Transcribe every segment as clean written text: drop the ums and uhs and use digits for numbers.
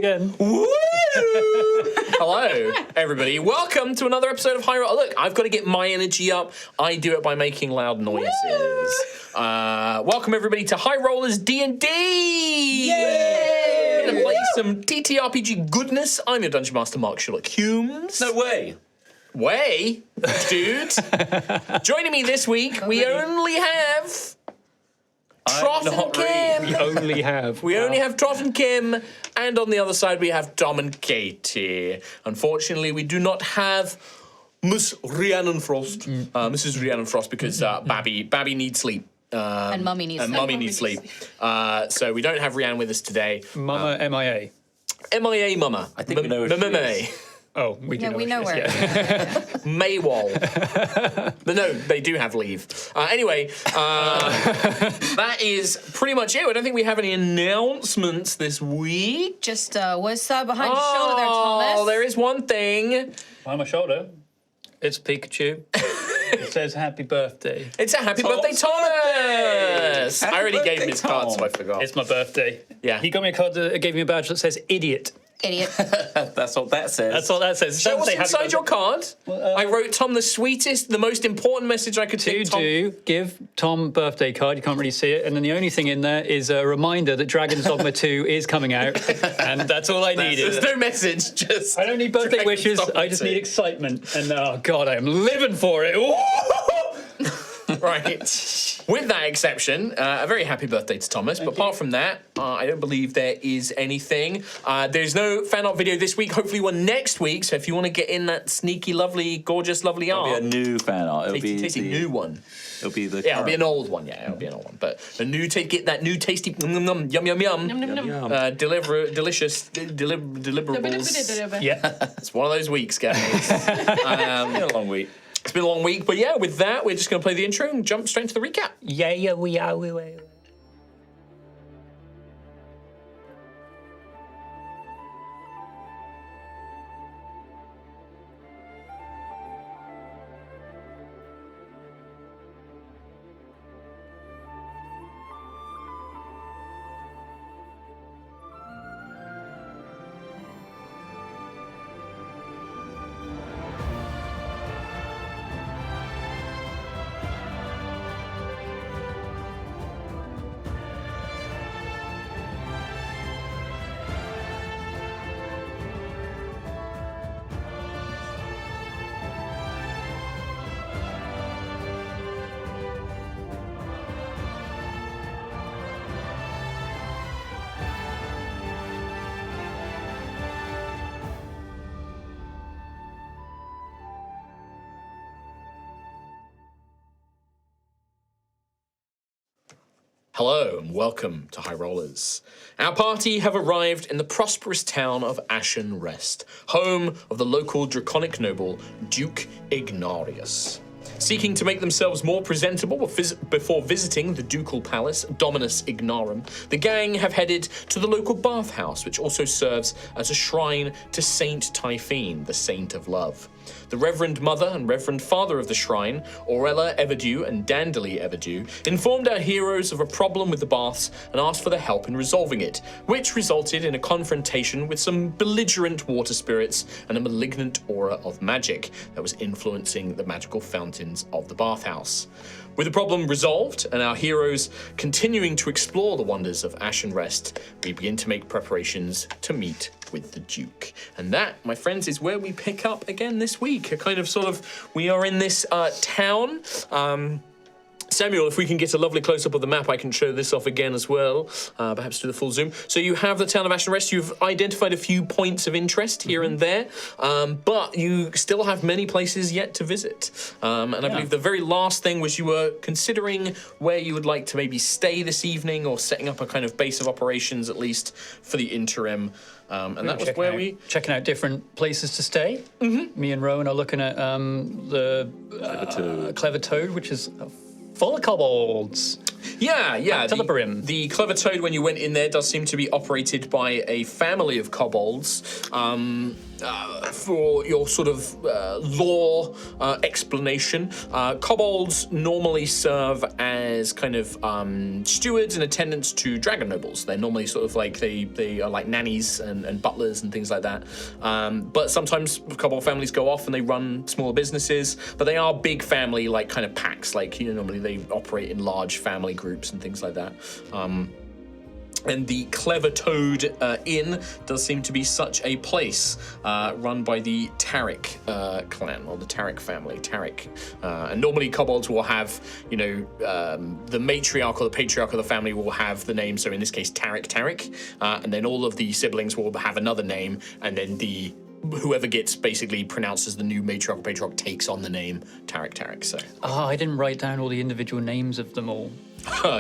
again. Woo! Hello, everybody. Welcome to another episode of High Roll. Look, I've got to get my energy up. I do it by making loud noises. Welcome, everybody, to High Rollers D&D. Yay! We're going to play some TTRPG goodness. I'm your Dungeon Master, Mark Sherlock Humes. No way. Way, dude. Joining me this week, we only have Troff and Kim. We only have. We only have Troff and Kim, and on the other side we have Dom and Katie. Unfortunately, we do not have Miss Rhiannon Frost. Mrs. Rhiannon Frost, because Babby needs sleep. And Mummy needs sleep. So we don't have Rhiannon with us today. Mama MIA. MIA Mama. I think we know where she is. Oh, we do know we know where. Maywall. But no, they do have leave. Anyway, that is pretty much it. I don't think we have any announcements this week. Just what's behind your shoulder there, Thomas? Oh, there is one thing. Behind my shoulder, it's Pikachu. It says happy birthday. It's a happy birthday, Thomas! I already gave him his card, so I forgot. It's my birthday. Yeah. He got me a card that gave me a badge that says idiot. Idiot. That's what that says. That's all that says. It Show doesn't what's say happy inside your birthday. card. I wrote Tom the sweetest, the most important message I could think. Give Tom a birthday card. You can't really see it. And then the only thing in there is a reminder that Dragon's Dogma 2 is coming out. And that's all I needed. There's no message, just... I don't need birthday Dragon's wishes. Dogma I just 2. need excitement. And oh, God, I am living for it. Right. With that exception, a very happy birthday to Thomas. But apart from that, I don't believe there is anything. There's no fan art video this week. Hopefully one next week. So if you want to get in that sneaky, lovely, gorgeous, lovely art. It'll be a new fan art. It'll be tasty the new one. It'll be the. Yeah, it'll be an old one. Yeah, it'll be an old one. But a new get that new tasty yum yum yum delicious deliverables. Yeah. It's one of those weeks, guys. It's been a long week. It's been a long week, but yeah, with that, we're just going to play the intro and jump straight into the recap. Yeah, we are. Hello and welcome to High Rollers. Our party have arrived in the prosperous town of Ashen Rest, home of the local draconic noble Duke Ignarius. Seeking to make themselves more presentable before visiting the ducal palace, Dominus Ignarum, the gang have headed to the local bathhouse, which also serves as a shrine to Saint Typhine, the Saint of Love. The Reverend Mother and Reverend Father of the shrine, Aurella Everdew and Dandeli Everdew, informed our heroes of a problem with the baths and asked for their help in resolving it, which resulted in a confrontation with some belligerent water spirits and a malignant aura of magic that was influencing the magical fountains of the bathhouse. With the problem resolved and our heroes continuing to explore the wonders of Ashen Rest, we begin to make preparations to meet with the Duke. And that, my friends, is where we pick up again this week. We are in this town. Samuel, if we can get a lovely close-up of the map, I can show this off again as well, perhaps do the full zoom. So you have the town of Ashen Rest. You've identified a few points of interest here and there, but you still have many places yet to visit. And I believe the very last thing was you were considering where you would like to maybe stay this evening or setting up a kind of base of operations, at least for the interim. And that was where we... Checking out different places to stay. Mm-hmm. Me and Rowan are looking at the Clever Toad, which is... full of kobolds. Yeah. To the brim. The Clever Toad, when you went in there, does seem to be operated by a family of kobolds. for your sort of lore explanation, kobolds normally serve as kind of stewards and attendants to dragon nobles. They're normally sort of like they are like nannies and butlers and things like that. But sometimes kobold families go off and they run smaller businesses, but they are big family like kind of packs. Like, you know, normally they operate in large family groups and things like that. And the Clever Toad Inn does seem to be such a place, run by the Tarek clan, or the Tarek family, Tarek. And normally kobolds will have, you know, the matriarch or the patriarch of the family will have the name, so in this case Tarek, and then all of the siblings will have another name, and then whoever gets basically pronounced as the new matriarch or patriarch takes on the name Tarek. So. I didn't write down all the individual names of them all.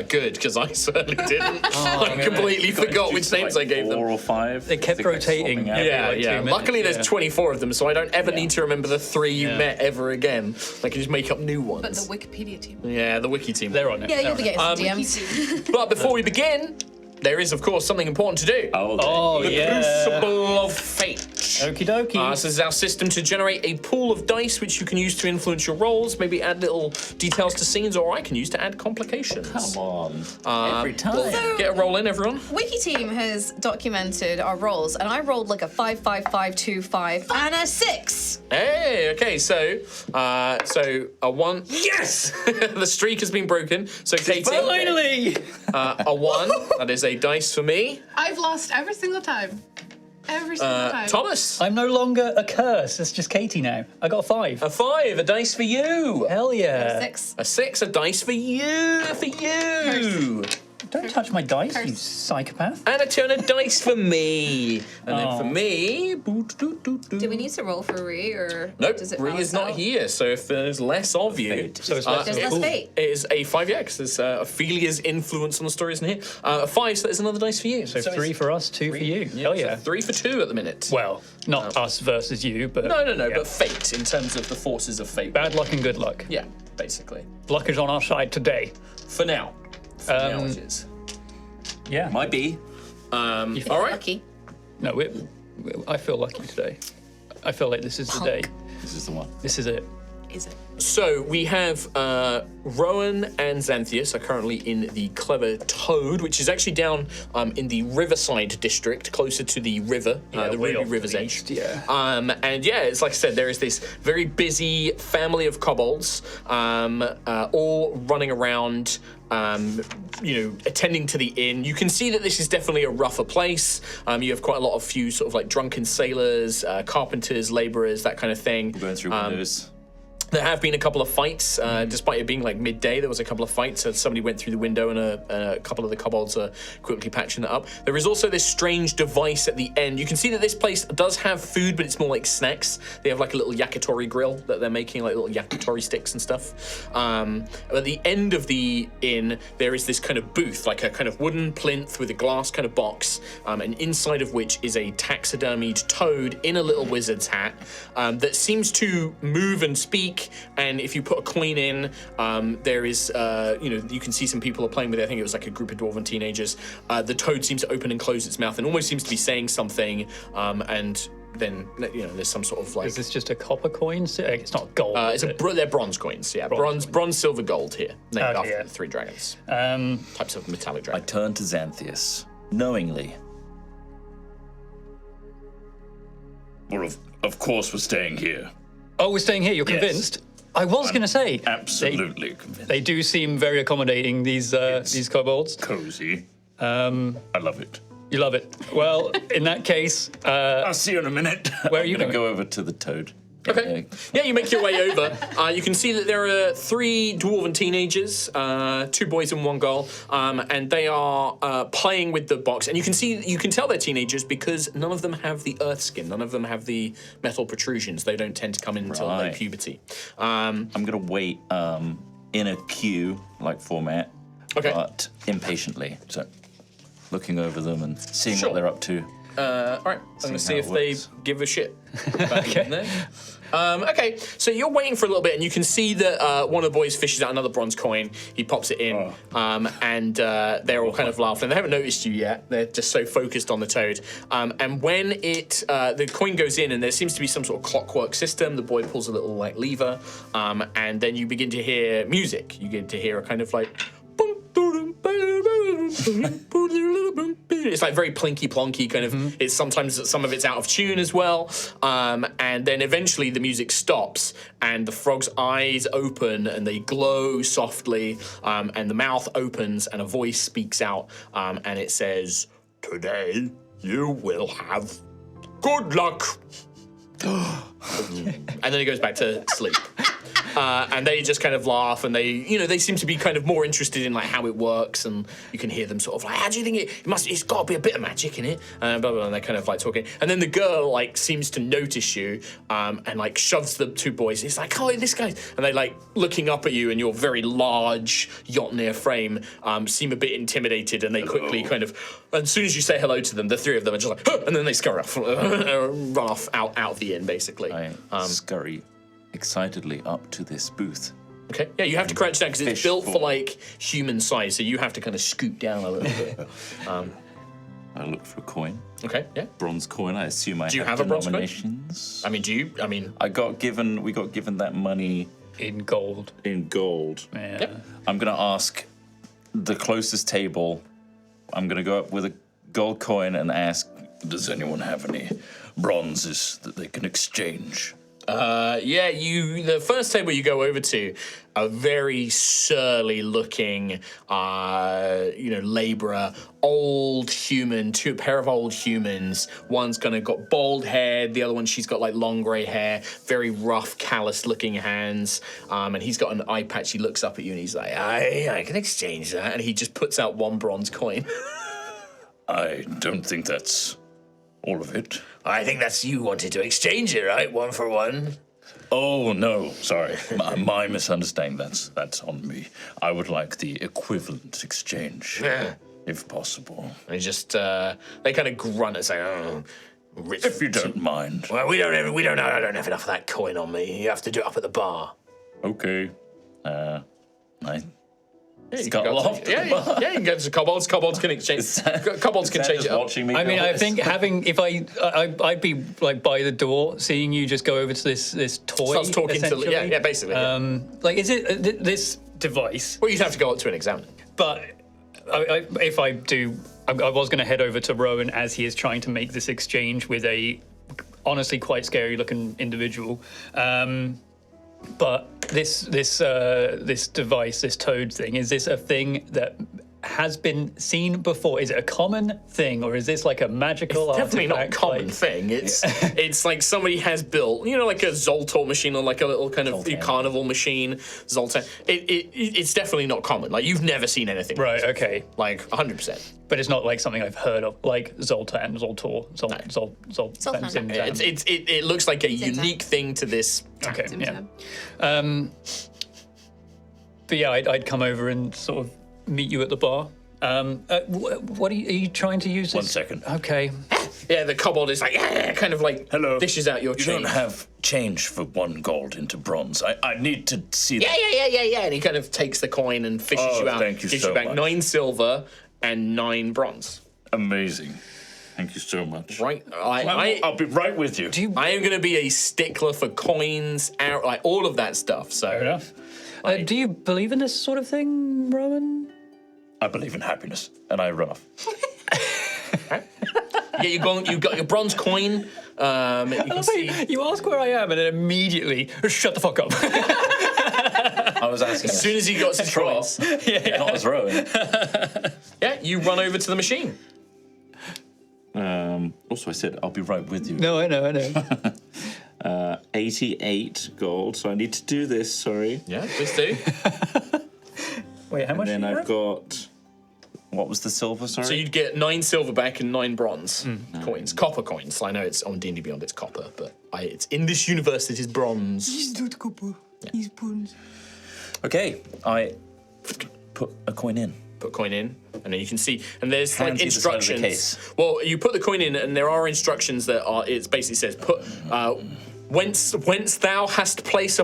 Good, because I certainly didn't. I completely forgot which names I gave them. 4 or 5. They kept rotating. Yeah. 2 minutes, Luckily, there's 24 of them, so I don't ever need to remember the 3 you met ever again. I can just make up new ones. But the Wikipedia team. Yeah, the wiki team. They're on it. Yeah, you'll be getting some DMs. But before we begin, there is, of course, something important to do. The Crucible of Fate. Okie dokie. This is our system to generate a pool of dice which you can use to influence your rolls, maybe add little details to scenes, or I can use to add complications. Come on. Every time. Well, get a roll in, everyone. Wiki team has documented our rolls, and I rolled like a 5, 5, 5, 2, 5, and a 6. Hey, okay, so a 1. Yes! The streak has been broken. So Katie, Finally! a 1. That is a dice for me. I've lost every single time. Every single time. Thomas. I'm no longer a curse. It's just Katie now. I got a 5. A 5, a dice for you. Hell yeah. 6. A 6, a dice for you. Don't touch my dice, you psychopath. And a turn of dice for me. And then for me... Do we need to roll for Ree, or Nope, does it Ree balance is not out? here, so if there's less of you... So it's less There's less fate. It is a 5, yeah, because there's Ophelia's influence on the story isn't here. A 5, so there's another dice for you. So 3 for us, 2 for you. Hell yeah. 3 for 2 at the minute. Well, not us versus you, but... No, yeah. but fate, in terms of the forces of fate. Bad luck and good luck. Yeah, basically. Luck is on our side today. For now. For now it is. Yeah. Might be. All right. Lucky. No, I feel lucky today. I feel like this is the day. This is the one. This is it. Is it? So we have Rowan and Xanthius are currently in the Clever Toad, which is actually down in the Riverside district, closer to the river, the way Ruby off River's to the edge. east, yeah. And yeah, it's like I said, there is this very busy family of kobolds, all running around. Attending to the inn. You can see that this is definitely a rougher place. You have quite a few sort of like drunken sailors, carpenters, laborers, that kind of thing. We're going through windows. There have been a couple of fights, despite it being like midday. There was a couple of fights. So somebody went through the window, and a couple of the kobolds are quickly patching that up. There is also this strange device at the end. You can see that this place does have food, but it's more like snacks. They have like a little yakitori grill that they're making, like little yakitori sticks and stuff. At the end of the inn, there is this kind of booth, like a kind of wooden plinth with a glass kind of box, and inside of which is a taxidermied toad in a little wizard's hat that seems to move and speak. And if you put a coin in, there is, you can see some people are playing with it. I think it was like a group of dwarven teenagers. The toad seems to open and close its mouth and almost seems to be saying something. And then, there's some sort of like... Is this just a copper coin? It's not gold. They're bronze coins, yeah. Bronze, silver, gold here. Named after the 3 dragons. Types of metallic I dragon. turn to Xanthius, knowingly. Well, of course we're staying here. Oh, we're staying here. You're Yes. convinced? I was going to say. Absolutely convinced. They do seem very accommodating, these kobolds. Cozy. I love it. You love it. Well, in that case... I'll see you in a minute. Where are you going to going? go over to the toad. Okay. Yeah, you make your way over. You can see that there are 3 dwarven teenagers, 2 boys and 1 girl, and they are playing with the box. And you can tell they're teenagers because none of them have the earth skin. None of them have the metal protrusions. They don't tend to come in until late puberty. I'm going to wait in a queue-like format, Okay. but impatiently. So looking over them and seeing Sure. what they're up to. All right, I'm going to see how if it they works. give a shit. Okay. Okay, so you're waiting for a little bit, and you can see that one of the boys fishes out another bronze coin. He pops it in, and they're all kind of laughing. They haven't noticed you yet. They're just so focused on the toad. And when the coin goes in, and there seems to be some sort of clockwork system, the boy pulls a little like lever, and then you begin to hear music. You begin to hear a kind of like. It's like very plinky plonky kind of. It's sometimes some of it's out of tune as well, and then eventually the music stops and the frog's eyes open and they glow softly, and the mouth opens and a voice speaks out, and it says, "Today you will have good luck." And then he goes back to sleep. And they just kind of laugh, and they seem to be kind of more interested in like how it works, and you can hear them sort of like, how do you think it's got to be a bit of magic in it, and blah, blah, blah, and they're kind of like talking, and then the girl like seems to notice you, and like shoves the two boys, it's like, oh, this guy, and they like looking up at you, and your very large Jotnir frame seem a bit intimidated, and they quickly kind of, as soon as you say hello to them, the three of them are just like, huh, and then they scurry off, run off out the inn basically. I scurry excitedly up to this booth. Okay, yeah, you have to crouch down because it's Fish built for full. like human size, so you have to kind of scoot down a little bit. I look for a coin. Okay, yeah. Bronze coin. I assume I Do you have a bronze coin? denominations. I mean, We got given that money In gold. in gold. Yeah. Yep. I'm gonna ask the closest table. I'm gonna go up with a gold coin and ask, does anyone have any bronzes that they can exchange? the first table you go over to, a very surly looking, labourer, old human, a pair of old humans. One's got bald hair, the other one, she's got like long grey hair, very rough, callous looking hands, and he's got an eye patch. He looks up at you and he's like, I can exchange that, and he just puts out one bronze coin. I don't think that's all of it. I think that's you wanted to exchange it, right? 1 for 1. Oh no, sorry, my misunderstanding. That's on me. I would like the equivalent exchange, if possible. And he just they kind of grunt and say, "Oh, rich." If you don't mind. Well, I don't have enough of that coin on me. You have to do it up at the bar. Okay. You got can go loft to, at the bar. yeah, you can go to kobolds. Kobolds can exchange. Kobolds can change it up. Watching me I mean, go I this? think I'd be like by the door, seeing you just go over to this toy. Starts talking to essentially. basically. Like, is it this device? Well, you'd have to go up to an examiner. But if I do, I was going to head over to Rowan as he is trying to make this exchange with a honestly quite scary looking individual. But this device, this toad thing, is this a thing that has been seen before? Is it a common thing, or is this like a magical Definitely not a artifact, common like- thing. It's like somebody has built, like a Zoltar machine or like a little kind of Zoltan. carnival machine. Zoltar. It's definitely not common. Like you've never seen anything. Right, okay. Like 100%. But it's not like something I've heard of, like Zoltan, Zoltor, Zoltan. It looks like a unique thing to this. Okay, Zim yeah. Zam. But yeah, I'd come over and sort of meet you at the bar. What are you trying to use? 1 this? second. Okay. Yeah, the kobold is like, kind of like Hello. dishes out your You change. don't have change for 1 gold into bronze. I need to see that. Yeah. And he kind of takes the coin and fishes Oh, you out. thank you gives so you back much. 9 silver and 9 bronze. Amazing. Thank you so much. Right? I'll be right with you. I am going to be a stickler for coins, like all of that stuff. So Fair enough. Do you believe in this sort of thing, Rowan? I believe in happiness, and I run off. yeah, you've got your bronze coin. You can see. You ask where I am, and then immediately shut the fuck up. I was asking. As soon as he got his coins, Not as Rowan. yeah, you run over to the machine. Also, I said I'll be right with you. No, I know. 88 gold, so I need to do this. Sorry. Yeah, please do. Wait, how much? Then do you I've have? got. What was the silver? Sorry. So you'd get 9 silver back and 9 bronze coins, copper coins. I know it's on D&D Beyond, it's copper, but it's in this universe it is bronze. Okay, I put a coin in. put a coin in, and then you can see, and there's like Fancy the side of the instructions. case. Well, you put the coin in, and there are instructions that are. It basically says put. Whence thou hast placed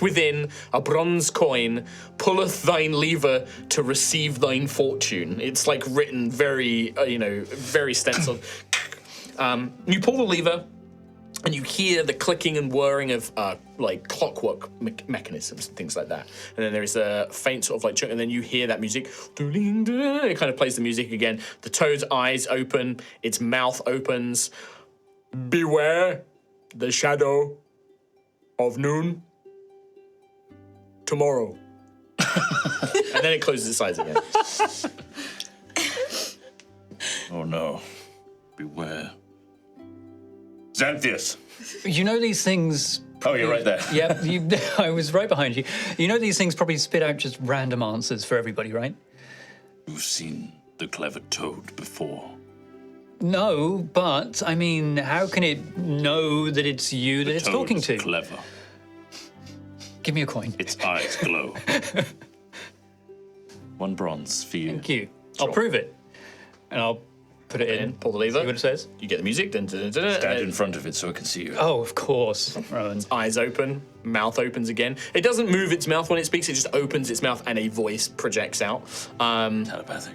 within a bronze coin, pulleth thine lever to receive thine fortune. It's like written very, very stenciled. You pull the lever, and you hear the clicking and whirring of like clockwork mechanisms and things like that. And then there is a faint sort of like chunk, and then you hear that music. It kind of plays the music again. The toad's eyes open, its mouth opens. Beware the shadow of noon tomorrow. And then it closes its eyes again. Oh no. Beware. Xanthius! You know these things. Oh, you're right there. Yeah, I was right behind you. You know these things probably spit out just random answers for everybody, right? You've seen the clever toad before. No, but I mean, how can it know that it's you that it's Toad talking is to? clever. Give me a coin. Its eyes glow. 1 bronze for you. Thank you. I'll prove it, and I'll put it in. Pull the lever. See what it says. You get the music. Stand in front of it so I can see you. Oh, of course, Rowan. Eyes open, mouth opens again. It doesn't move its mouth when it speaks, it just opens its mouth and a voice projects out. Telepathic.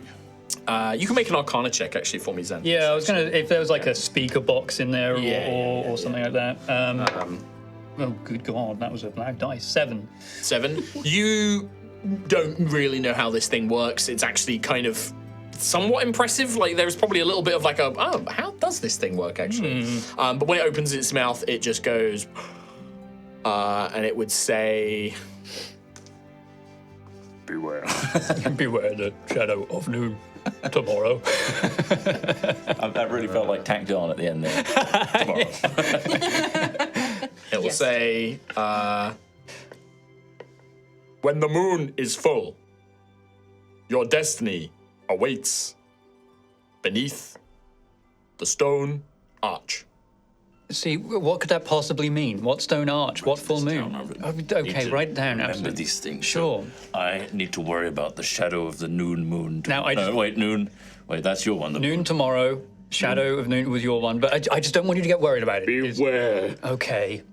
You can make an Arcana check actually for me, Zen. Yeah, I was gonna. If there was like a speaker box in there Yeah, or something like that. Oh, good God, that was a black dice. 7. 7. You don't really know how this thing works. It's actually kind of somewhat impressive. Like there's probably a little bit of like how does this thing work actually? But when it opens its mouth, it just goes, and it would say, Beware. Beware the shadow of noon tomorrow. That really felt like tacked on at the end there. Tomorrow. it will say, when the moon is full, your destiny awaits beneath the stone arch. See, what could that possibly mean? What stone arch? What full moon? Okay, write it down. Remember Absolutely. these things. Sure. So I need to worry about the shadow of the noon moon. Now, I just- noon. Wait, that's your one. The Noon tomorrow. Shadow of noon was your one, but I just don't want you to get worried about it. Beware. Okay.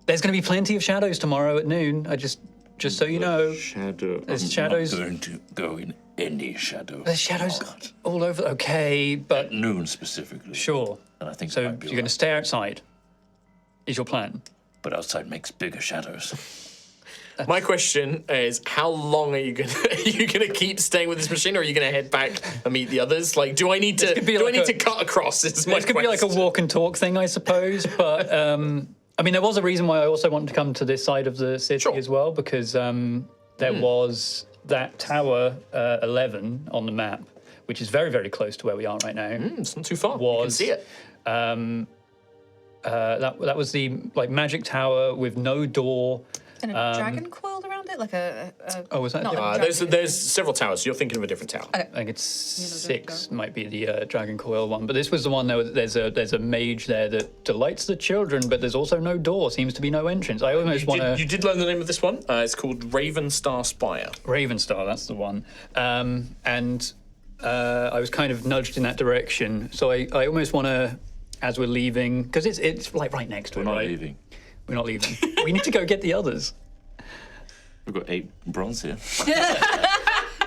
There's going to be plenty of shadows tomorrow at noon. Just so you know. Shadow. There's I'm shadows. not going to go in any shadow. There's shadows all over. Okay, but Noon specifically. sure. And I think So it you're might be going to right. stay outside. Is your plan? But outside makes bigger shadows. My question is, how long are you gonna keep staying with this machine, or are you gonna head back and meet the others? Like, do I need to could be like to cut across? This is my This could be like a question. walk and talk thing, I suppose. But I mean, there was a reason why I also wanted to come to this side of the city Sure. as well, because there was that tower 11 on the map, which is very, very close to where we are right now. It's not too far. You can see it. That was the like magic tower with no door. And a dragon coiled around it, like a Oh, was that not different? like a dragon. There's several towers. So you're thinking of a different tower. I think it's 6 go. might be the dragon coil one, but this was the one. There's a mage there that delights the children, but there's also no door. Seems to be no entrance. I almost want You to did learn the name of this one. It's called Ravenstar Spire. Ravenstar. That's the one. And I was kind of nudged in that direction, so I almost want to, as we're leaving, because it's like right next to it. We're not right? leaving. We're not leaving. We need to go get the others. We've got 8 bronze here.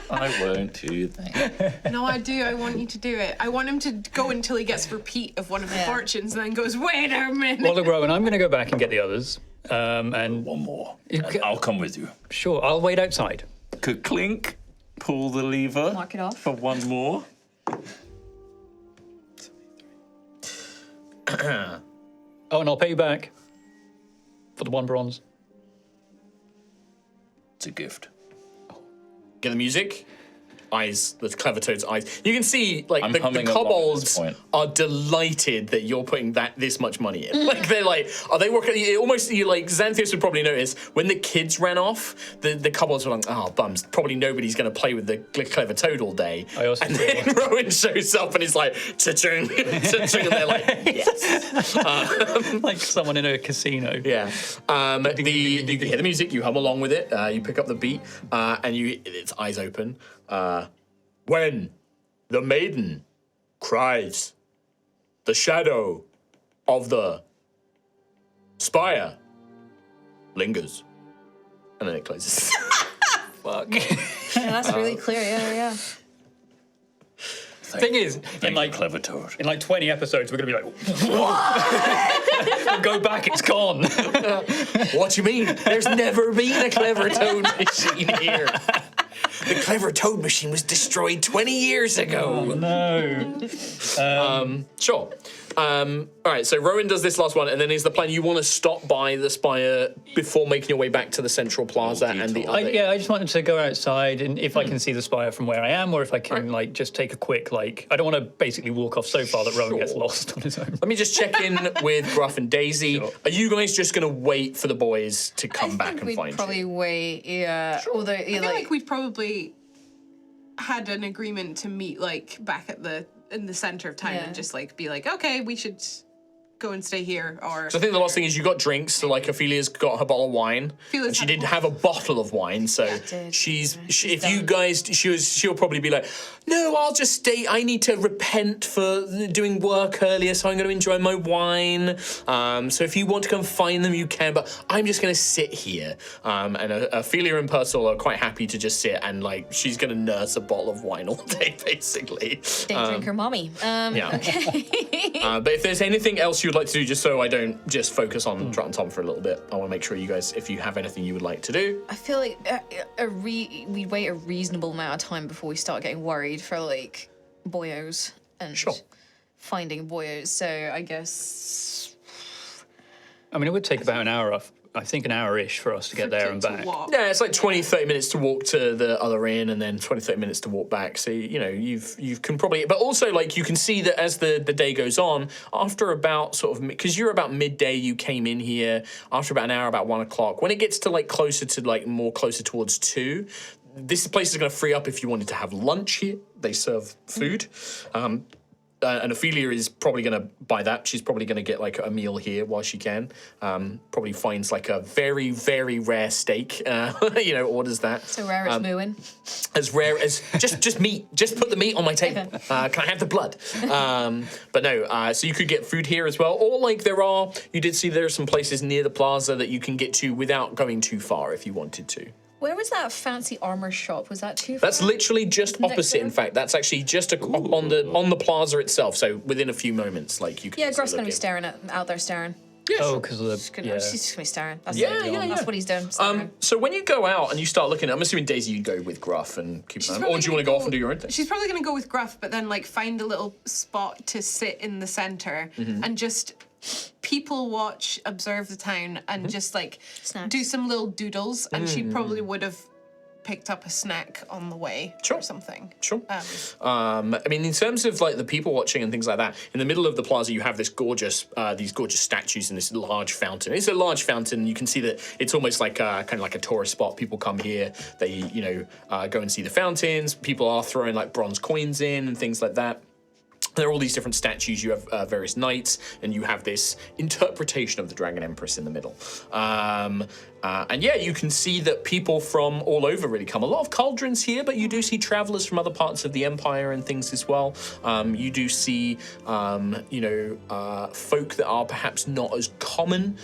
I won't do that. No, I do. I want you to do it. I want him to go until he gets repeat of one of the fortunes and then goes, wait a minute. Well, look, Rowan, I'm going to go back and get the others. And One more. You And ca- I'll come with you. sure, I'll wait outside. Clink. Pull the lever. Mark it off. For one more. Oh, and I'll pay you back for the 1 bronze. It's a gift. Get the music. eyes, the clever toad's eyes. You can see like I'm the humming along at kobolds this point. are delighted that you're putting this much money in. Like they're like, are they working? Almost you like Xanthius would probably notice when the kids ran off, the kobolds were like, oh bums, probably nobody's going to play with the clever toad all day. And then Rowan shows up and he's like, cha-chung, cha-chung, and they're like, yes. like someone in a casino. Yeah. You hear the music, you hum along with it, you pick up the beat, and its eyes open. When the maiden cries, the shadow of the spire lingers. And then it closes. Fuck. Yeah, that's really clear. Yeah. Thing is, in like clever toad. in like 20 episodes, we're gonna be like, we'll go back, it's gone. What do you mean? There's never been a clever toad machine here. The clever toad machine was destroyed 20 years ago. No. Sure. All right, so Rowan does this last one, and then is the plan you want to stop by the spire before making your way back to the central plaza and the other? I just wanted to go outside, and if I can see the spire from where I am, or if I can like just take a quick I don't want to basically walk off so far that Rowan gets lost on his own. Let me just check in with Gruff and Daisy. Sure. Are you guys just going to wait for the boys to come back and find probably you? wait. Yeah. Sure. Although, I feel like we've probably had an agreement to meet like back at in the center of town Yeah. and just like be like, okay, we should go and stay here. Or So I think the last thing is you got drinks. So like Ophelia's got her bottle of wine, Ophelia's and she had did a have a bottle of wine. So did. if you guys, she'll probably be like, no, I'll just stay. I need to repent for doing work earlier, so I'm going to enjoy my wine. So if you want to come find them, you can. But I'm just going to sit here. And Ophelia and Purcell are quite happy to just sit and like she's going to nurse a bottle of wine all day, basically. day drinker mommy. Yeah. Okay. But if there's anything else you would like to do, just so I don't just focus on Trot and Tom for a little bit, I want to make sure you guys, if you have anything you would like to do. I feel like we'd wait a reasonable amount of time before we start getting worried for like boyos and Sure. finding boyos. So I guess I mean, it would take about an hour off. I think an hour-ish for us to get there and to back. walk. Yeah, it's like 20, 30 minutes to walk to the other inn and then 20, 30 minutes to walk back. So, you know, you can probably, but also like you can see that as the day goes on, after about sort of, because you're about midday, you came in here, after about an hour, about 1 o'clock, when it gets to like closer to like more closer towards 2, this place is going to free up if you wanted to have lunch here. They serve food. And Ophelia is probably going to buy that. She's probably going to get like a meal here while she can. Probably finds like a very, very rare steak. Orders that. so rare it's mooing. As rare as just meat. Just put the meat on my table. Can I have the blood? But no. So you could get food here as well, or like you did see there are some places near the plaza that you can get to without going too far if you wanted to. Where was that fancy armor shop? Was that too far? That's literally just Next opposite. door? In fact, that's actually just on the plaza itself. So within a few moments, like you can. Yeah, easily Gruff's gonna look be in. staring out there staring. Yeah, Oh, sure. because of the She's just gonna be staring. That's Yeah, it. yeah, That's yeah. what he's doing. Staring. So when you go out and you start looking, I'm assuming Daisy, you'd go with Gruff and keep an eye on, or probably do you want to gonna go off and do your own thing? She's probably going to go with Gruff, but then like find a little spot to sit in the center Mm-hmm. and just people watch, observe the town, and Mm-hmm. just like Snacks. do some little doodles. And she Mm. probably would have picked up a snack on the way Sure. or something. Sure. I mean, in terms of like the people watching and things like that, in the middle of the plaza, you have this these gorgeous statues and this large fountain. It's a large fountain. You can see that it's almost like kind of like a tourist spot. People come here. They go and see the fountains. People are throwing like bronze coins in and things like that. There are all these different statues. You have various knights, and you have this interpretation of the Dragon Empress in the middle. And yeah, you can see that people from all over really come. A lot of cauldrons here, but you do see travelers from other parts of the empire and things as well. You do see, folk that are perhaps not as common.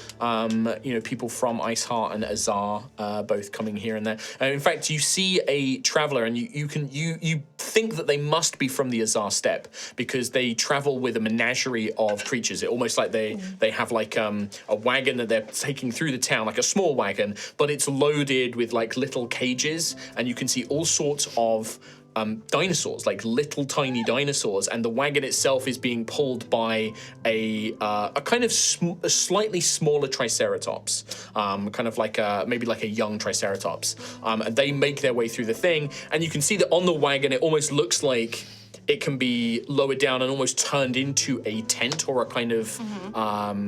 People from Iceheart and Azar, both coming here and there. In fact, you see a traveler, and you think that they must be from the Azar Steppe because they travel with a menagerie of creatures. It almost like they have like a wagon that they're taking through the town, like a small wagon, but it's loaded with like little cages, and you can see all sorts of dinosaurs, like little tiny dinosaurs, and the wagon itself is being pulled by a kind of a slightly smaller triceratops, kind of like maybe like a young triceratops. And they make their way through the thing, and you can see that on the wagon it almost looks like it can be lowered down and almost turned into a tent or a kind of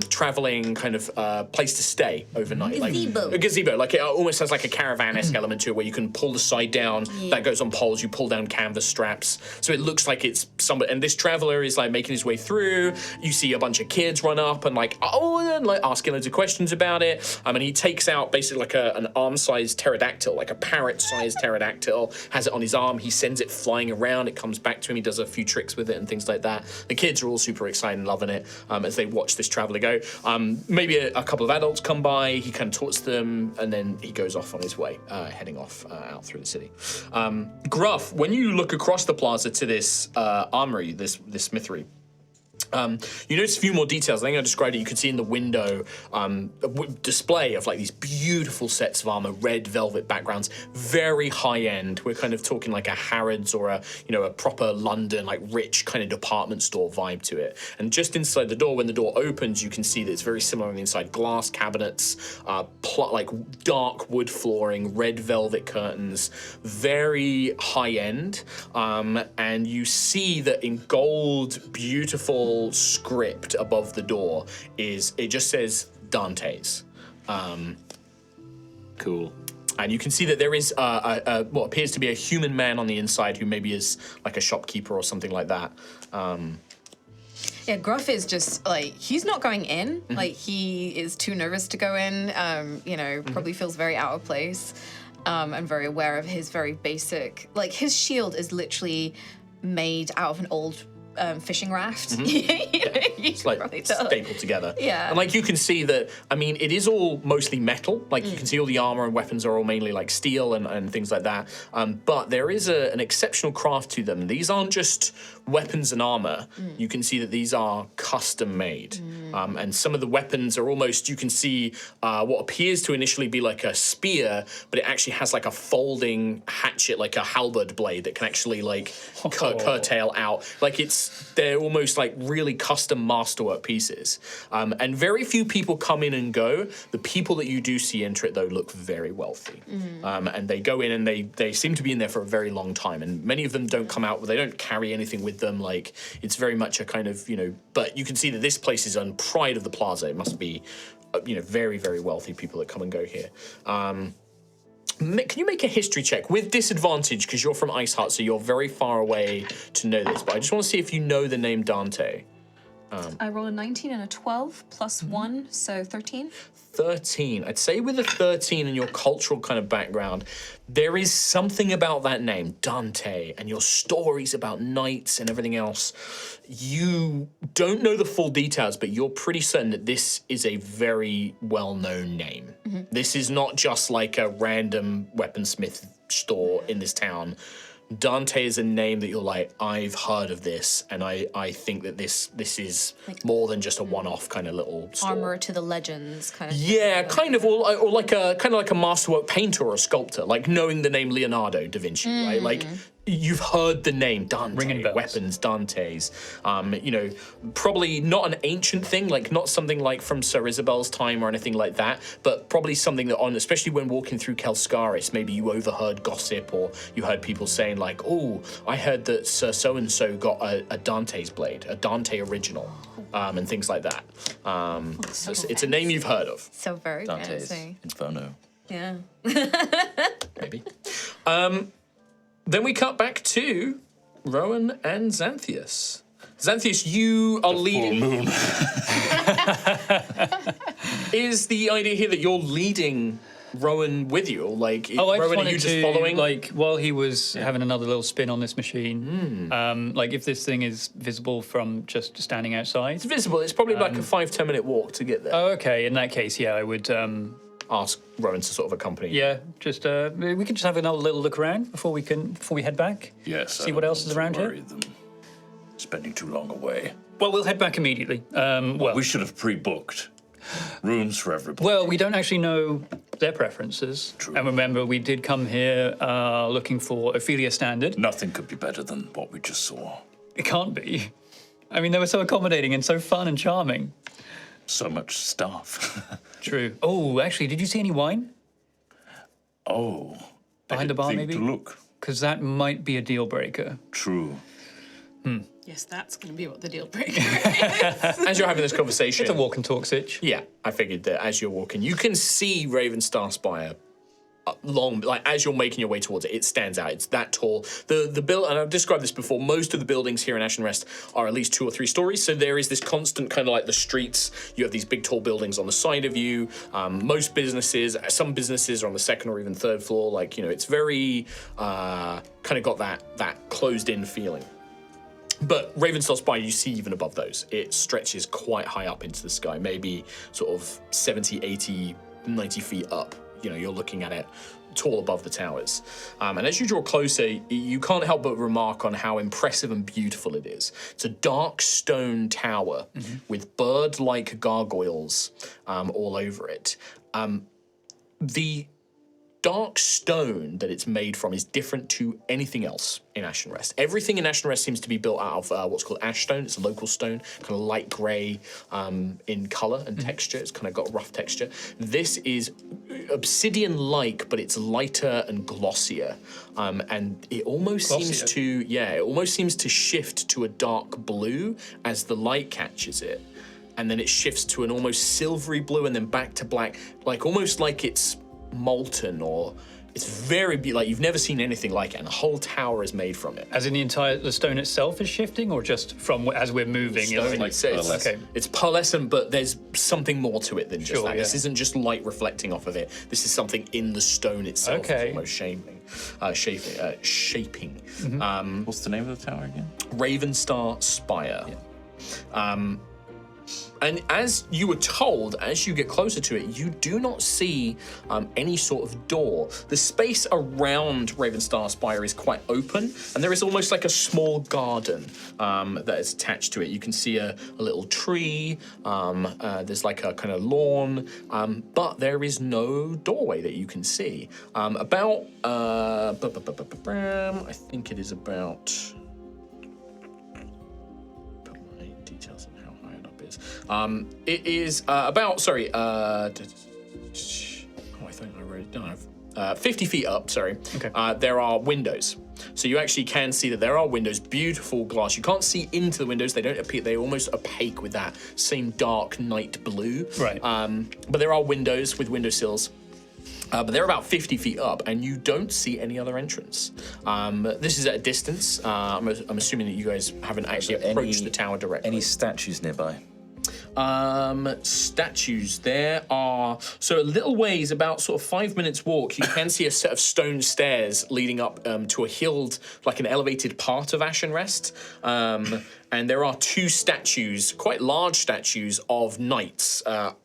traveling kind of place to stay overnight. Gazebo. Like a gazebo. Like it almost has like a caravan-esque element to it where you can pull the side down, that goes on poles, you pull down canvas straps. So it looks like it's somebody, and this traveler is like making his way through. You see a bunch of kids run up and like, and like asking loads of questions about it. And he takes out basically like an arm-sized pterodactyl, like a parrot-sized pterodactyl, has it on his arm, he sends it flying around, it comes back to him, he does a few tricks with it and things like that. The kids are all super excited and loving it as they watch this traveler go. Maybe a couple of adults come by, he kind of talks to them, and then he goes off on his way, heading off out through the city. Gruff, when you look across the plaza to this armory, this smithery, you notice a few more details. I think I described it. You could see in the window a display of like these beautiful sets of armor, red velvet backgrounds, very high end. We're kind of talking like a Harrods or a proper London, like rich kind of department store vibe to it. And just inside the door, when the door opens, you can see that it's very similar on the inside. Glass cabinets, like dark wood flooring, red velvet curtains, very high end. And you see that in gold, beautiful script above the door it just says Dante's. Cool. And you can see that there is what appears to be a human man on the inside who maybe is like a shopkeeper or something like that. Yeah, Gruff is just like, he's not going in. Like, he is too nervous to go in. Probably feels very out of place, and very aware of his very basic, like, his shield is literally made out of an old fishing raft. It's like stapled together. Yeah. And like you can see that, I mean, it is all mostly metal. Like you can see all the armor and weapons are all mainly like steel and things like that. But there is an exceptional craft to them. These aren't just weapons and armor. You can see that these are custom made. And some of the weapons are almost, you can see what appears to initially be like a spear, but it actually has like a folding hatchet, like a halberd blade that can actually like curtail out. Like they're almost like really custom masterwork pieces. And very few people come in and go. The people that you do see enter it, though, look very wealthy. And they go in and they seem to be in there for a very long time. And many of them don't come out, they don't carry anything with them. Like, it's very much a kind of, but you can see that this place is on pride of the plaza. It must be, very, very wealthy people that come and go here. Can you make a history check with disadvantage because you're from Ice Hut, so you're very far away to know this, but I just want to see if you know the name Dante. I roll a 19 and a 12 plus 1, so 13. 13. I'd say with a 13 and your cultural kind of background, there is something about that name, Dante, and your stories about knights and everything else. You don't know the full details, but you're pretty certain that this is a very well-known name. This is not just like a random weaponsmith store in this town. Dante is a name that you're like, I've heard of this, and I think that this is like more than just a one-off kind of little store. Armor to the legends kind of. Yeah, kind of, or like a kind of like a masterwork painter or a sculptor, like knowing the name Leonardo da Vinci, right? Like you've heard the name Dante, weapons, Dante's. Probably not an ancient thing, like not something like from Sir Isabel's time or anything like that, but probably something that especially when walking through Kelskaris, maybe you overheard gossip or you heard people saying like, oh, I heard that Sir so-and-so got a Dante's blade, a Dante original, and things like that. It's a name you've heard of. So very Dante's fancy. Inferno. Yeah. Maybe. Then we cut back to Rowan and Xanthius. Xanthius, you are leading. Full moon. Is the idea here that you're leading Rowan with you? Like, I just Rowan, are wanted you just to, following? like, while he was having another little spin on this machine, like, if this thing is visible from just standing outside. It's visible. It's probably like a 5-10 minute walk to get there. Oh, okay. In that case, yeah, I would. Ask Rowan to sort of accompany you. Yeah, just we can just have another little look around before we head back. Yes. See what else is around here. Them spending too long away. Well, we'll head back immediately. We should have pre-booked rooms for everybody. Well, we don't actually know their preferences. And remember, we did come here looking for Ophelia Standard. Nothing could be better than what we just saw. It can't be. I mean, they were so accommodating and so fun and charming. So much stuff. True. Oh, actually, did you see any wine? Oh. Behind the bar, think maybe? to look. Because that might be a deal breaker. True. Yes, that's going to be what the deal breaker is. As you're having this conversation, It's a walk and talk sitch. yeah, I figured that as you're walking, you can see Ravenstar Spire as you're making your way towards it. It stands out. It's that tall. The build, and I've described this before. Most of the buildings here in Ashen Rest are at least 2 or 3 stories. So there is this constant kind of like the streets. You have these big tall buildings on the side of you. Most businesses, some businesses are on the 2nd or even 3rd floor. Like, you know, it's very kind of got that closed in feeling. But Ravenstar Spire, you see even above those. It stretches quite high up into the sky, maybe sort of 70, 80, 90 feet up. You know, you're looking at it tall above the towers. And as you draw closer, you can't help but remark on how impressive and beautiful it is. It's a dark stone tower with bird-like gargoyles all over it. The dark stone that it's made from is different to anything else in Ashen Rest. Everything in Ashen Rest seems to be built out of what's called ash stone. It's a local stone, kind of light grey in colour and texture. It's kind of got a rough texture. This is obsidian-like, but it's lighter and glossier. And it almost seems to shift to a dark blue as the light catches it. And then it shifts to an almost silvery blue and then back to black, like almost like it's molten, or it's very like you've never seen anything like it, and the whole tower is made from it. As in the stone itself is shifting, or just from as we're moving? Stone, like okay. It's pearlescent, but there's something more to it than just that. Yeah. This isn't just light reflecting off of it. This is something in the stone itself. Okay. It's almost shaping. What's the name of the tower again? Ravenstar Spire. And as you were told, as you get closer to it, you do not see any sort of door. The space around Ravenstar Spire is quite open, and there is almost like a small garden that is attached to it. You can see a little tree, there's like a kind of lawn, but there is no doorway that you can see. I think it is about... details on how high it up is. It is about, sorry, I think I wrote it down. 50 feet up, sorry. Okay. There are windows. So you actually can see that there are windows, beautiful glass. You can't see into the windows. They don't appear, they're almost opaque with that same dark night blue. Right. But there are windows with windowsills. But they're about 50 feet up, and you don't see any other entrance. This is at a distance. I'm assuming that you guys haven't actually approached the tower directly. Any statues nearby? Statues. There are, so a little ways, about sort of 5 minutes walk, you can see a set of stone stairs leading up to a hilled, like an elevated part of Ashen Rest. And there are 2 statues, quite large statues of knights,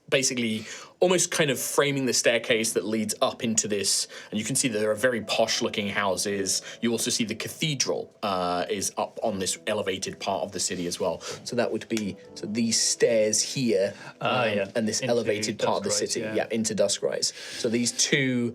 basically almost kind of framing the staircase that leads up into this. And you can see that there are very posh looking houses. You also see the cathedral is up on this elevated part of the city as well. So that would be these stairs here and this Into elevated part of the Duskrise, city. yeah. Into Duskrise. So these 2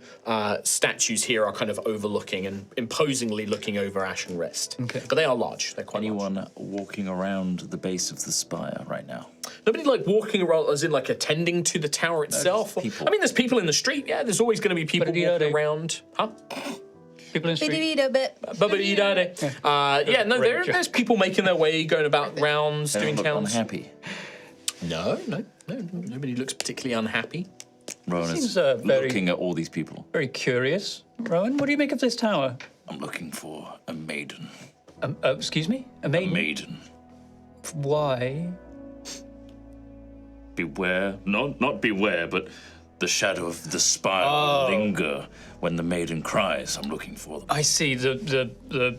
statues here are kind of overlooking and imposingly looking over Ashen Rest. Okay. But they are large. They're quite large. Anyone walking around the base of the spire right now? Nobody like walking around as in like attending to the tower itself. people. I mean, there's people in the street. Yeah, there's always going to be people walking around. Huh? People in the street. There's people making their way, going about rounds, They doing don't look counts. unhappy. No, nobody looks particularly unhappy. Rowan is Seems, very- looking at all these people. Very curious. Rowan, what do you make of this tower? I'm looking for a maiden. Excuse me? A maiden? Maiden. Why? Beware, not beware, but the shadow of the spire will linger when the maiden cries. I'm looking for them. I see the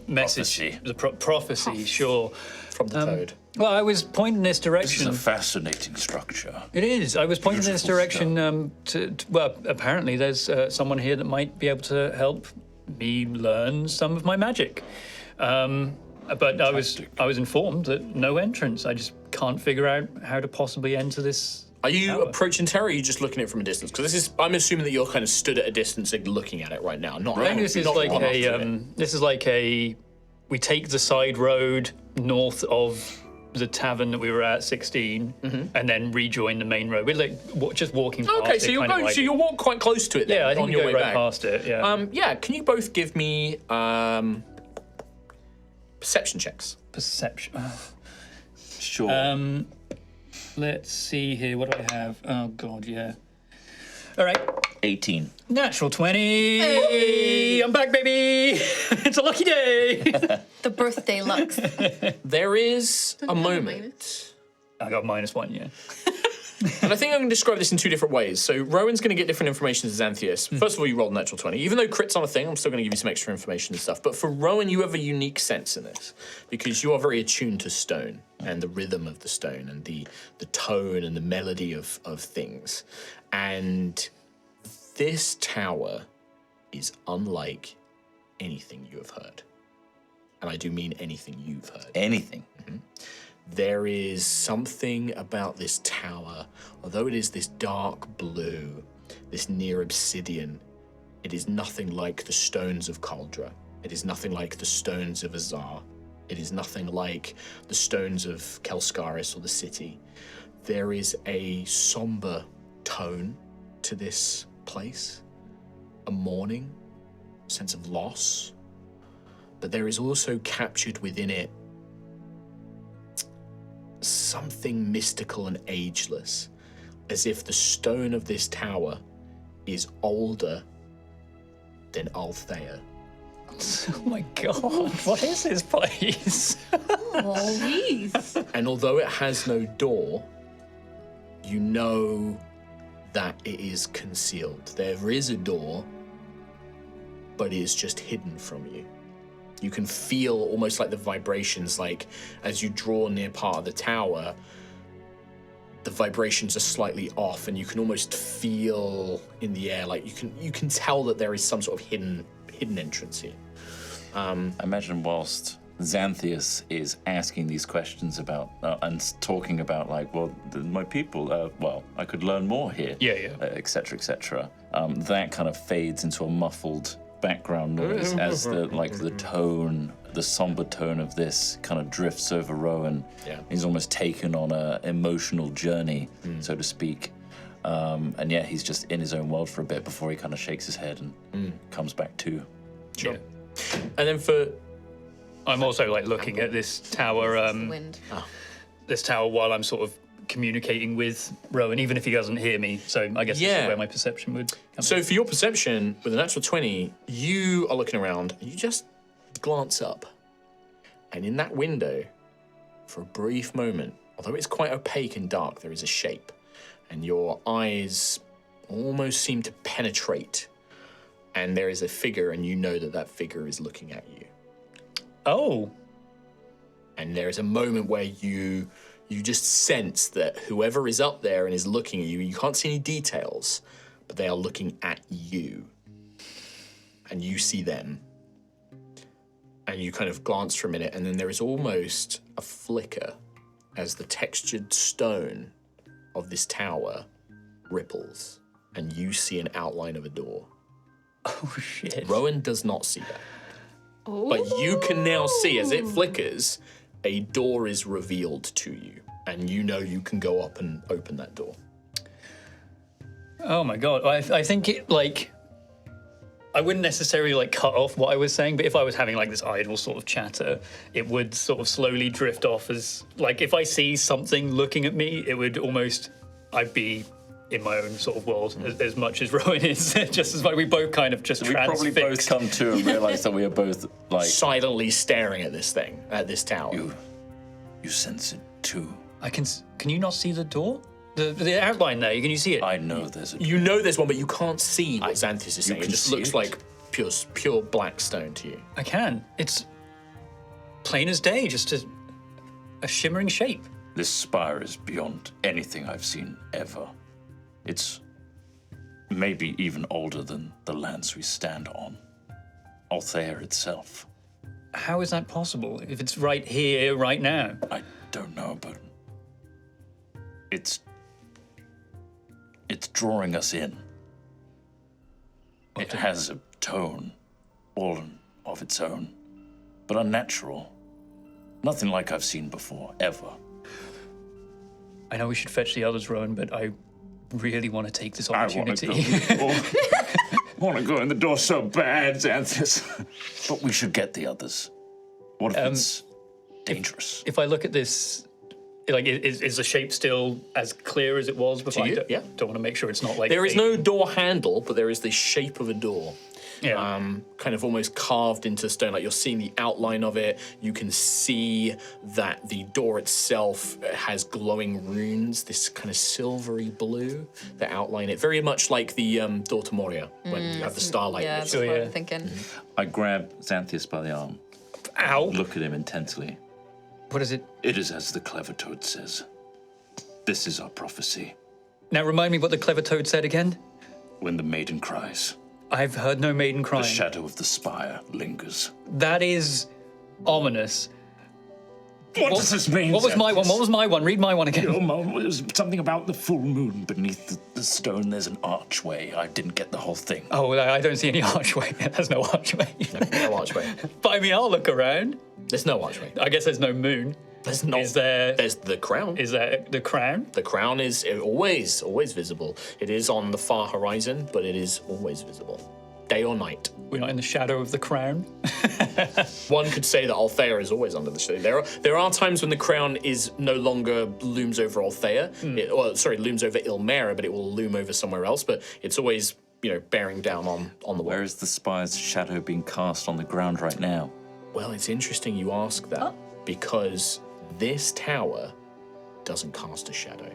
message. Prophecy. The prophecy, sure. From the toad. Well, I was pointing this This is direction. a fascinating structure. It is. I was pointing in this Beautiful direction well, apparently there's someone here that might be able to help me learn some of my magic. But I was informed that no entrance. I just can't figure out how to possibly enter this Are you approaching Terra, or are you just looking at it from a distance? Because I'm assuming that you're kind of stood at a distance like, looking at it right now. Not. I think this is not like run off to a. it. This is like a. We take the side road north of the tavern that we were at 16, and then rejoin the main road. We're like just walking past Okay, it. so you're kind of going. like, So you'll walk quite close to it. Then, yeah, I think on we your go way right back. past it. Yeah. Yeah. Can you both give me perception checks? Perception. Sure. Let's see here. What do I have? Oh God, yeah. All right. 18. Natural 20. Hey! I'm back, baby. It's a lucky day. The birthday lux. There is a moment. I got -1. Yeah. And I think I'm going to describe this in two different ways. So Rowan's going to get different information to Xanthius. First of all, you rolled a natural 20. Even though crit's not a thing, I'm still going to give you some extra information and stuff. But for Rowan, you have a unique sense in this because you are very attuned to stone and the rhythm of the stone and the tone and the melody of things. And this tower is unlike anything you have heard. And I do mean anything you've heard. Anything. There is something about this tower, although it is this dark blue, this near obsidian, it is nothing like the stones of Cauldra. It is nothing like the stones of Azar. It is nothing like the stones of Kelskaris or the city. There is a somber tone to this place, a mourning, sense of loss, but there is also captured within it something mystical and ageless, as if the stone of this tower is older than Altheya. Oh my God! What is this place? And although it has no door, you know that it is concealed. There is a door, but it is just hidden from you. You can feel almost like the vibrations, like as you draw near part of the tower, the vibrations are slightly off, and you can almost feel in the air, like you can tell that there is some sort of hidden entrance here. I imagine whilst Xanthius is asking these questions about and talking about like, well, my people, well, I could learn more here, et cetera, that kind of fades into a muffled background noise as the tone, the somber tone of this kind of drifts over Rowan. Yeah. He's almost taken on an emotional journey, so to speak. And yet he's just in his own world for a bit before he kind of shakes his head and comes back to. Sure. Yeah. And then for I'm also like looking at this tower. Wind. This tower while I'm sort of communicating with Rowan, even if he doesn't hear me. So I guess this Yeah. is where my perception would come So for your perception, with a natural 20, you are looking around and you just glance up. And in that window, for a brief moment, although it's quite opaque and dark, there is a shape. And your eyes almost seem to penetrate. And there is a figure, and you know that that figure is looking at you. Oh. And there is a moment where you just sense that whoever is up there and is looking at you, you can't see any details, but they are looking at you. And you see them. And you kind of glance for a minute, and then there is almost a flicker as the textured stone of this tower ripples, and you see an outline of a door. Oh shit. Rowan does not see that. But you can now see, as it flickers, a door is revealed to you. And you know you can go up and open that door. Oh my God. I think it like I wouldn't necessarily like cut off what I was saying, but if I was having like this idle sort of chatter, it would sort of slowly drift off as like if I see something looking at me, it would almost I'd be in my own sort of world as much as Rowan is. Just as like we both kind of just We probably both transfixed. come to and realize that we are both like, Silently staring at this thing, at this tower. you sense it too. Can you not see the door? The outline there, can you see it? I know there's a. You know there's one, but you can't see what Xanthus is saying. It can just see looks it? like pure black stone to you. I can. It's plain as day, just a shimmering shape. This spire is beyond anything I've seen ever. It's maybe even older than the lands we stand on. Altheya itself. How is that possible? If it's right here, right now. I don't know, but it's It's drawing us in. It has a tone, all of its own, but unnatural. Nothing like I've seen before, ever. I know we should fetch the others, Rowan, but I really want to take this opportunity. I want to go in the door so bad, Xanthus. But we should get the others. What if it's dangerous? If I look at this, like, is the shape still as clear as it was before? To you, yeah. Don't want to make sure it's not like... There is no door handle, but there is the shape of a door. Yeah. Kind of almost carved into stone, like you're seeing the outline of it. You can see that the door itself has glowing runes, this kind of silvery blue that outline it, very much like the door to Moria, when you have the starlight. Yeah, that's what I'm thinking. I grab Xanthus by the arm. Ow! Look at him intensely. What is it? It is as the clever toad says. This is our prophecy. Now remind me what the clever toad said again? When the maiden cries, I've heard no maiden crying. the shadow of the spire lingers. That is ominous. What does this mean? What was my one? What was my one? Read my one again. Your mom was something about the full moon beneath the stone. There's an archway. I didn't get the whole thing. Oh, I don't see any archway. There's no archway. No archway. But I mean, I'll look around. There's no archway. I guess there's no moon. There's not. Is there? There's the crown. Is there the crown? The crown is always visible. It is on the far horizon, but it is always visible, day or night. We're not in the shadow of the crown. One could say that Altheya is always under the shadow. There are times when the crown is no longer looms over Altheya. Looms over Ilmera, but it will loom over somewhere else. But it's always, bearing down on the wall. Where is the spire's shadow being cast on the ground right now? Well, it's interesting you ask that because this tower doesn't cast a shadow.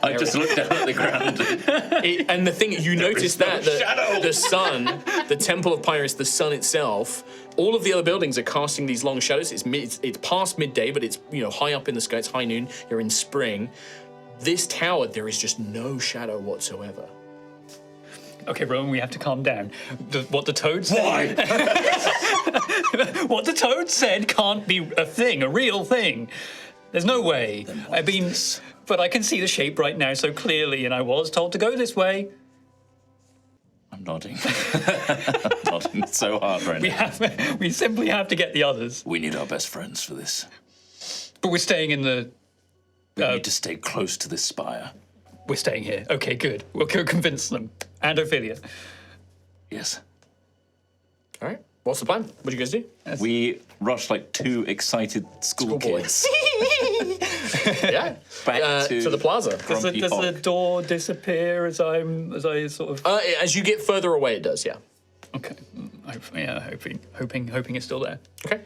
I just looked down at the ground. And the thing, you notice that the sun, the Temple of Pyrrhus, the sun itself, all of the other buildings are casting these long shadows. It's past midday, but it's high up in the sky. It's high noon. You're in spring. This tower, there is just no shadow whatsoever. Okay, Rowan, we have to calm down. What the toad said. Why? What the toad said can't be a thing, a real thing. There's no way. But I can see the shape right now so clearly, and I was told to go this way. I'm nodding. I'm nodding so hard right now. We simply have to get the others. We need our best friends for this. But we're staying in the... We need to stay close to this spire. We're staying here. Okay, good. We'll go convince them. And Ophelia. Yes. All right. What's the plan? What do you guys do? We rush like two excited school kids. Yeah. Back to the plaza. Does the door disappear as I sort of... As you get further away, it does, yeah. Okay. Hoping it's still there. Okay.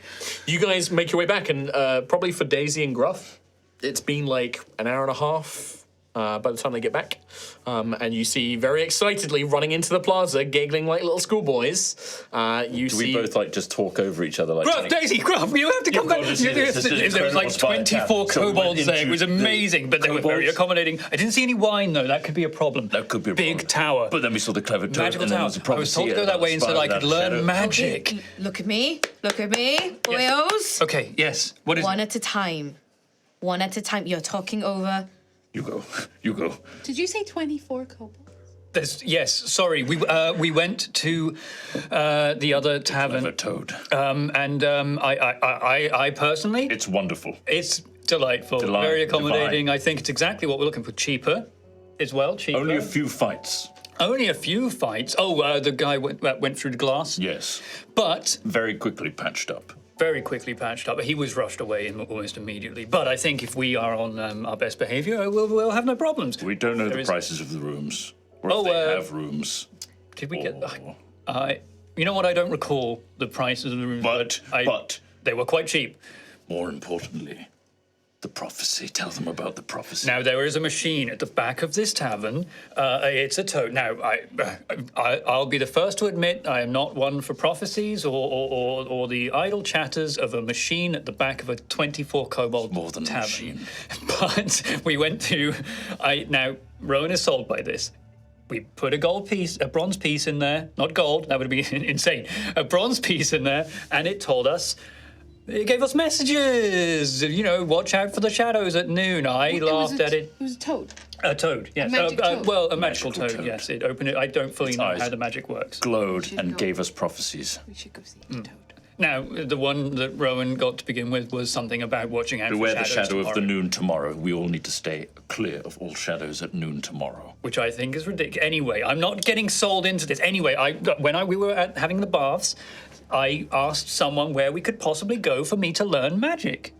You guys make your way back, and probably for Daisy and Gruff, it's been like an hour and a half by the time they get back. And you see very excitedly running into the plaza, giggling like little schoolboys. Do we both like just talk over each other? Like, Gruff, Daisy, Gruff, you have to come back. There was like 24 kobolds there. It was amazing, but they were very accommodating. I didn't see any wine though. That could be a problem. That could be a big tower. But then we saw the clever toad. Magical tower. I was told to go that way and said I could learn magic. Okay, look at me, boyos. Okay, yes. What is One at a time. One at a time. You're talking over. You go. Did you say 24 kobolds? Yes, sorry. We went to the other tavern. Clever toad. I personally... It's wonderful. It's delightful. Very accommodating. Divine. I think it's exactly what we're looking for. Cheaper as well, cheaper. Only a few fights. Only a few fights. Oh, the guy went through the glass? Yes. But... Very quickly patched up. Very quickly patched up. He was rushed away almost immediately. But I think if we are on our best behaviour, we'll have no problems. We don't know the prices of the rooms. Or if they have rooms. Did we get... you know what? I don't recall the prices of the rooms. But they were quite cheap. More importantly, the prophecy. Tell them about the prophecy. Now, there is a machine at the back of this tavern. It's a toad. Now, I'll be the first to admit I am not one for prophecies or the idle chatters of a machine at the back of a 24 kobold more than tavern. A machine. But we went to... Now, Rowan is sold by this. We put a bronze piece in there. Not gold, that would be insane. A bronze piece in there, and it told us... It gave us messages, watch out for the shadows at noon. I laughed at it. It was a toad. A toad, yes. Magic toad. Well, a magical Magical toad, toad. yes. It opened it. I don't fully Its know eyes how the magic works. Glowed should and go. gave us prophecies. We should go see the toad. Now, the one that Rowan got to begin with was something about watching out Beware for the shadows shadow of the tomorrow, noon tomorrow. We all need to stay clear of all shadows at noon tomorrow. which I think is ridiculous. Anyway, I'm not getting sold into this. Anyway, we were having the baths, I asked someone where we could possibly go for me to learn magic,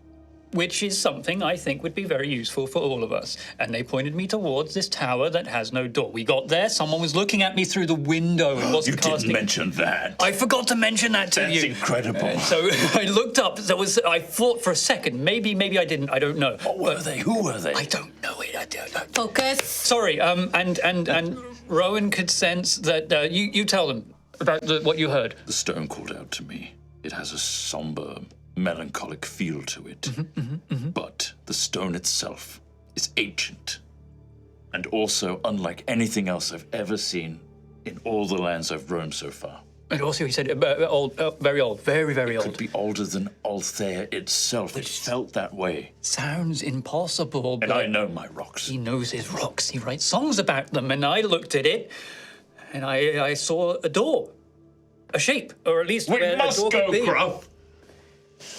which is something I think would be very useful for all of us. And they pointed me towards this tower that has no door. We got there, someone was looking at me through the window and wasn't You casting. didn't mention that. I forgot to mention that to That's you. incredible. So I looked up. I thought for a second. Maybe I didn't. I don't know. What were they? Who were they? I don't know it. I don't know. Focus. Sorry. And Rowan could sense that. You tell them about what you heard. The stone called out to me. It has a somber, melancholic feel to it. But the stone itself is ancient. And also unlike anything else I've ever seen in all the lands I've roamed so far. And also, he said old, very old, very Could old. be older than Altheya itself. It felt that way. Sounds impossible. And but I know my rocks. he knows his rocks. He writes songs about them. And I looked at it, and I saw a door, a shape, or at least We where must a door go, could be. Gruff.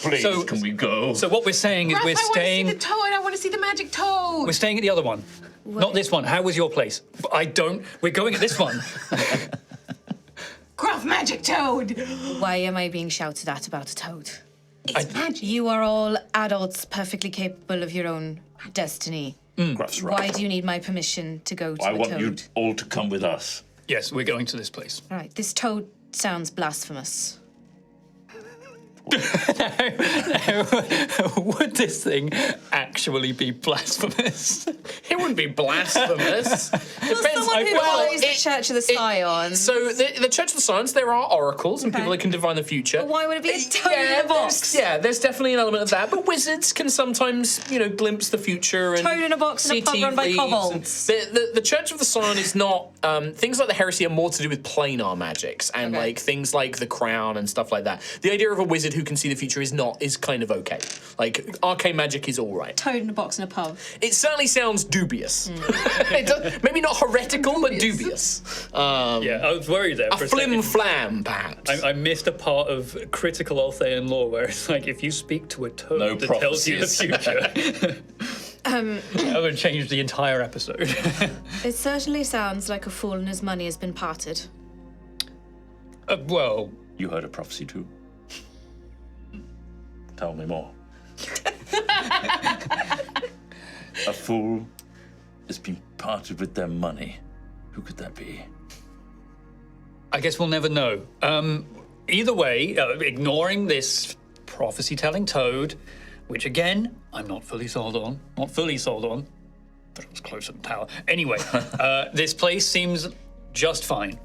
Please, So- can we go? So what we're saying is Gruff, we're I want to staying. see the toad. I want to see the magic toad. We're staying at the other one, not this one. How was your place? I don't. We're going at this one. Gruff, magic toad. Why am I being shouted at about a toad? It's magic. You are all adults perfectly capable of your own destiny. Gruff's right. Why do you need my permission to go to I a want toad? you all to come with us. Yes, we're going to this place. Right, this toad sounds blasphemous. Would this thing actually be blasphemous? It wouldn't be blasphemous. Depends. Someone who follows the Church of the Scions. So the Church of the Science, there are oracles and people that can divine the future. But why would it be a toad in a box? There's definitely an element of that. But wizards can sometimes, glimpse the future and Toad in a box in a see pub tea run by leaves kobolds. and- The Church of the Scion is not things like the heresy are more to do with planar magics and Okay. like things like the crown and stuff like that. The idea of a wizard who can see the future is kind of okay. Like arcane magic is all right. Toad in a box in a pub. It certainly sounds dubious. It does, maybe not heretical, but dubious. Yeah, I was worried there A for a flim second. flam, perhaps. I missed a part of critical Althean law where it's like if you speak to a toad No that tells you the prophecies. future, that would change the entire episode. It certainly sounds like a fool and his money has been parted. Well, You heard a prophecy too. Tell me more. A fool has been parted with their money. Who could that be? I guess we'll never know. Either way, ignoring this prophecy-telling toad, which again, I'm not fully sold on. Not fully sold on, but it was close to the tower. Anyway, this place seems just fine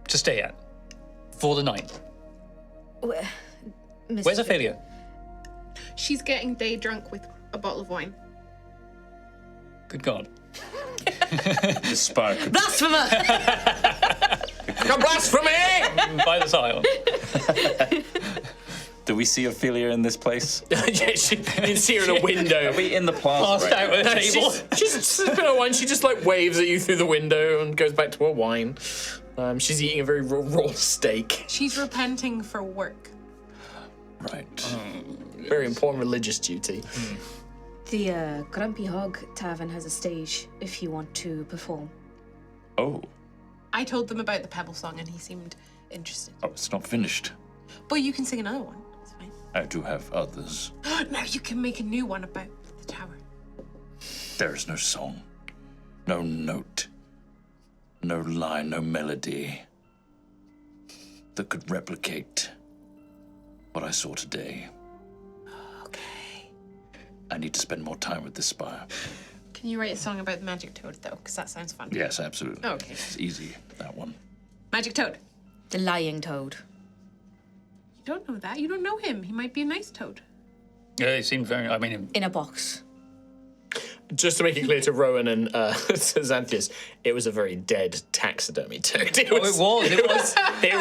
to stay at for the night. Where's Altheya? She's getting day drunk with a bottle of wine. Good God. The spire could Blasphemous! Blasphemy! By the Scion. Do we see Ophelia in this place? Yeah, you can see her in a window. Are we in the plaza? Passed out at a table. She's sipping her wine. She just like waves at you through the window and goes back to her wine. She's eating a very raw steak. She's repenting for work. Right. Very important religious duty. The Grumpy Hog Tavern has a stage if you want to perform. Oh, I told them about the Pebble song and he seemed interested. it's not finished. But you can sing another one. It's fine. I do have others. Now you can make a new one about the tower. There is no song, no note, no line, no melody that could replicate what I saw today. Okay. I need to spend more time with this spire. Can you write a song about the magic toad though? Because that sounds fun. Yes, absolutely. Okay. It's easy, that one. Magic toad. The lying toad. You don't know that. You don't know him. He might be a nice toad. Yeah, it seemed very. I mean, In a box. Just to make it clear to Rowan and to Xanthius, it was a very dead taxidermy toad. It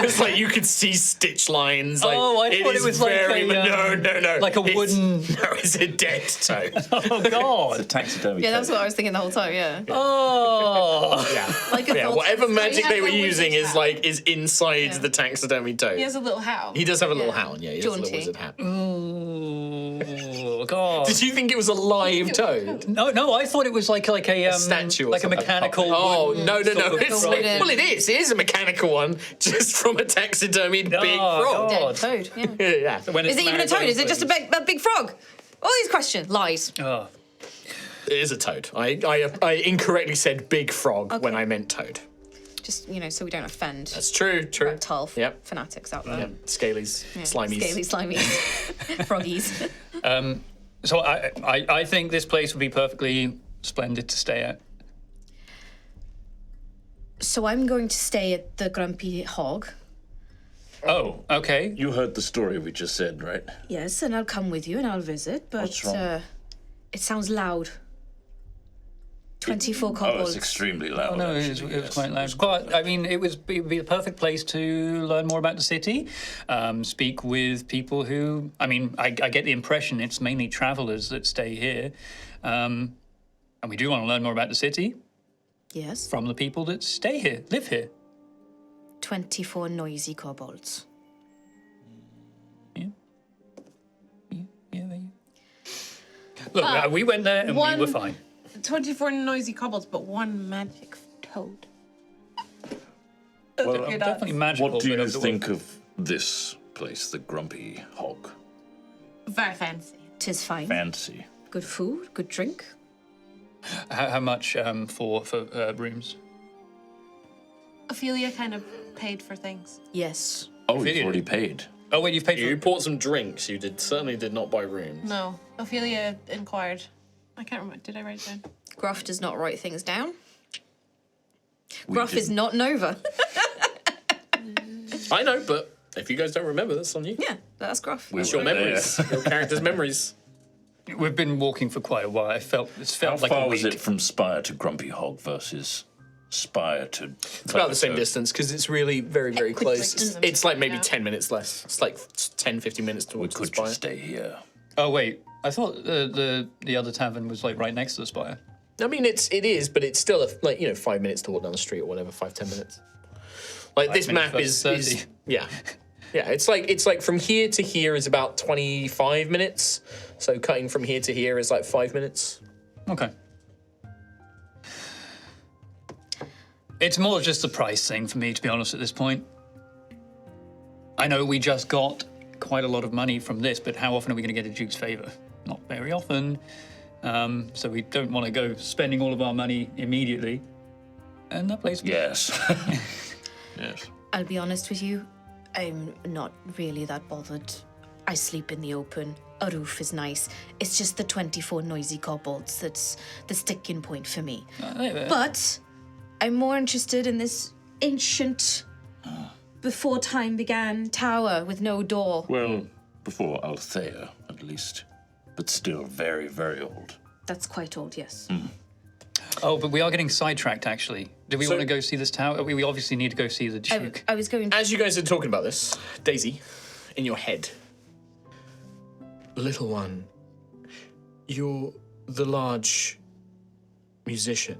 was like you could see stitch lines. Like, I thought it was very, like no. like a wooden. No, it's a dead toad. Oh God! It's a taxidermy. Yeah, that's what I was thinking the whole time. Yeah. Oh. Yeah, Like a whatever magic has they were a using wizard's is inside the taxidermy toad. He has a little howl. He does have a little hound. Yeah, he has a Jaunty. little wizard hat. Oh God! Did you think it was a live toad? No, I thought it was like a statue or like a something. mechanical. Oh wooden no! sort of It's frog. well, it is. It is a mechanical one, just from a taxidermied big Oh, frog. God. Dead toad. Yeah. Yeah. When Is it's it even a toad? Is it just a married big frog? All these questions, lies. Oh. It is a toad. I incorrectly said big frog when I meant toad. Just so we don't offend That's true. reptile Yep. fanatics out there. Yep. Scalies, slimies. Scaly, slimies, froggies. So I think this place would be perfectly splendid to stay at. So I'm going to stay at the Grumpy Hog. Oh, okay. You heard the story we just said, right? Yes, and I'll come with you and I'll visit, but What's wrong? It sounds loud. 24 Oh, kobolds. it's extremely loud. No, it actually, was yes. quite loud. But I mean, it would be the perfect place to learn more about the city, speak with people who. I mean, I get the impression it's mainly travellers that stay here, and we do want to learn more about the city Yes. from the people that stay here, live here. 24 noisy kobolds. Look, we went there and we were fine. 24 noisy kobolds, but one magic toad. Well, Definitely magical. what do but you of the think of this place, the Grumpy Hog? Very fancy. 'Tis fine. Fancy. Good food, good drink. How much for rooms? Ophelia kind of paid for things. Yes. Oh, you've Really? already paid. Oh wait, you've paid for. You bought some drinks. You certainly did not buy rooms. No, Ophelia inquired. I can't remember. Did I write it down? Gruff does not write things down. We Gruff is didn't- not Nova. I know, but if you guys don't remember, that's on you. Yeah, that's Gruff. It's your were there. memories. Your character's memories. We've been walking for quite a while. It's How felt like far a was week. it from Spire to Grumpy Hog versus Spire to... It's about the same distance because it's really very, very close. Equidistant. It's like maybe Yeah. 10 minutes less. It's like 10, 15 minutes We towards the could spire. just stay here. Oh wait, I thought the other tavern was like right next to the spire. I mean, it is, but it's still 5 minutes to walk down the street or whatever, 5-10 minutes. Like this minutes map is versus 30. yeah. It's like from here to here is about 25 minutes. So cutting from here to here is like 5 minutes. Okay. It's more just the price thing for me, to be honest, at this point. I know we just got quite a lot of money from this, but how often are we going to get a Duke's favour? Not very often. So we don't want to go spending all of our money immediately. And that place... Yes. Yes. I'll be honest with you, I'm not really that bothered. I sleep in the open. A roof is nice. It's just the 24 noisy kobolds that's the sticking point for me. But I'm more interested in this ancient, before time began, tower with no door. Well, before Altheya, at least. But still very, very old. That's quite old, yes. Oh, but we are getting sidetracked, actually. Do we So- want to go see this tower? We obviously need to go see the Duke. I was going to... As you guys are talking about this, Daisy, in your head, little one, you're the large musician.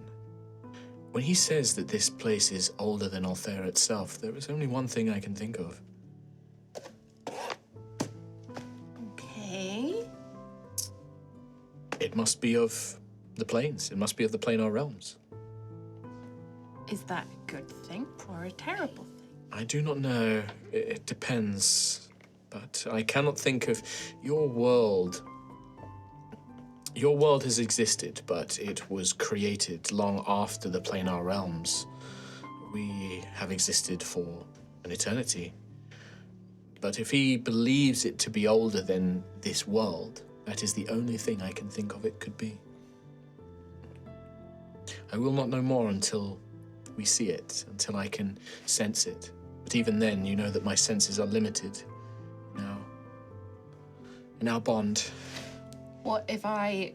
When he says that this place is older than Altheya itself, there is only one thing I can think of. Okay. It must be of the plains. It must be of the planar realms. Is that a good thing or a terrible thing? I do not know. It depends. But I cannot think of your world. Your world has existed, but it was created long after the planar realms. We have existed for an eternity. But if he believes it to be older than this world, that is the only thing I can think of it could be. I will not know more until we see it, until I can sense it. But even then, you know that my senses are limited in our bond. What if I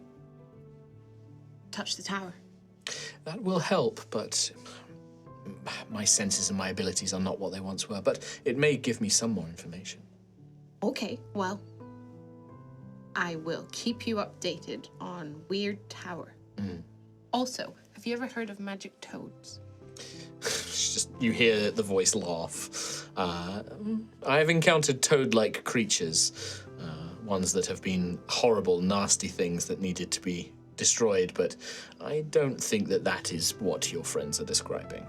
touch the tower. That will help, but my senses and my abilities are not what they once were. But it may give me some more information. Okay, well, I will keep you updated on Weird Tower. Also, have you ever heard of magic toads? It's just you hear the voice laugh. I've encountered toad-like creatures, ones that have been horrible, nasty things that needed to be destroyed, but I don't think that that is what your friends are describing.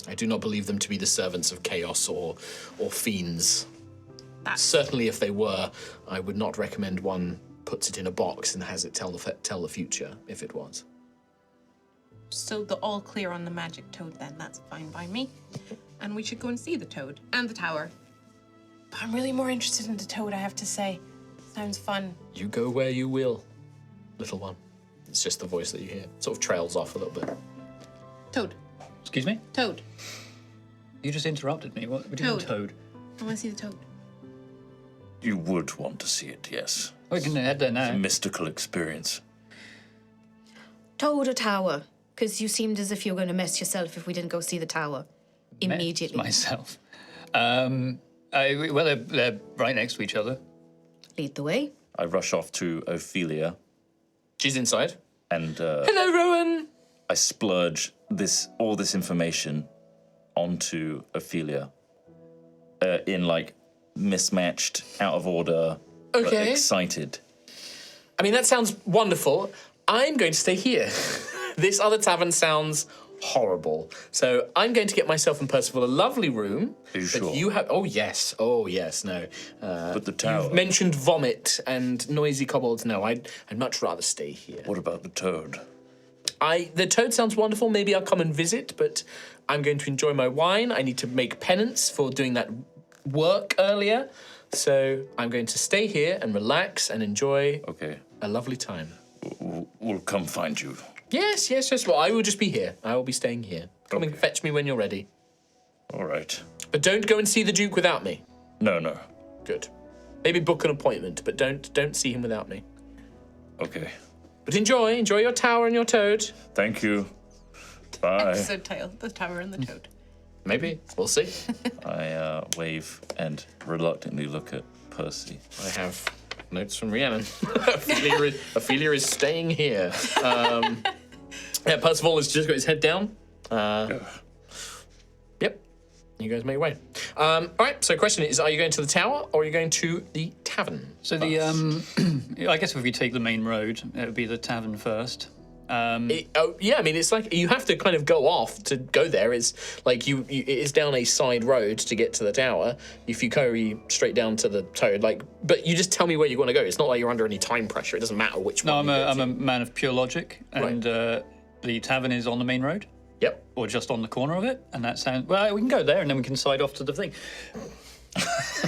I do not believe them to be the servants of chaos or fiends. Certainly, if they were, I would not recommend one puts it in a box and has it tell the future, if it was. So the all clear on the magic toad then, that's fine by me. And we should go and see the toad and the tower. But I'm really more interested in the toad, I have to say. Sounds fun. You go where you will, little one. It's just the voice that you hear. Sort of trails off a little bit. Toad. Excuse me? Toad. You just interrupted me. What do you mean, toad? I want to see the toad. You would want to see it, yes. We can head there now. A mystical experience. Toad or tower? Because you seemed as if you were going to mess yourself if we didn't go see the tower immediately. Myself. Well, they're right next to each other. Lead the way. I rush off to Ophelia. She's inside. And Hello, Rowan. I splurge all this information onto Ophelia in like mismatched, out of order, but excited. I mean, that sounds wonderful. I'm going to stay here. This other tavern sounds horrible. So I'm going to get myself and Percival a lovely room. Are you sure? You have. Oh yes, no. But the tower. You've mentioned vomit and noisy kobolds. No, I'd much rather stay here. What about the toad? The toad sounds wonderful. Maybe I'll come and visit, but I'm going to enjoy my wine. I need to make penance for doing that work earlier. So I'm going to stay here and relax and enjoy a lovely time. We'll come find you. Yes. Well, I will just be here. I will be staying here. Come and fetch me when you're ready. All right. But don't go and see the Duke without me. No. Good. Maybe book an appointment, but don't see him without me. Okay. But enjoy your tower and your toad. Thank you. Bye. Episode title: The Tower and the Toad. Maybe. We'll see. I wave and reluctantly look at Percy. I have notes from Rhiannon. Ophelia is staying here. Percival has just got his head down. Yep. You guys make your way. All right, so question is, are you going to the tower or are you going to the tavern? So I guess if we take the main road, it would be the tavern first. It's like you have to kind of go off to go there. It's like it is down a side road to get to the tower. If you go straight down to the toad, but you just tell me where you want to go. It's not like you're under any time pressure. It doesn't matter which one. No, I'm a man of pure logic, and the tavern is on the main road. Yep. Or just on the corner of it, and that sounds well. We can go there, and then we can side off to the thing.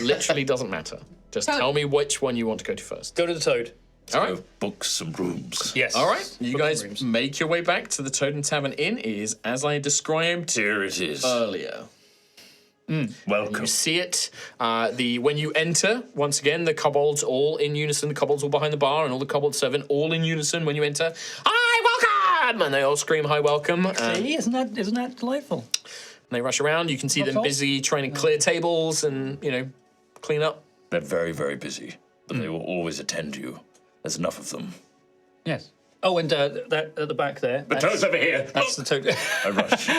Literally doesn't matter. Just tell me which one you want to go to first. Go to the toad. All right. Book some rooms. Yes. All right. You guys make your way back to the Toad and Tavern Inn. It is as I described Here it is. earlier. Welcome. You see it. When you enter, once again, the kobolds all in unison. The kobolds all behind the bar, and all the kobold servant all in unison when you enter. Hi, welcome! And they all scream, "Hi, welcome!" See, isn't that delightful? And they rush around. You can see them busy trying to clear tables and clean up. They're very, very busy, but they will always attend you. There's enough of them. Yes. Oh, and that at the back there. The toad's over here. That's the toad. I rush.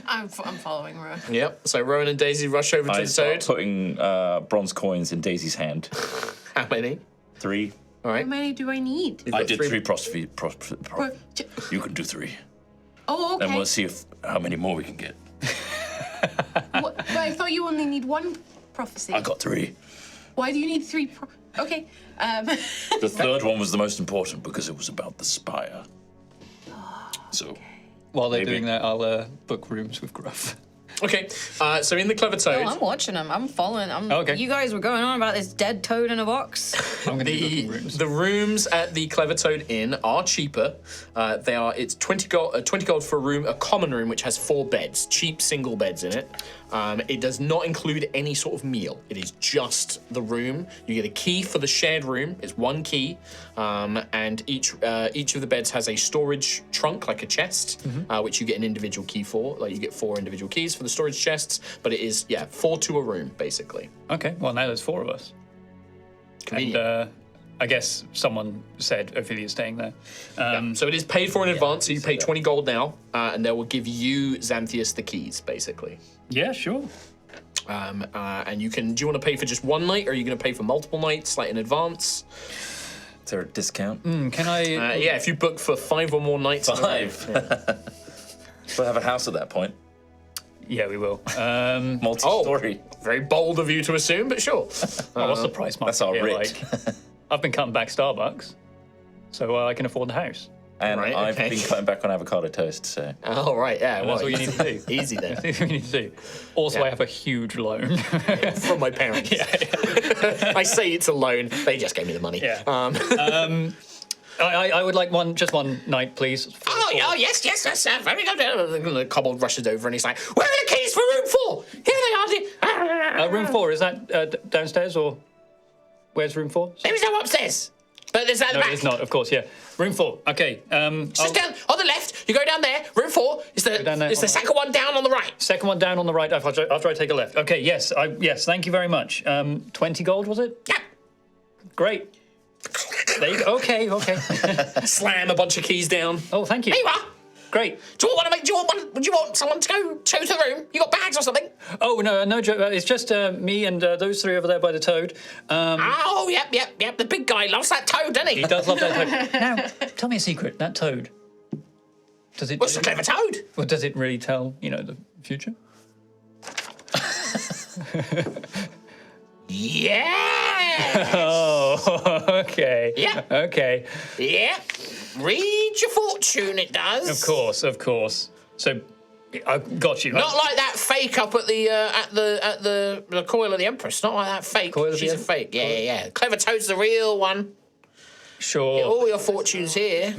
I'm following Rowan. Yep. So Rowan and Daisy rush over to I the start toad. putting bronze coins in Daisy's hand. How many? 3. All right. How many do I need? I did 3 You can do 3. Oh, okay. And we'll see how many more we can get. But I thought you only need 1 prophecy. I got 3. Why do you need 3? Okay. The third one was the most important because it was about the spire. So, While they're doing that, I'll book rooms with Gruff. Okay. So in the Clever Toad. Oh, I'm watching them. I'm following. Okay. You guys were going on about this dead toad in a box. I'm going to be booking rooms. The rooms at the Clever Toad Inn are cheaper. It's 20 gold for a room, a common room which has 4 beds, cheap single beds in it. It does not include any sort of meal. It is just the room. You get a key for the shared room. It's one key, and each of the beds has a storage trunk, like a chest, which you get an individual key for. Like you get 4 individual keys for the storage chests, but it is 4 to a room basically. Okay, well now there's 4 of us. Convenient. And I guess someone said Ophelia's staying there. So it is paid for in advance. So you pay 20 gold now, and they will give you Xanthius the keys basically. Yeah, sure. And you can. Do you want to pay for just one night, or are you going to pay for multiple nights, like in advance? Is there a discount? Can I? Yeah, if you book for 5 or more nights. 5. We'll have a house at that point. Yeah, we will. Multi-story. Very bold of you to assume, but sure. What's the price mark? That's our here, rate. like? I've been cutting back Starbucks, so I can afford the house. And Right, I've okay. been cutting back on avocado toast, so... Oh, right, yeah. That's all you need to do. Easy then. That's all you need to do. Also, Yeah. I have a huge loan. From my parents. I say it's a loan. They just gave me the money. Yeah. I would like just one night, please. Yes, very good. The kobold rushes over and he's like, "Where are the keys for room 4? Here they are. Room 4, is that downstairs or where's room 4? There is no upstairs. But there's that No, back. it's not, of course, yeah. Room 4, okay. Just down on the left. You go down there. Room 4 is down there. the second one down on the right. Second one down on the right after I take a left. Okay, yes, thank you very much. 20 gold, was it? Yeah. Great. There you go. Okay. Slam a bunch of keys down. Oh, thank you. Here you are. Great. Do you want someone to go to the room? You got bags or something? Oh, no joke. It's just me and those 3 over there by the toad. Oh, yep. The big guy loves that toad, doesn't he? He does love that toad. Now, tell me a secret. That toad, does it... What's a clever toad? Well, does it really tell, the future? Yeah. Oh, okay. Yeah. Okay. Yeah. Read your fortune, it does. Of course. So, I got you. Not like that fake up at the coil of the Empress. Not like that fake. Coil of the She's a fake. Yeah. Clever Toad's the real one. Sure. Get all your fortunes here.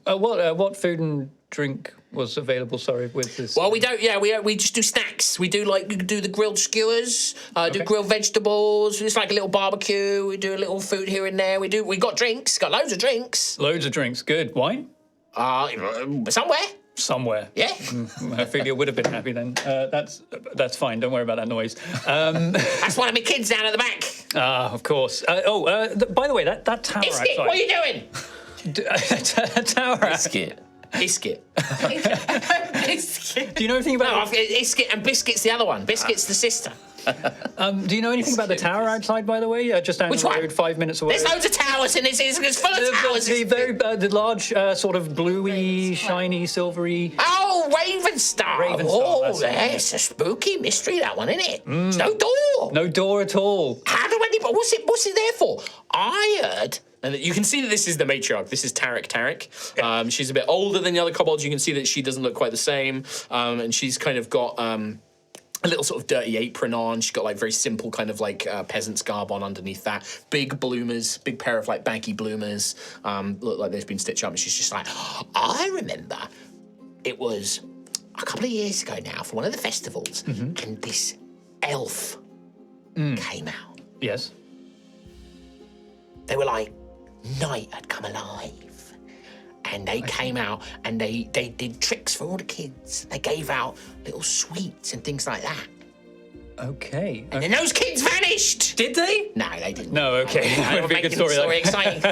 What food and drink was available? Sorry, with this. Well, we don't. Yeah, we just do snacks. We do the grilled skewers. Do grilled vegetables. It's like a little barbecue. We do a little food here and there. We got drinks. Got loads of drinks. Loads of drinks. Good. Wine? Somewhere. Yeah. Yeah. Ophelia would have been happy then. That's fine. Don't worry about that noise. That's one of my kids down at the back. Of course. By the way, that tower Biscuit, outside. what are you doing? Tower. Biscuit. Biscuit. Biscuit. Do you know anything about? No, Biscuit and Biscuit's the other one. Biscuit's the sister. Do you know anything about the tower outside? By the way, just down Which the one? road, 5 minutes away. There's loads of towers in this. It's full of towers. The large, sort of bluey, shiny, silvery. Oh, Ravenstar. Ravenstar, Oh, that's it. it's a spooky mystery, that one, isn't it? There's no door. No door at all. How do anybody... What's it there for? I heard... And you can see that this is the matriarch. This is Tarek. She's a bit older than the other kobolds. You can see that she doesn't look quite the same. And she's kind of got... a little sort of dirty apron on. She's got like very simple kind of like peasant's garb on underneath that. Big bloomers, big pair of like baggy bloomers. Look like they've been stitched up. And she's just like, I remember it was a couple of years ago now for one of the festivals, and this elf came out. Yes. They were like, night had come alive. And they came out and they did tricks for all the kids. They gave out little sweets and things like that. Okay. And then those kids vanished. Did they? No, they didn't. No, okay. I Would don't be a make good the story. story exciting.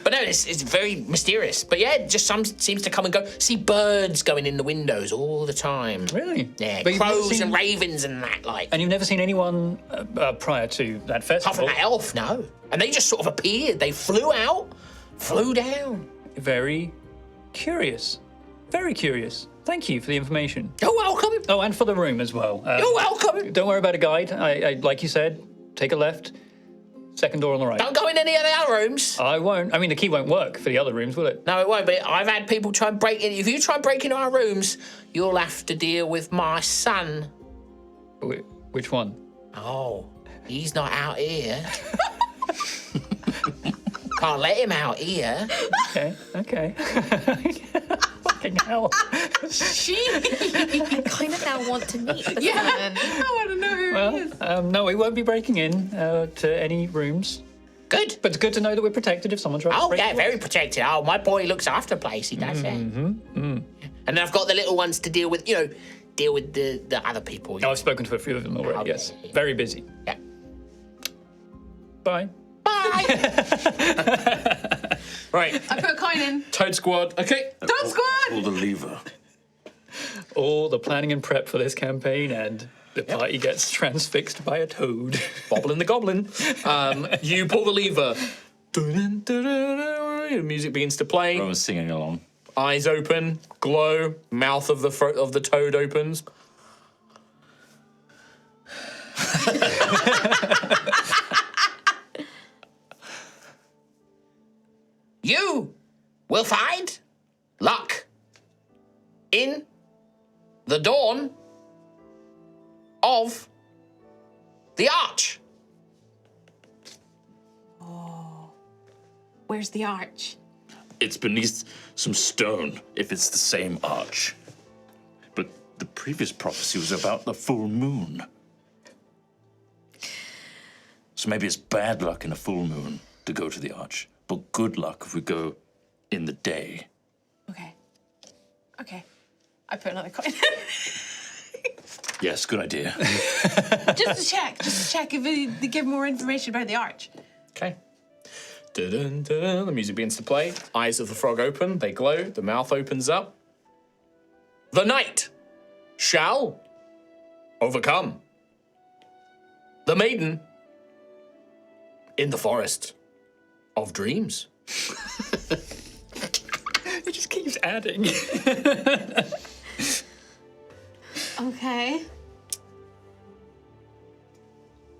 But no, it's very mysterious. But yeah, just some seems to come and go. See birds going in the windows all the time. Really? Yeah, But you've never crows seen- and ravens and that, like. And you've never seen anyone prior to that Apart festival? from that elf, no. And they just sort of appeared. They flew out, flew down. Very curious. Very curious. Thank you for the information. You're welcome. Oh, and for the room as well. You're welcome. Don't worry about a guide. I like you said, take a left, second door on the right. Don't go in any of the other rooms. I won't. I mean, the key won't work for the other rooms, will it? No, it won't. But I've had people try and break in. If you try and break into our rooms, you'll have to deal with my son. Which one? Oh, he's not out here. Can't let him out here. Okay. Fucking hell. I kind of now want to meet the person. I want to know who he is. No, we won't be breaking in to any rooms. Good. But it's good to know that we're protected if someone tries to Oh, break yeah, in. very protected. Oh, my boy looks after the place. He does, yeah. And then I've got the little ones to deal with, deal with the other people. Oh, I've spoken to a few of them already, yes. Very busy. Yeah. Bye. Bye. Right. I put a coin in. Toad Squad. Okay. Toad Squad! Pull the lever. All the planning and prep for this campaign, and the party gets transfixed by a toad. Bobbling the Goblin. You pull the lever. The music begins to play. I was singing along. Eyes open, glow. Mouth of the toad opens. You will find luck in the dawn of the arch. Where's the arch? It's beneath some stone, if it's the same arch. But the previous prophecy was about the full moon. So maybe it's bad luck in a full moon to go to the arch, but good luck if we go in the day. Okay. I put another coin. Yes, good idea. Just to check if they give more information about the arch. Okay. Dun, dun, dun. The music begins to play. Eyes of the frog open. They glow. The mouth opens up. The night shall overcome the maiden in the forest of dreams. It just keeps adding. Okay.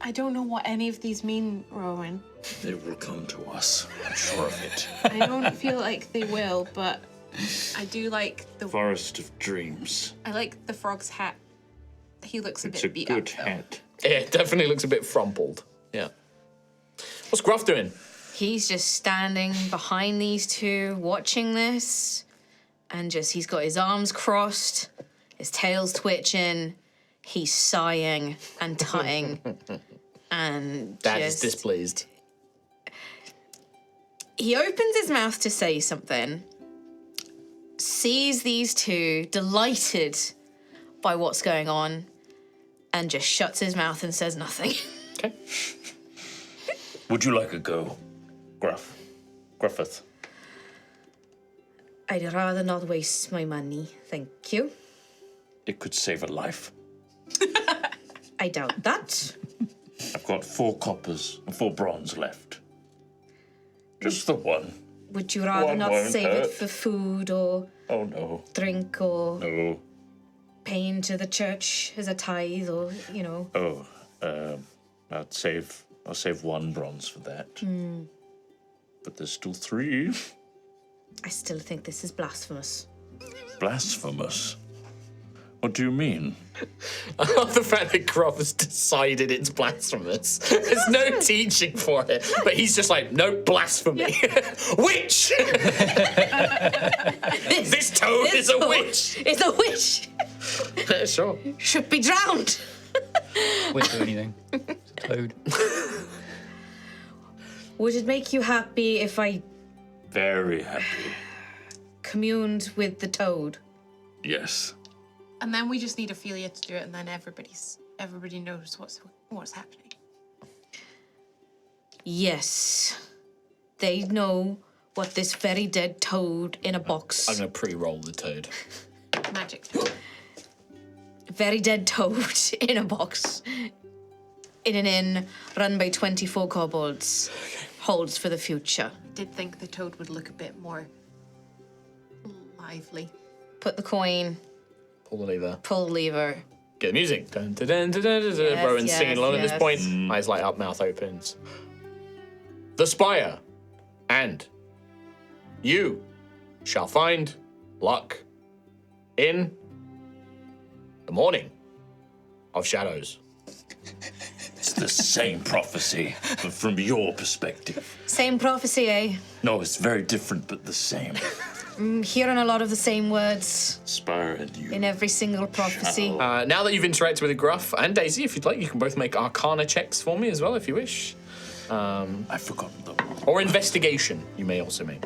I don't know what any of these mean, Rowan. They will come to us, I'm sure of it. I don't feel like they will, but I do like the Forest of dreams. I like the frog's hat. He looks a It's bit a beat good up, though. hat. It definitely looks a bit frumpled. Yeah. What's Gruff doing? He's just standing behind these two, watching this, and he's got his arms crossed, his tail's twitching, he's sighing and tutting, and Dad is displeased. He opens his mouth to say something, sees these two delighted by what's going on, and just shuts his mouth and says nothing. Okay. Would you like a go, Griffith? I'd rather not waste my money, thank you. It could save a life. I doubt that. I've got 4 coppers and 4 bronze left. Just the one. Would you rather One not won't save it hurt. for food or Oh no. drink or No. pay into the church as a tithe or, Oh, I'll save 1 bronze for that. But there's still 3. I still think this is blasphemous. Blasphemous. What do you mean? I love the fact that Gruff has decided it's blasphemous. There's no teaching for it, but he's just like, no, blasphemy. Witch! This toad is a witch! It's a witch! Sure. Should be drowned! Wouldn't do anything. It's a toad. Would it make you happy if I Very happy. communed with the toad? Yes. And then we just need Ophelia to do it, and then everybody knows what's happening. Yes. They know what this very dead toad in a box. I'm going to pre-roll the toad. Magic. Very dead toad in a box. In an inn run by 24 kobolds. Holds for the future. I did think the toad would look a bit more lively. Put the coin, Pull the lever. pull the lever. Get the music. Dun, dun, dun, dun, dun, dun, dun. Yes, Rowan's singing along at this yes. point. Eyes light up, mouth opens. The spire and you shall find luck in the morning of shadows. It's the same prophecy, but from your perspective. Same prophecy, eh? No, it's very different, but the same. I'm hearing a lot of the same words Spire and you. in every single prophecy. Now that you've interacted with Gruff and Daisy, if you'd like, you can both make Arcana checks for me as well, if you wish. I've forgotten them. Or investigation, you may also make.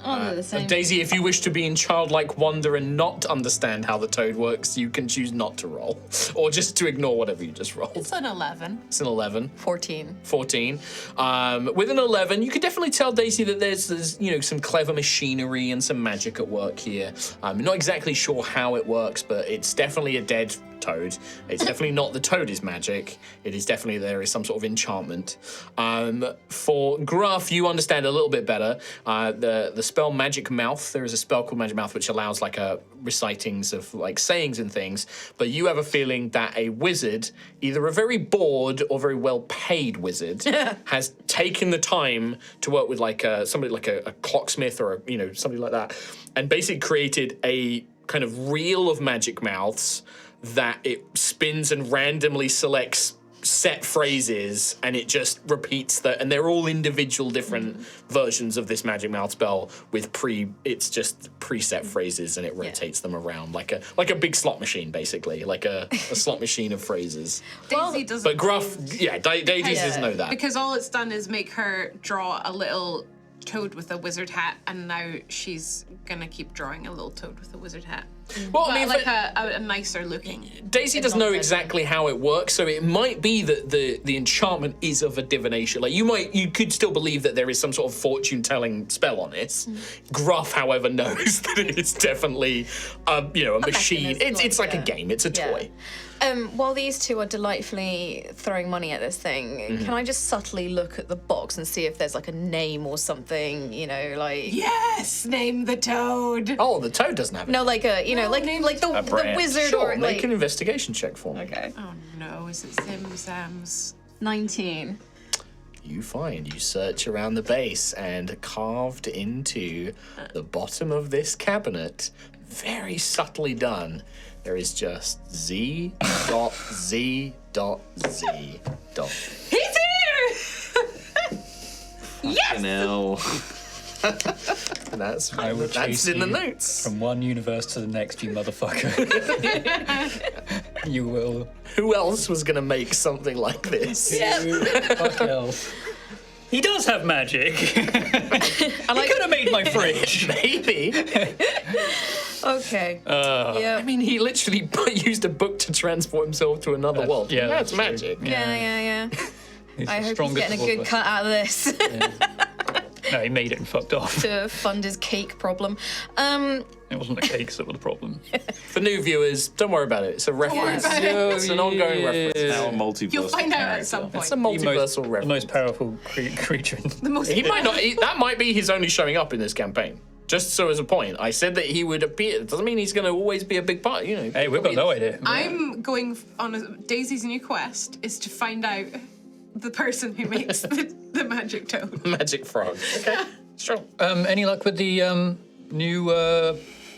They're the same. Daisy, if you wish to be in childlike wonder and not understand how the toad works, you can choose not to roll. Or just to ignore whatever you just rolled. It's an 11. It's an 11. 14. 14. With an 11, you could definitely tell, Daisy, that there's some clever machinery and some magic at work here. I'm not exactly sure how it works, but it's definitely a dead toad. It's definitely not the toad is magic. It is definitely there is some sort of enchantment. For Gruff, you understand a little bit better. The spell Magic Mouth. There is a spell called Magic Mouth which allows like recitings of like sayings and things. But you have a feeling that a wizard, either a very bored or very well paid wizard, has taken the time to work with like somebody like a clocksmith or somebody like that, and basically created a kind of reel of magic mouths that it spins and randomly selects set phrases, and it just repeats that, and they're all individual different versions of this magic mouth spell with it's just preset phrases, and it rotates them around like a big slot machine, basically, like a slot machine of phrases. Daisy doesn't. But Gruff, Daisy doesn't know that. Because all it's done is make her draw a little toad with a wizard hat, and now she's gonna keep drawing a little toad with a wizard hat. Well, But I mean, like a nicer looking. Daisy doesn't know exactly how it works, so it might be that the enchantment is of a divination. Like you could still believe that there is some sort of fortune-telling spell on it. Gruff, however, knows that it is definitely a machine. It's like a game. It's a toy. While these two are delightfully throwing money at this thing, can I just subtly look at the box and see if there's like a name or something, like... Yes! Name the toad! Oh, the toad doesn't have it. No, like the wizard Sure, or make like... an investigation check for me. Okay. Oh no, is it Zimzams? 19. You search around the base, and carved into the bottom of this cabinet, very subtly done, there is just Z.Z.Z. He's here! Yes! Now. And that's chase in the you notes. From one universe to the next, you motherfucker. You will. Who else was going to make something like this? Fuck elf. He does have magic. He could have made my fridge. Maybe. Okay. I mean, he literally used a book to transport himself to another world. yeah, That's that's magic. true. Yeah. He's I the hope he's strongest getting a of all good of us. cut out of this No, he made it and fucked off. to fund his cake problem. It wasn't the cakes that were the problem. For new viewers, don't worry about it. It's a reference. It's an ongoing reference. Now a multiverse. You'll find out character. at some point. It's a multiversal The reference. most powerful creature. The most He might not. That might be his only showing up in this campaign. Just so as a point, I said that he would appear. It doesn't mean he's going to always be a big part. Hey, we've got no idea. I'm going on Daisy's new quest is to find out the person who makes the magic toad. Magic frog. Okay, sure. Any luck with the new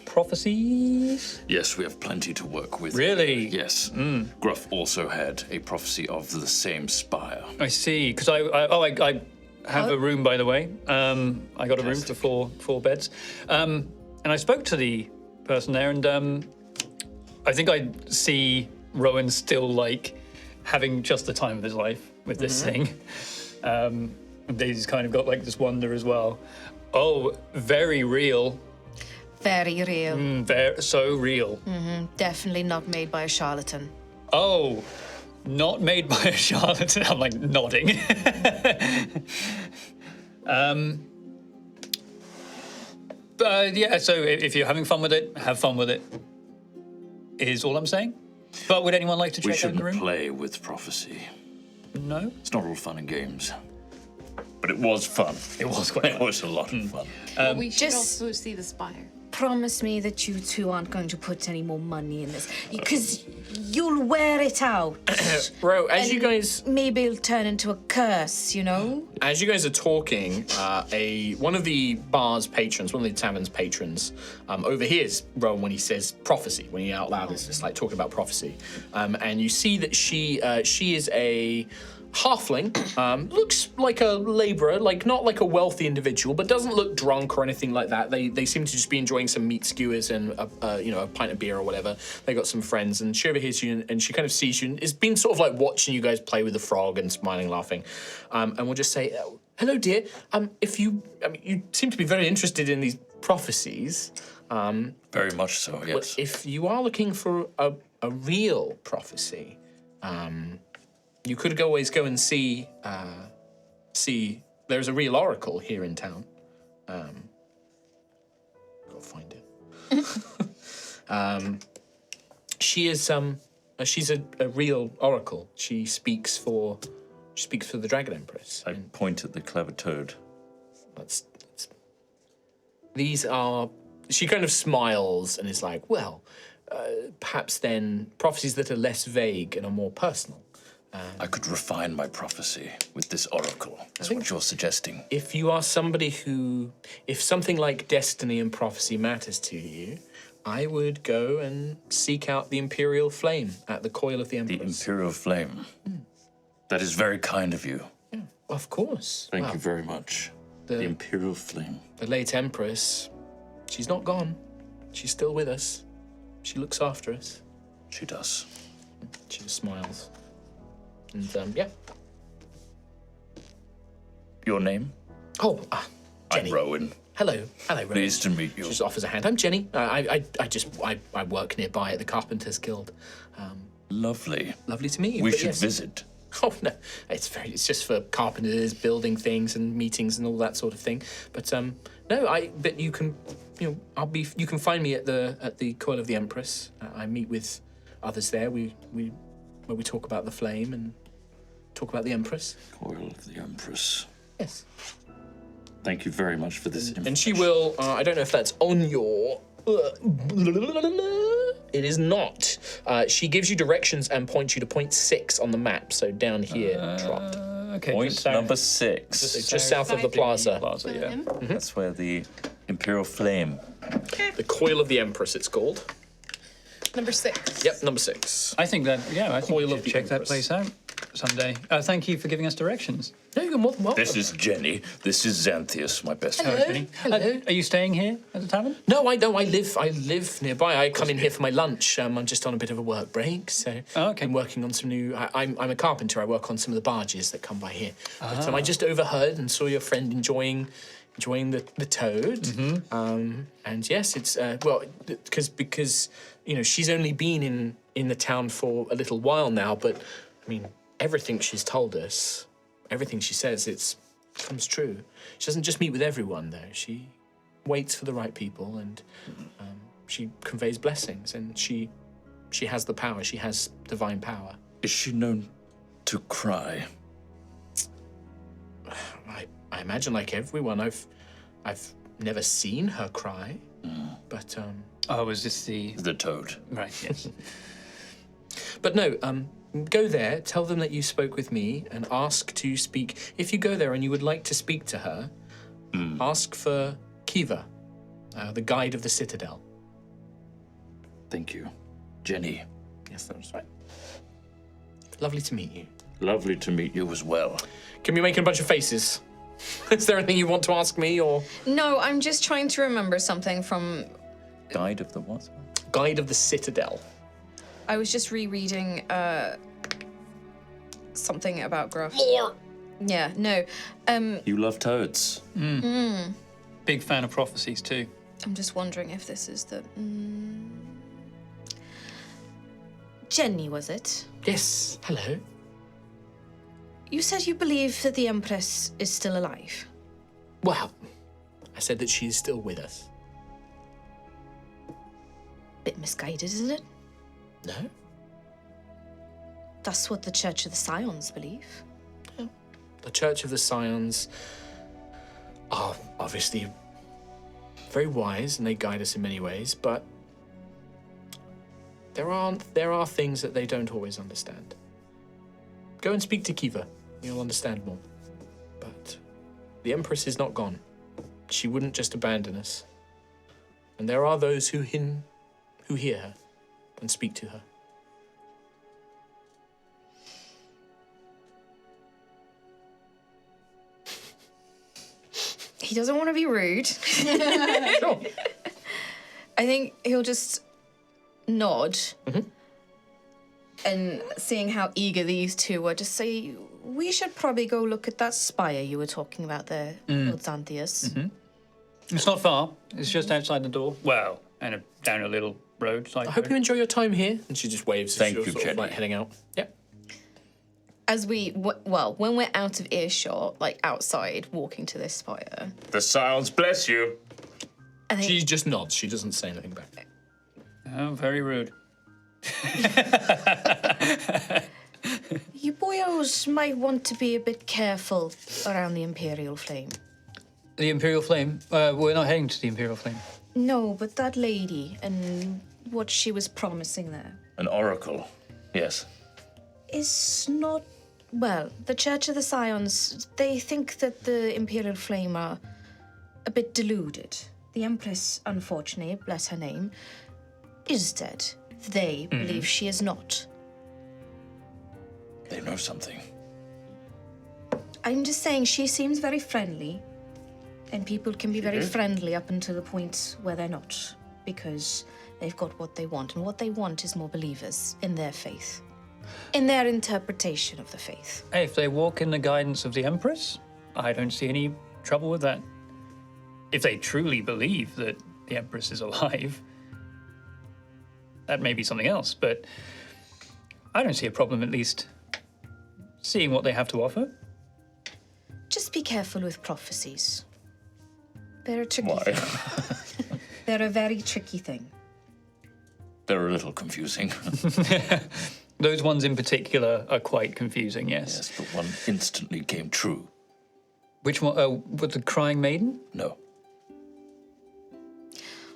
prophecies? Yes, we have plenty to work with. Really? Yes. Gruff also had a prophecy of the same spire. I see. Because I have a room, by the way. I got a room for four beds. And I spoke to the person there, and I think I see Rowan still like having just the time of his life with this thing. And Daisy's kind of got like this wonder as well. Oh, very real. Very real. So real. Definitely not made by a charlatan. Oh, not made by a charlatan. I'm like nodding. Yeah, so if you're having fun with it, have fun with it, is all I'm saying. But would anyone like to We check out the shouldn't room? play with prophecy. No? It's not all fun and games. But it was fun. It was quite It fun. was a lot of fun. We should just- also see the spire. Promise me that you two aren't going to put any more money in this, because you'll wear it out. Bro, as you And guys maybe it'll turn into a curse, As you guys are talking, one of the bar's patrons, one of the tavern's patrons, overhears Rowan when he says prophecy, when he out loud is just like talking about prophecy, and you see that she is a halfling, looks like a labourer, like not like a wealthy individual, but doesn't look drunk or anything like that. They seem to just be enjoying some meat skewers and a pint of beer or whatever. They got some friends, and she overhears you, and she kind of sees you, and has been sort of like watching you guys play with the frog and smiling, laughing, and we'll just say, "Hello, dear. You seem to be very interested in these prophecies. Very much so. Yes. But if you are looking for a real prophecy, you could always go and see. There's a real oracle here in town. Gotta find it. She's a real oracle. She speaks for the Dragon Empress. I point at the clever toad. These are. She kind of smiles and is like, well, perhaps then prophecies that are less vague and are more personal. I could refine my prophecy with this oracle, is what you're suggesting. If you are somebody if something like destiny and prophecy matters to you, I would go and seek out the Imperial Flame at the Coil of the Empress. The Imperial Flame. That is very kind of you. Yeah, of course. Thank you very much. The Imperial Flame. The late Empress, she's not gone. She's still with us. She looks after us. She does. She just smiles. And, yeah. Your name? Oh, Jenny. I'm Rowan. Hello, Rowan. Pleased to meet you. She just offers a hand. I'm Jenny. I work nearby at the Carpenters Guild. Lovely. Lovely to meet you. We but should yes. visit. Oh no, it's just for carpenters, building things and meetings and all that sort of thing. But but you can, you can find me at the Coil of the Empress. I meet with others there. Where we talk about the flame and talk about the Empress. Coil of the Empress. Yes. Thank you very much for this information. And she will. I don't know if that's on your. It is not. She gives you directions and points you to point 6 on the map. So down here, drop. Okay. Point number 6. It's just south of the plaza. Yeah. That's where the Imperial Flame. The Coil of the Empress, it's called. Number 6. Yep, number 6. I think Coil we of should the check that Empress. place out someday. Thank you for giving us directions. No, you're more than welcome. This is Jenny. This is Xanthius, my best Hello. friend. Hello. Are you staying here at the tavern? No, I don't. I live nearby. I come in here for my lunch. I'm just on a bit of a work break, so I'm working on some new. I'm a carpenter. I work on some of the barges that come by here. But I just overheard and saw your friend enjoying the toad. Mm-hmm. And yes, it's because she's only been in the town for a little while now. But I mean, everything she's told us, everything she says, comes true. She doesn't just meet with everyone, though. She waits for the right people, and she conveys blessings, and she has the power. She has divine power. Is she known to cry? I imagine, like everyone, I've never seen her cry, but is this the toad? Right. Yes. But no, go there, tell them that you spoke with me, and ask to speak. If you go there and you would like to speak to her, ask for Kiva, the guide of the Citadel. Thank you. Jenny. Yes, that's right. Lovely to meet you. Lovely to meet you as well. Can we make a bunch of faces? Is there anything you want to ask me, or? No, I'm just trying to remember something from... Guide of the what? Guide of the Citadel. I was just rereading something about Gruff. Lore! Yeah, no. You love toads. Big fan of prophecies too. I'm just wondering if this is the... Jenny, was it? Yes, hello. You said you believe that the Empress is still alive. Well, I said that she's still with us. Bit misguided, isn't it? No? That's what the Church of the Scions believe. The Church of the Scions are obviously very wise, and they guide us in many ways, but there are things that they don't always understand. Go and speak to Kiva. You'll understand more. But the Empress is not gone. She wouldn't just abandon us. And there are those who hear her and speak to her. he doesn't want to be rude. Sure. I think he'll just nod. And seeing how eager these two were, just say, we should probably go look at that spire you were talking about there, Lord Xanthias. It's not far. It's just outside the door. Well, and down a little road. I hope you enjoy your time here. And she just waves as Thank you're you, sort of Jenny. like heading out. Yep. As we, when we're out of earshot, like outside, walking to this spire, The silence bless you. I think She just nods. She doesn't say anything back. Oh, very rude. you boyos might want to be a bit careful around the Imperial Flame. The Imperial Flame? We're not heading to the Imperial Flame. No, but that lady and what she was promising there An oracle. Yes. is not. Well, the Church of the Scions, they think that the Imperial Flame are a bit deluded. The Empress, unfortunately, bless her name, is dead. They believe she is not. They know something. I'm just saying she seems very friendly, and people can be very friendly up until the point where they're not, because they've got what they want, and what they want is more believers in their faith, in their interpretation of the faith. Hey, if they walk in the guidance of the Empress, I don't see any trouble with that. If they truly believe that the Empress is alive, that may be something else, but I don't see a problem at least seeing what they have to offer. Just be careful with prophecies. They're a tricky Why? thing. They're a very tricky thing. They're a little confusing. Those ones in particular are quite confusing, yes. Yes, but one instantly came true. Which one? Oh, with the Crying Maiden? No.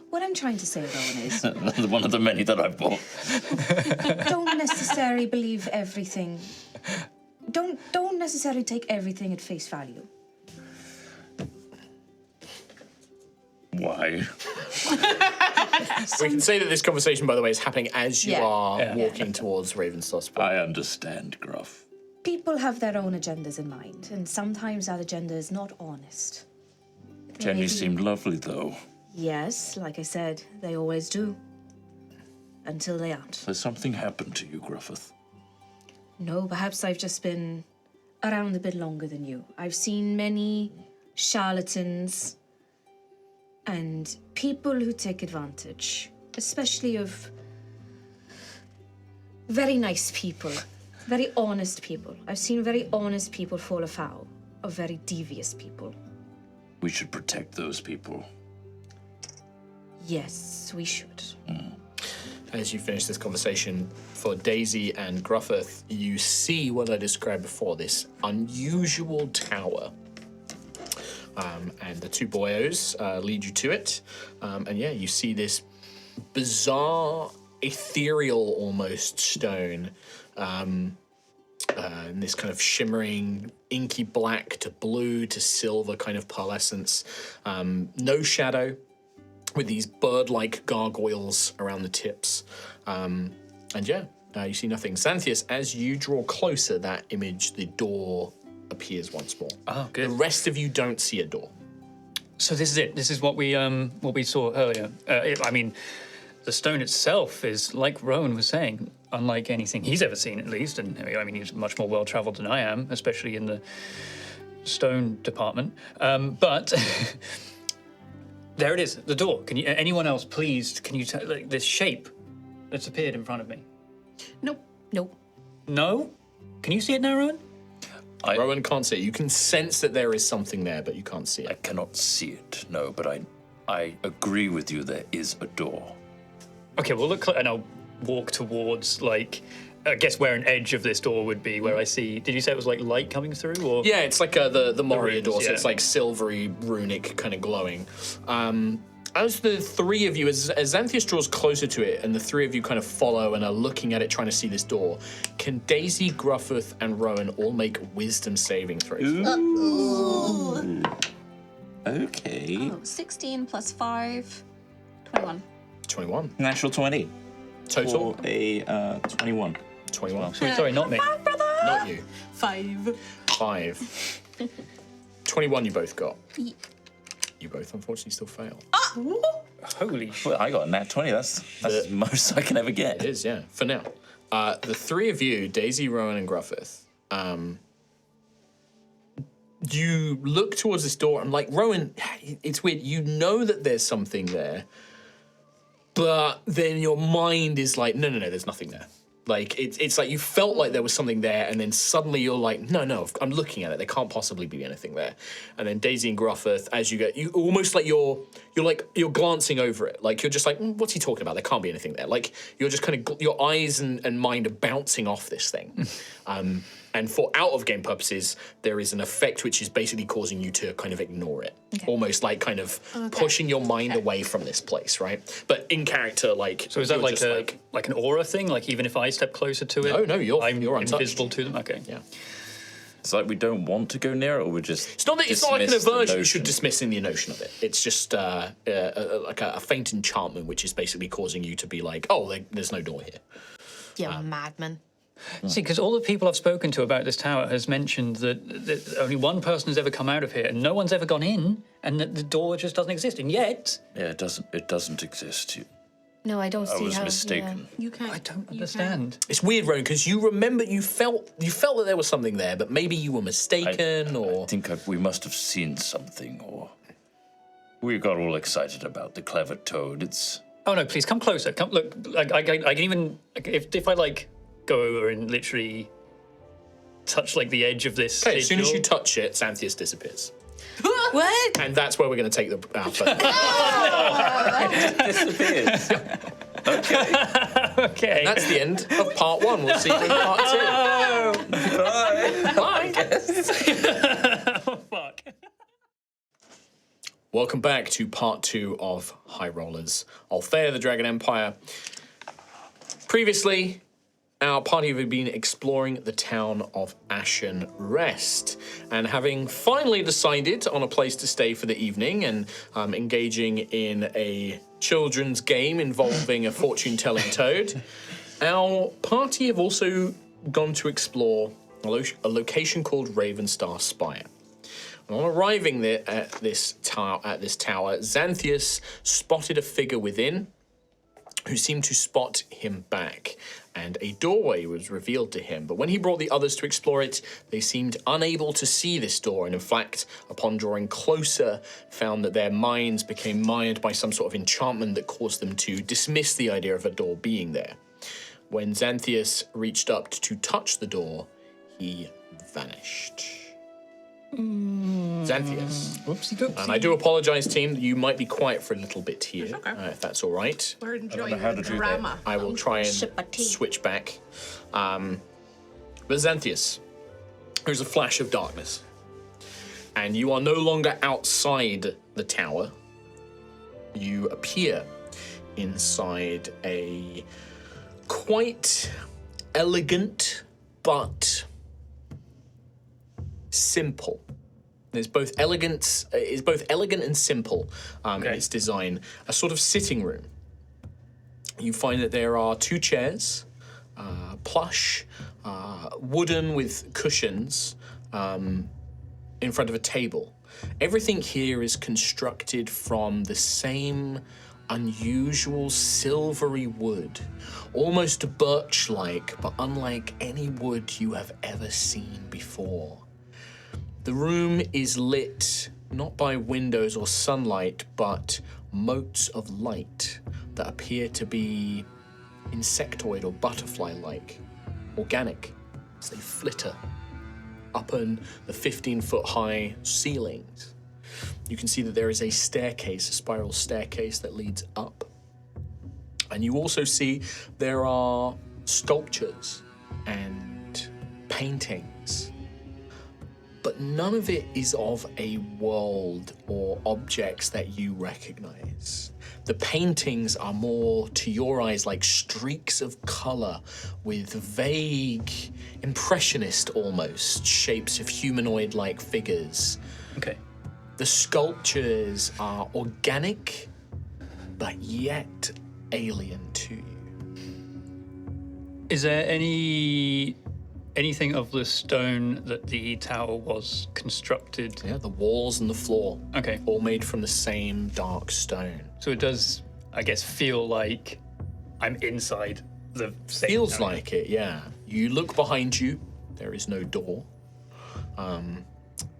What I'm trying to say, Rowan, is One of the many that I've bought. don't necessarily believe everything. Don't necessarily take everything at face value. Why? We can say that this conversation, by the way, is happening as you Yeah. are walking towards Ravenstar Spire. I understand, Gruff. People have their own agendas in mind, and sometimes that agenda is not honest. Jenny Maybe- seemed lovely, though. Yes, like I said, they always do. Until they aren't. Has something happened to you, Gruffith? No, perhaps I've just been around a bit longer than you. I've seen many charlatans and people who take advantage, especially of very nice people, very honest people. I've seen very honest people fall afoul of very devious people. We should protect those people. Yes, we should. As you finish this conversation, for Daisy and Gruffith, you see what I described before, this unusual tower. And the two boyos lead you to it. And yeah, you see this bizarre, ethereal almost stone. And this kind of shimmering, inky black to blue to silver kind of pearlescence. No shadow, with these bird-like gargoyles around the tips. And yeah, you see nothing. Xanthias, as you draw closer, that image, the door appears once more. Oh, good. The rest of you don't see a door. So this is it. This is what we saw earlier. I mean, the stone itself is, like Rowan was saying, unlike anything he's ever seen, at least. And I mean, he's much more well-traveled than I am, especially in the stone department. But there it is, the door. Can you? Anyone else, please? Can you tell like, this shape that's appeared in front of me? Nope. Nope. No. Can you see it now, Rowan? Rowan can't see it. You can sense that there is something there, but you can't see I it. cannot see it, no, but I agree with you, there is a door. Okay, well look, and I'll walk towards like, I guess where an edge of this door would be, where I see. Did you say it was like light coming through, or? Yeah, it's like the Moria runes, door, so yeah. it's like silvery, runic, kind of glowing. As the three of you, as Xanthias draws closer to it, and the three of you kind of follow and are looking at it, trying to see this door, can Daisy, Gruffith, and Rowan all make wisdom saving throws? Okay. 16 plus 5, 21. 21. Natural 20. Total? For a 21. 21. Sorry, not me. Not you. 5. 5. 21 you both got. You both unfortunately still fail. Holy shit. Well, I got a nat 20. That's the most I can ever get. It is, yeah. For now. The three of you, Daisy, Rowan, and Gruffith, you look towards this door, and like Rowan, it's weird. You know that there's something there, but then your mind is like, no, there's nothing there. Like it's like you felt like there was something there, and then suddenly you're like, no, I'm looking at it. There can't possibly be anything there. And then Daisy and Gruffith, as you almost like you're glancing over it. Like you're just like, what's he talking about? There can't be anything there. Like you're just kind of your eyes and mind are bouncing off this thing. And for out-of-game purposes, there is an effect which is basically causing you to kind of ignore it. Okay. Almost like kind of pushing your mind away from this place, right? But in character, like... So is that like an aura thing? Like even if I step closer to it, no, you're invisible to them? Okay. Yeah. It's like we don't want to go near it, or we're just... It's not like an aversion you should dismiss in the notion of it. It's just like a faint enchantment, which is basically causing you to be like, oh, there's no door here. Yeah, madman. See, because all the people I've spoken to about this tower has mentioned that only one person has ever come out of here, and no one's ever gone in, and that the door just doesn't exist. And yet, it doesn't exist. No, I don't see how. I was mistaken. Yeah. You can't. I don't understand. It's weird, Rowan, because you remember you felt that there was something there, but maybe you were mistaken, or I think we must have seen something, or we got all excited about the clever toad. It's. Oh no! Please come closer. Come look. I can even if I like. Go over and literally touch like the edge of this. Okay, as soon as you touch it, Xanthias disappears. What? And that's where we're going to take the first. Disappears. Okay. And that's the end of part one. We'll see you in part two. Bye. Bye. Oh, fuck. Welcome back to part two of High Rollers, Altheya, the Dragon Empire. Previously, our party have been exploring the town of Ashen Rest, and having finally decided on a place to stay for the evening and engaging in a children's game involving a fortune-telling toad, our party have also gone to explore a location called Ravenstar Spire. And on arriving there at this tower, Xanthias spotted a figure within who seemed to spot him back, and a doorway was revealed to him. But when he brought the others to explore it, they seemed unable to see this door, and in fact, upon drawing closer, found that their minds became mired by some sort of enchantment that caused them to dismiss the idea of a door being there. When Xanthias reached up to touch the door, he vanished. Xanthias. Whoopsie doopsie. And I do apologise, team, you might be quiet for a little bit here, if that's all right. We're enjoying how the to do drama. I will try and switch back. But Xanthias, there's a flash of darkness. And you are no longer outside the tower. You appear inside a quite elegant but simple. It's both elegant and simple in its design. A sort of sitting room. You find that there are two chairs, plush, wooden with cushions, in front of a table. Everything here is constructed from the same unusual silvery wood, almost birch-like, but unlike any wood you have ever seen before. The room is lit not by windows or sunlight, but motes of light that appear to be insectoid or butterfly-like, organic, as they flitter up in the 15-foot-high ceilings. You can see that there is a staircase, a spiral staircase that leads up. And you also see there are sculptures and paintings, but none of it is of a world or objects that you recognize. The paintings are more, to your eyes, like streaks of color with vague, impressionist almost, shapes of humanoid-like figures. Okay. The sculptures are organic, but yet alien to you. Is there any anything of the stone that the tower was constructed? Yeah, the walls and the floor. Okay. All made from the same dark stone. So it does, I guess, feel like I'm inside the same Feels area. like it, yeah. You look behind you, there is no door.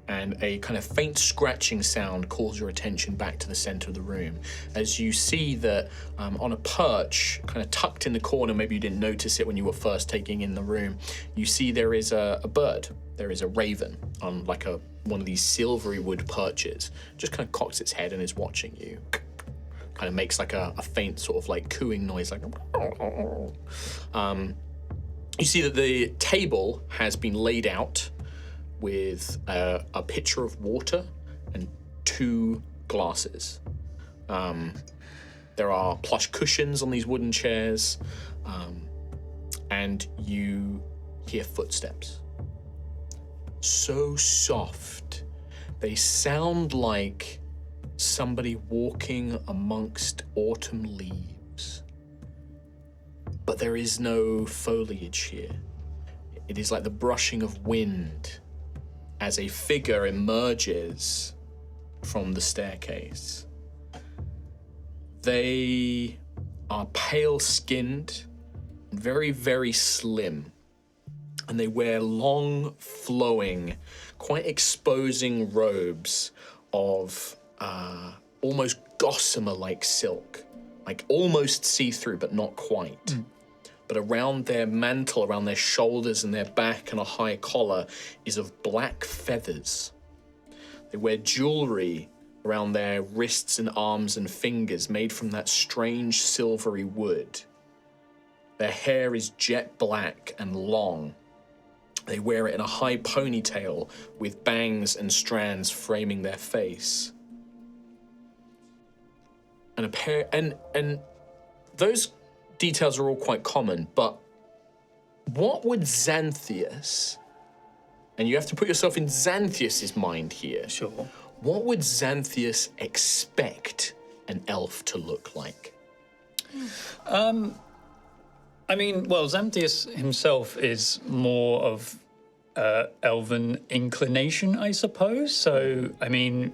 And a kind of faint scratching sound calls your attention back to the center of the room as you see that on a perch, kind of tucked in the corner, maybe you didn't notice it when you were first taking in the room, you see there is a bird. There is a raven on like one of these silvery wood perches. Just kind of cocks its head and is watching you. Kind of makes like a faint sort of like cooing noise, like. You see that the table has been laid out with a pitcher of water and 2 glasses. There are plush cushions on these wooden chairs, and you hear footsteps. So soft. They sound like somebody walking amongst autumn leaves. But there is no foliage here. It is like the brushing of wind as a figure emerges from the staircase. They are pale-skinned, very, very slim, and they wear long, flowing, quite exposing robes of almost gossamer-like silk, like almost see-through, but not quite. But around their mantle, around their shoulders and their back and a high collar is of black feathers. They wear jewelry around their wrists and arms and fingers made from that strange silvery wood. Their hair is jet black and long. They wear it in a high ponytail with bangs and strands framing their face. And those details are all quite common, but what would Xanthias, and you have to put yourself in Xanthias's mind here. Sure. What would Xanthias expect an elf to look like? I mean, well, Xanthias himself is more of elven inclination, I suppose. So, I mean,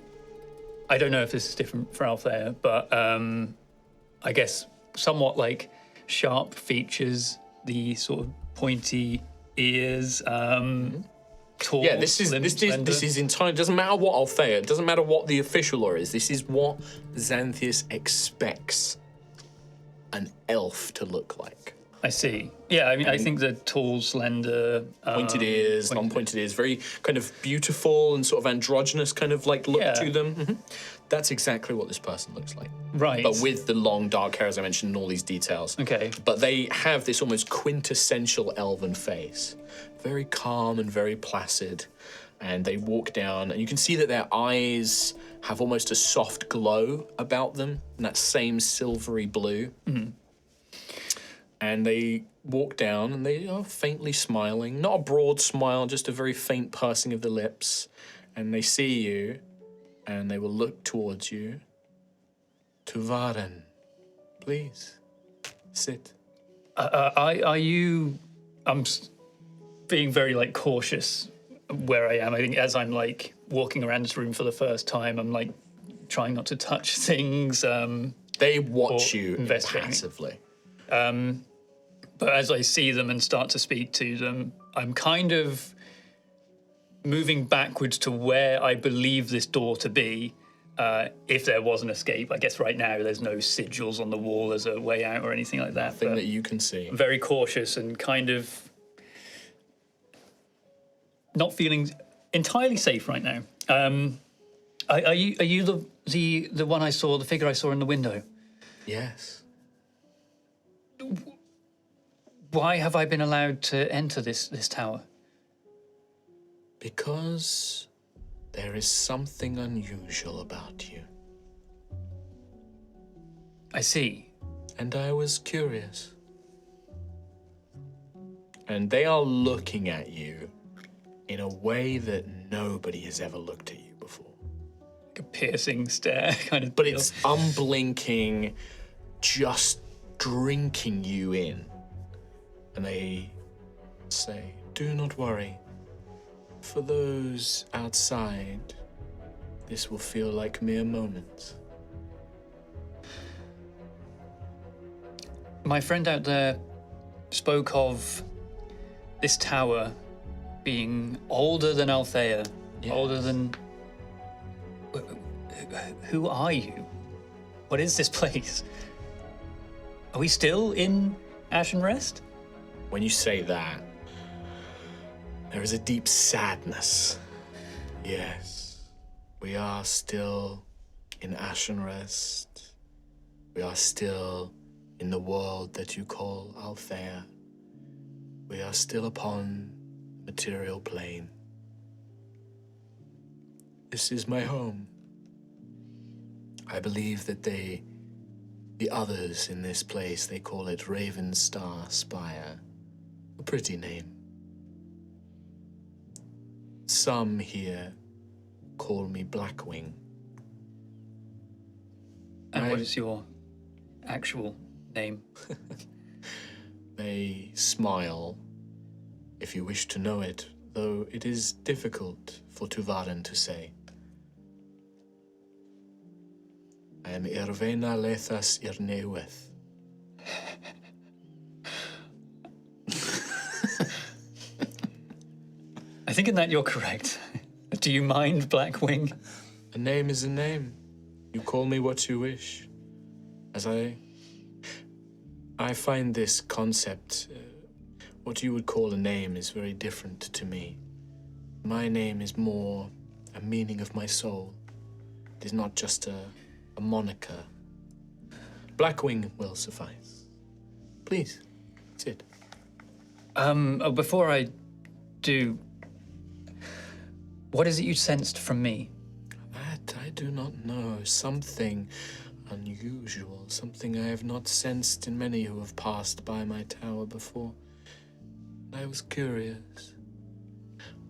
I don't know if this is different for Altheya, but I guess somewhat like sharp features, the sort of pointy ears, tall. Yeah, this is entirely, doesn't matter what Altheya, it doesn't matter what the official law is. This is what Xanthias expects an elf to look like. I see. Yeah, I mean, I think the tall, slender, Pointed ears, non-pointed ears, very kind of beautiful and sort of androgynous kind of like look to them. Mhm. That's exactly what this person looks like. Right. But with the long dark hair, as I mentioned, and all these details. Okay. But they have this almost quintessential elven face. Very calm and very placid. And they walk down, and you can see that their eyes have almost a soft glow about them, and that same silvery blue. Mm-hmm. And they walk down, and they are faintly smiling. Not a broad smile, just a very faint pursing of the lips. And they see you, and they will look towards you. Tuvaren, please, sit. Are you... I'm being very, like, cautious where I am. I think as I'm, like, walking around this room for the first time, I'm, like, trying not to touch things. They watch you investigating. passively. But as I see them and start to speak to them, I'm kind of moving backwards to where I believe this door to be, if there was an escape. I guess right now there's no sigils on the wall as a way out or anything like that. Nothing that you can see. I'm very cautious and kind of not feeling entirely safe right now. Are you the one I saw, the figure I saw in the window? Yes. Why have I been allowed to enter this tower? Because there is something unusual about you. I see. And I was curious. And they are looking at you in a way that nobody has ever looked at you before. Like a piercing stare kind of But deal. it's unblinking, just drinking you in. And they say, do not worry. For those outside, this will feel like mere moments. My friend out there spoke of this tower being older than Altheya, older than... Who are you? What is this place? Are we still in Ashen Rest? When you say that, there is a deep sadness. Yes, we are still in Ashen Rest. We are still in the world that you call Altheya. We are still upon the material plane. This is my home. I believe that the others in this place, they call it Raven Star Spire. A pretty name. Some here call me Blackwing. And what is your actual name? They smile, if you wish to know it, though it is difficult for Tuvaran to say. I am Irvena Lethas Irneweth. I think in that you're correct. Do you mind, Blackwing? A name is a name. You call me what you wish. As I find this concept, what you would call a name is very different to me. My name is more a meaning of my soul. It is not just a moniker. Blackwing will suffice. Please, sit. Before I do, what is it you sensed from me? That I do not know. Something unusual, something I have not sensed in many who have passed by my tower before. I was curious.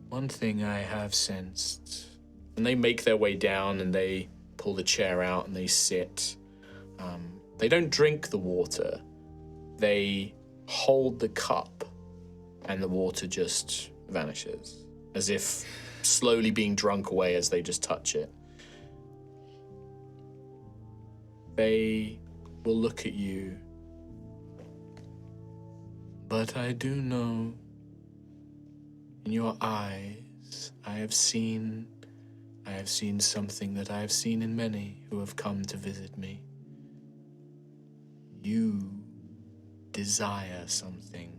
One thing I have sensed. And they make their way down and they pull the chair out and they sit. They don't drink the water. They hold the cup and the water just vanishes, as if slowly being drunk away as they just touch it. They will look at you, but I do know in your eyes I have seen something that I have seen in many who have come to visit me. You desire something.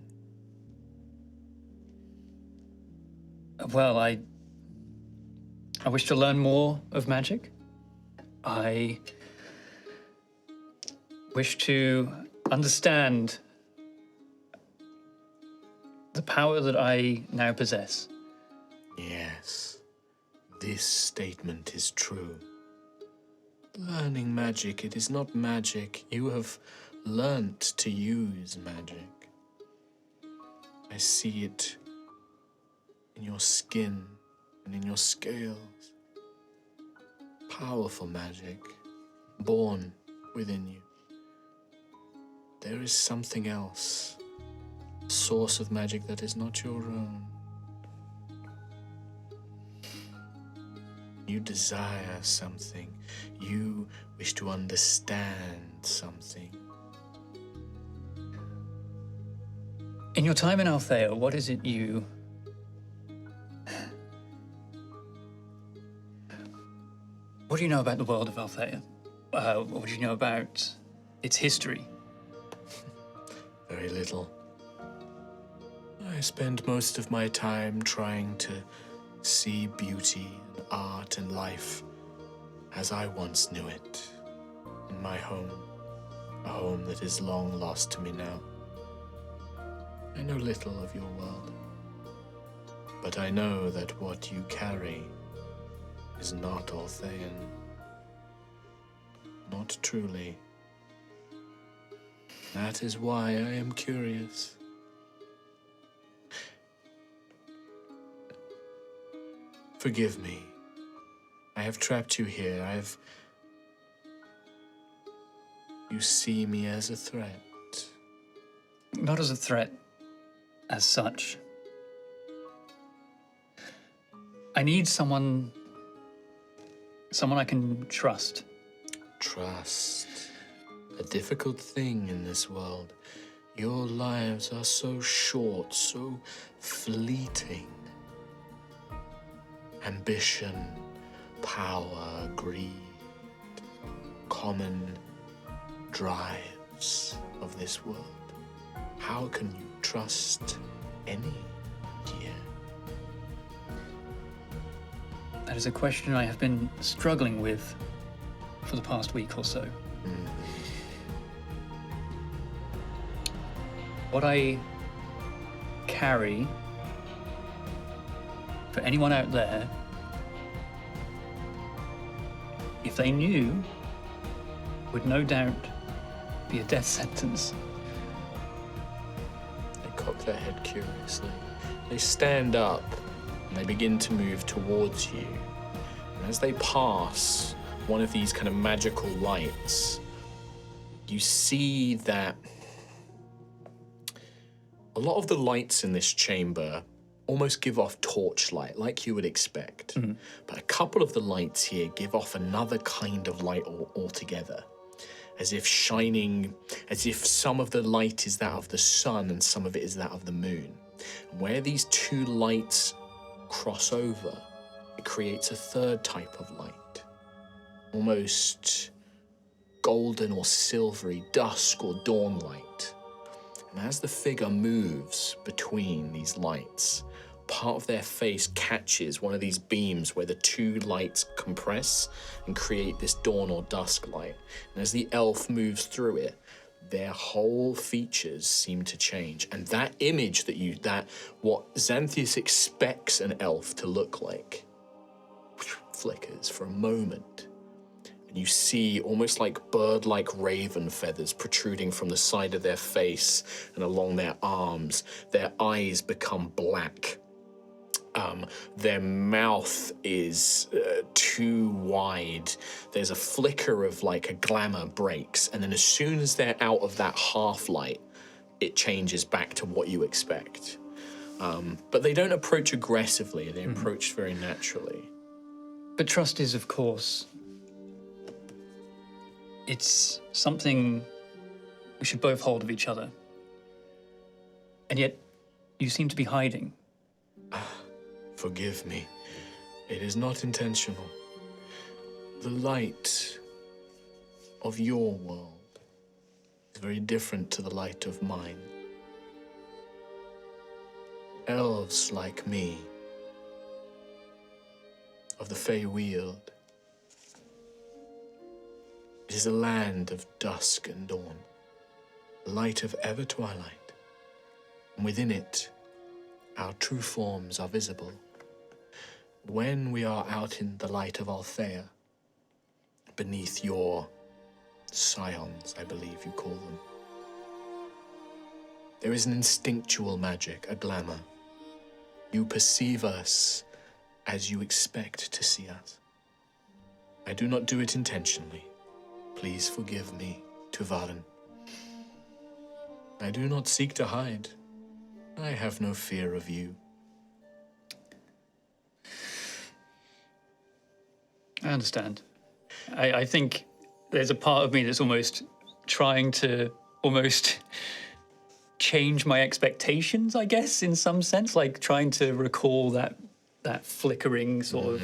Well, I wish to learn more of magic. I wish to understand the power that I now possess. Yes, this statement is true. Learning magic, it is not magic. You have learnt to use magic. I see it in your skin and in your scales. Powerful magic, born within you. There is something else, a source of magic that is not your own. You desire something. You wish to understand something. In your time in Altheya, what is it you... What do you know about the world of Altheya? What do you know about its history? Very little. I spend most of my time trying to see beauty and art and life as I once knew it, in my home, a home that is long lost to me now. I know little of your world, but I know that what you carry is not Althean. Not truly. That is why I am curious. Forgive me. I have trapped you here. You see me as a threat. Not as a threat, as such. I need someone I can trust. Trust. A difficult thing in this world. Your lives are so short, so fleeting. Ambition, power, greed, common drives of this world. How can you trust any, dear? That is a question I have been struggling with for the past week or so. What I carry for anyone out there, if they knew, would no doubt be a death sentence. They cock their head curiously. They stand up and they begin to move towards you. And as they pass one of these kind of magical lights, you see that a lot of the lights in this chamber almost give off torchlight, like you would expect. But a couple of the lights here give off another kind of light altogether, as if shining, as if some of the light is that of the sun and some of it is that of the moon. And where these two lights cross over, it creates a third type of light, almost golden or silvery, dusk or dawn light. And as the figure moves between these lights, part of their face catches one of these beams where the two lights compress and create this dawn or dusk light. And as the elf moves through it, their whole features seem to change. And that image that what Xanthias expects an elf to look like flickers for a moment. And you see almost like bird-like raven feathers protruding from the side of their face and along their arms. Their eyes become black. Their mouth is too wide. There's a flicker of like a glamour breaks. And then as soon as they're out of that half light, it changes back to what you expect. But they don't approach aggressively. They approach very naturally. But trust is, of course, it's something we should both hold of each other. And yet, you seem to be hiding. Forgive me. It is not intentional. The light of your world is very different to the light of mine. Elves like me, of the Feywield, it is a land of dusk and dawn, a light of ever twilight, and within it, our true forms are visible. When we are out in the light of Altheya, beneath your scions, I believe you call them, there is an instinctual magic, a glamour. You perceive us as you expect to see us. I do not do it intentionally. Please forgive me, Tuvarin. I do not seek to hide. I have no fear of you. I understand. I think there's a part of me that's almost trying to change my expectations, I guess, in some sense, like trying to recall that flickering sort of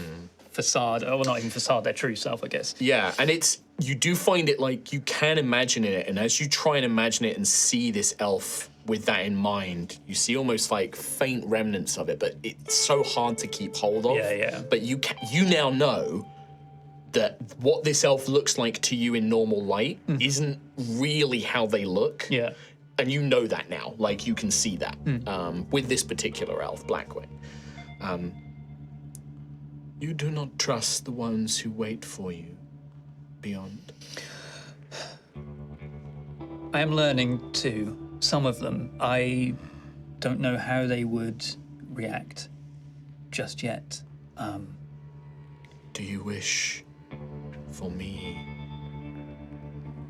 facade, or not even facade, their true self, I guess. Yeah, and you do find it like you can imagine it, and as you try and imagine it and see this elf with that in mind, you see almost like faint remnants of it, but it's so hard to keep hold of. Yeah. But you now know that what this elf looks like to you in normal light isn't really how they look. Yeah. And you know that now, like you can see that with this particular elf, Blackwing. You do not trust the ones who wait for you beyond. I am learning to. Some of them. I don't know how they would react just yet. Do you wish for me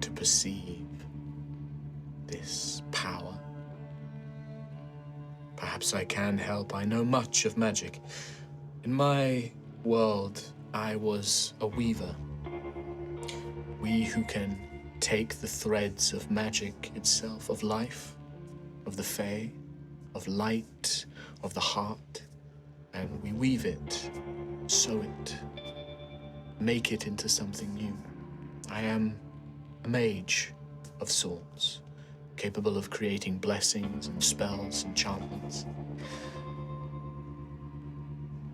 to perceive this power? Perhaps I can help. I know much of magic. In my world, I was a weaver. We who can take the threads of magic itself, of life, of the Fae, of light, of the heart, and we weave it, sew it, make it into something new. I am a mage of sorts, capable of creating blessings and spells, enchantments.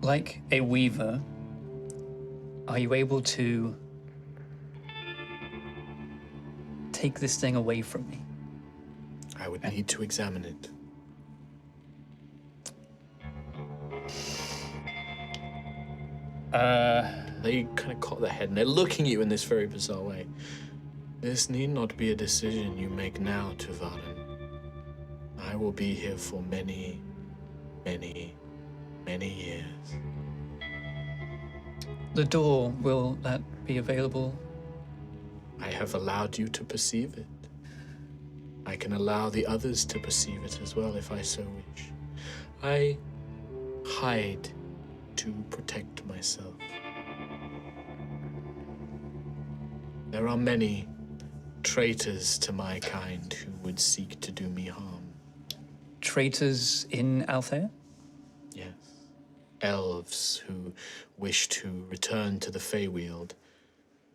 Like a weaver, are you able to take this thing away from me? I would need to examine it. They kind of cock their head and they're looking at you in this very bizarre way. This need not be a decision you make now, Tuvarin. I will be here for many, many, many years. The door, will that be available? I have allowed you to perceive it. I can allow the others to perceive it as well if I so wish. I hide to protect myself. There are many traitors to my kind who would seek to do me harm. Traitors in Altheya? Yes. Elves who wish to return to the Feywield.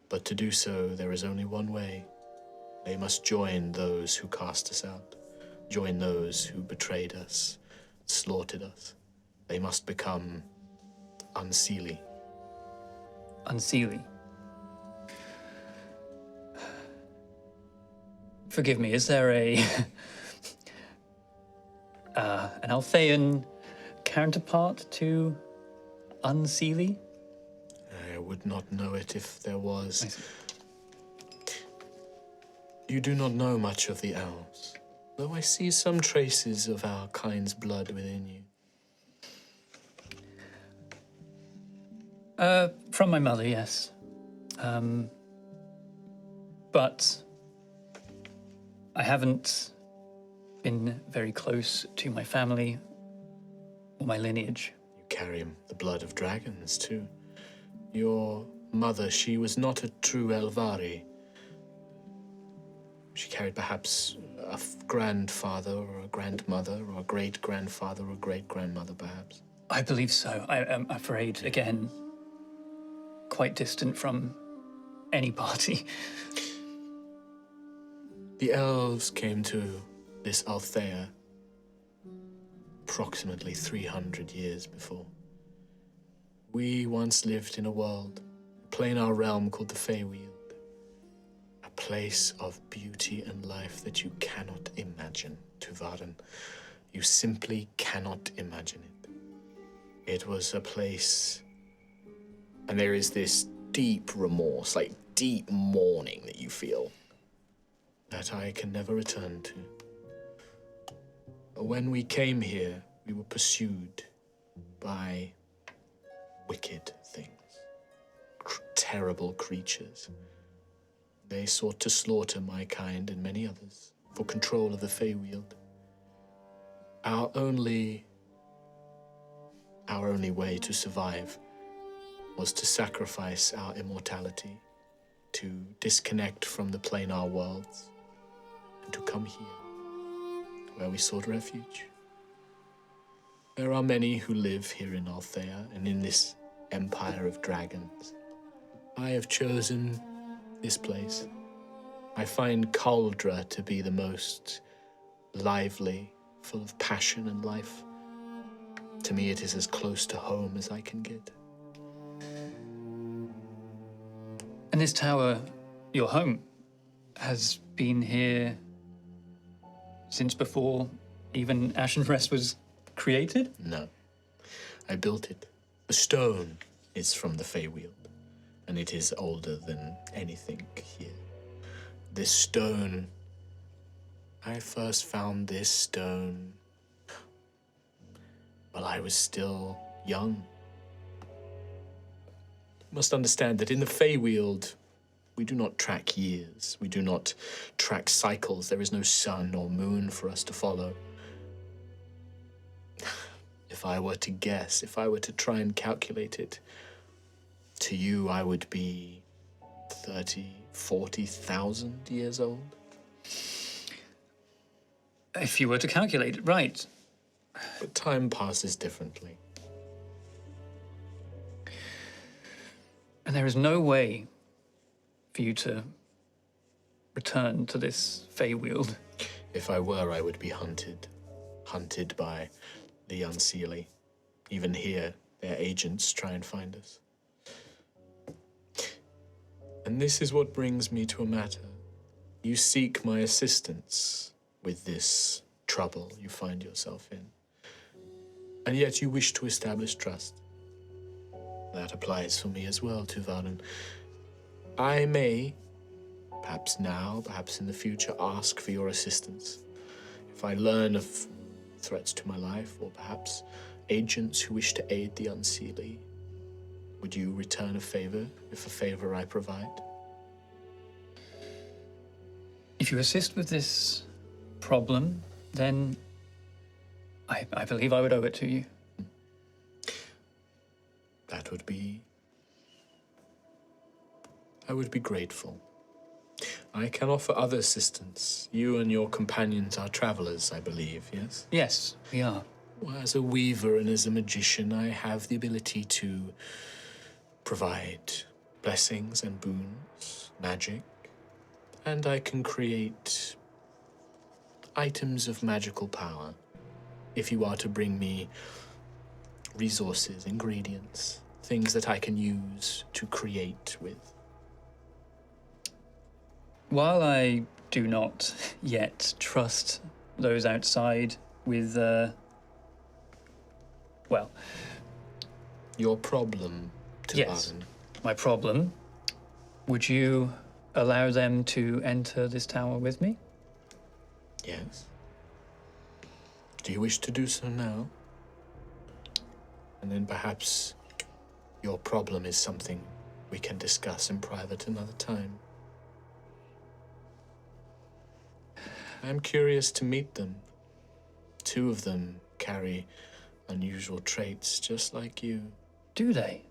But to do so, there is only one way. They must join those who cast us out. Join those who betrayed us, slaughtered us. They must become unseelie. Unseelie? Forgive me, is there an Althean counterpart to unseelie? I would not know it if there was. You do not know much of the elves, though I see some traces of our kind's blood within you. From my mother, yes. But I haven't been very close to my family or my lineage. You carry the blood of dragons, too. Your mother, she was not a true Elvari. She carried perhaps a grandfather or a grandmother or a great-grandfather or great-grandmother, perhaps. I believe so. I am afraid, again, quite distant from any party. The elves came to this Altheya approximately 300 years before. We once lived in a world, a planar realm called the Feywield. A place of beauty and life that you cannot imagine, Tuvarin. You simply cannot imagine it. It was a place, and there is this deep remorse, like deep mourning that you feel, that I can never return to. When we came here, we were pursued by wicked things, terrible creatures. They sought to slaughter my kind and many others for control of the Feywield. Our only way to survive was to sacrifice our immortality, to disconnect from the planar worlds, and to come here, where we sought refuge. There are many who live here in Altheya and in this empire of dragons. I have chosen this place. I find Cauldra to be the most lively, full of passion and life. To me, it is as close to home as I can get. And this tower, your home, has been here since before even Ashen Rest was created? No. I built it. The stone is from the Feywield, and it is older than anything here. This stone, I first found this stone while I was still young. You must understand that in the Feywield, we do not track years. We do not track cycles. There is no sun or moon for us to follow. If I were to guess, if I were to try and calculate it, to you I would be 30, 40,000 years old. If you were to calculate it, right. But time passes differently. And there is no way for you to return to this Feywield. If I were, I would be hunted. Hunted by the Unseelie. Even here, their agents try and find us. And this is what brings me to a matter. You seek my assistance with this trouble you find yourself in. And yet you wish to establish trust. That applies for me as well, Tuvarin. I may, perhaps now, perhaps in the future, ask for your assistance. If I learn of threats to my life, or perhaps agents who wish to aid the Unseelie, would you return a favor if a favor I provide? If you assist with this problem, then I believe I would owe it to you. That would be... I would be grateful. I can offer other assistance. You and your companions are travelers, I believe, yes? Yes, we are. Well, as a weaver and as a magician, I have the ability to provide blessings and boons, magic, and I can create items of magical power if you are to bring me resources, ingredients, things that I can use to create with. While I do not yet trust those outside with, well... Your problem, Tuvarin. Yes, my problem. Would you allow them to enter this tower with me? Yes. Do you wish to do so now? And then perhaps your problem is something we can discuss in private another time. I'm curious to meet them. 2 of them carry unusual traits just like you. Do they?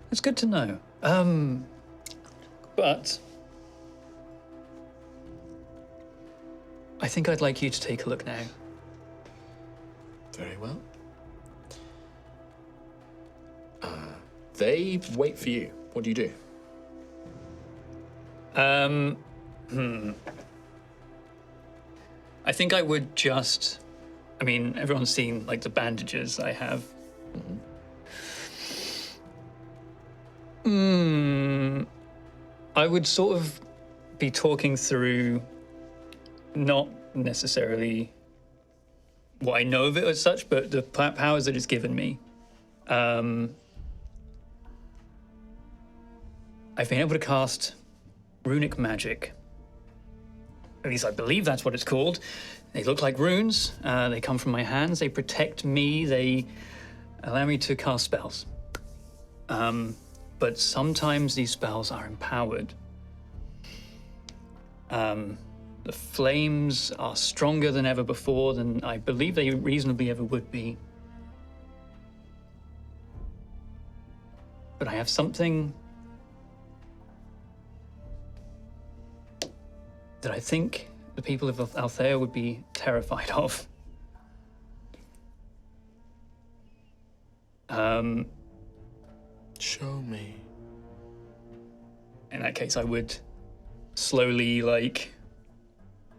It's good to know. But I think I'd like you to take a look now. Very well. They wait for you. What do you do? I think I would just... I mean, everyone's seen, like, the bandages I have. I would sort of be talking through not necessarily what I know of it as such, but the powers that it's given me. I've been able to cast runic magic. At least I believe that's what it's called. They look like runes. They come from my hands. They protect me. They allow me to cast spells. But sometimes these spells are empowered. The flames are stronger than ever before than I believe they reasonably ever would be. But I have something that I think the people of Altheya would be terrified of. Show me. In that case, I would slowly, like,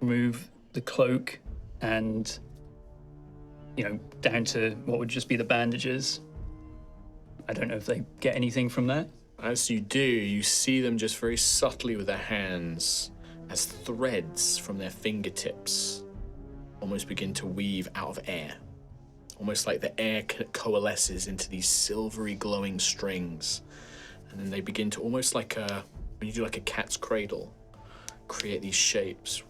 remove the cloak and, you know, down to what would just be the bandages. I don't know if they get anything from that. As you do, you see them just very subtly with their hands as threads from their fingertips almost begin to weave out of air. Almost like the air coalesces into these silvery glowing strings. And then they begin to almost like when you do like a cat's cradle, create these shapes.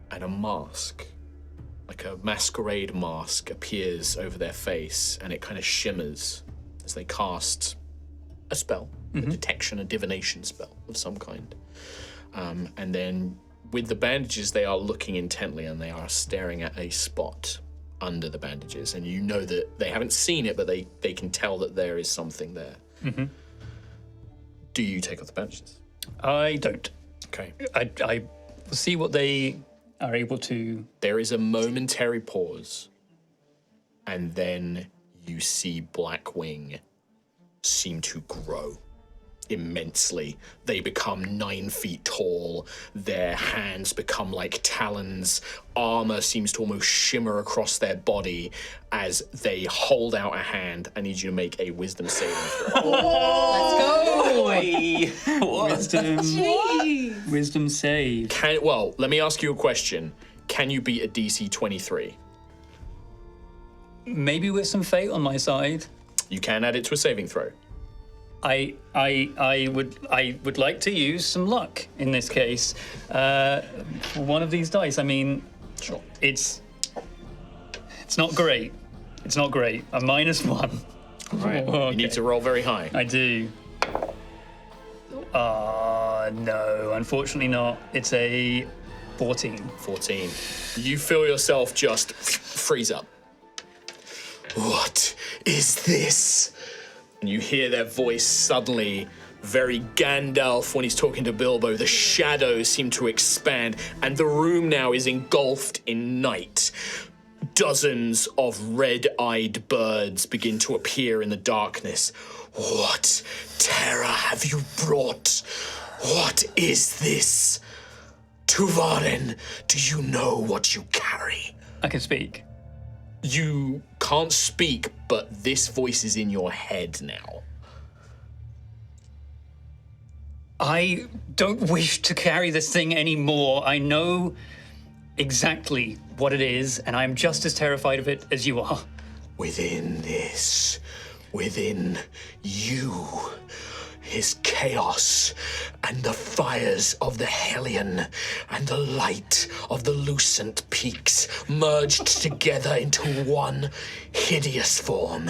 And a mask, like a masquerade mask, appears over their face, and it kind of shimmers as they cast a spell, a detection, a divination spell of some kind. And then with the bandages, they are looking intently and they are staring at a spot under the bandages. And you know that they haven't seen it, but they can tell that there is something there. Mm-hmm. Do you take off the bandages? I don't. Okay. I see what they are able to... There is a momentary pause, and then you see Blackwing seem to grow immensely. They become 9 feet tall. Their hands become like talons. Armor seems to almost shimmer across their body as they hold out a hand. I need you to make a wisdom saving throw. Let's go. Wisdom save. Well, let me ask you a question. Can you beat a DC 23? Maybe with some fate on my side. You can add it to a saving throw. I would like to use some luck in this case. One of these dice. I mean, sure. It's not great. It's not great. A -1. Right. Okay. You need to roll very high. I do. No, unfortunately not. It's a 14. 14. You feel yourself just freeze up. What is this? And you hear their voice suddenly, very Gandalf when he's talking to Bilbo. The shadows seem to expand, and the room now is engulfed in night. Dozens of red-eyed birds begin to appear in the darkness. What terror have you brought? What is this? Tuvaren, do you know what you carry? I can speak. You can't speak, but this voice is in your head now. I don't wish to carry this thing anymore. I know exactly what it is, and I'm just as terrified of it as you are. Within this, within you, is chaos and the fires of the Hellion and the light of the Lucent Peaks merged together into one hideous form.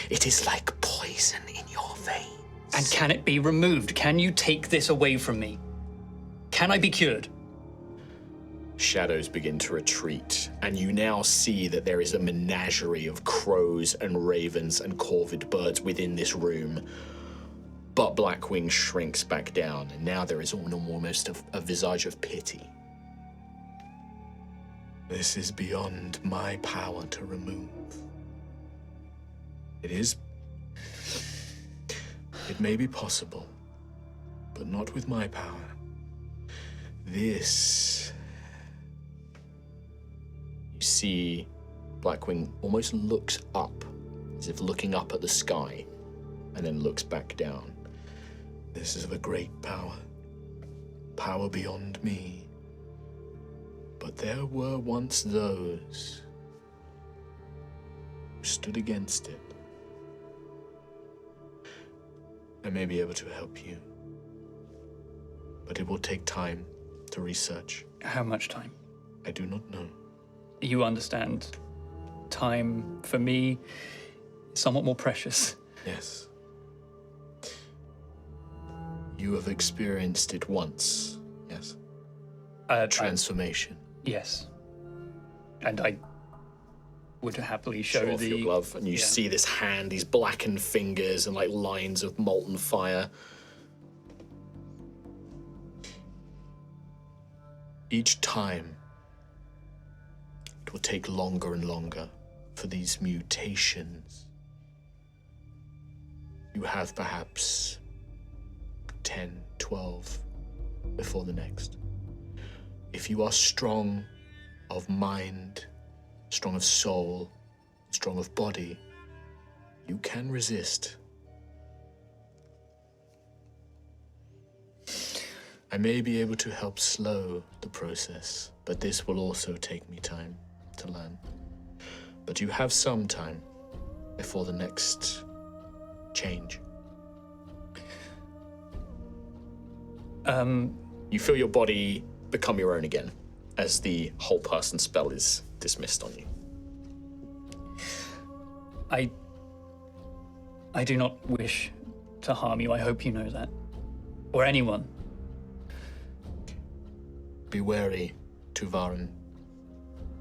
It is like poison in your veins. And can it be removed? Can you take this away from me? Can I be cured? Shadows begin to retreat, and you now see that there is a menagerie of crows and ravens and corvid birds within this room. But Blackwing shrinks back down, and now there is almost a visage of pity. This is beyond my power to remove. It may be possible, but not with my power. This... You see Blackwing almost looks up, as if looking up at the sky, and then looks back down. This is of a great power, power beyond me. But there were once those who stood against it. I may be able to help you, but it will take time to research. How much time? I do not know. You understand. Time, for me, is somewhat more precious. Yes. You have experienced it once, yes? Transformation. Yes. And I would happily show off your glove, and you see this hand, these blackened fingers and like lines of molten fire. Each time, it will take longer and longer for these mutations. You have perhaps 10, 12 before the next. If you are strong of mind, strong of soul, strong of body, you can resist. I may be able to help slow the process, but this will also take me time to learn. But you have some time before the next change. You feel your body become your own again as the whole person spell is dismissed on you. I do not wish to harm you. I hope you know that. Or anyone. Be wary, Tuvarin.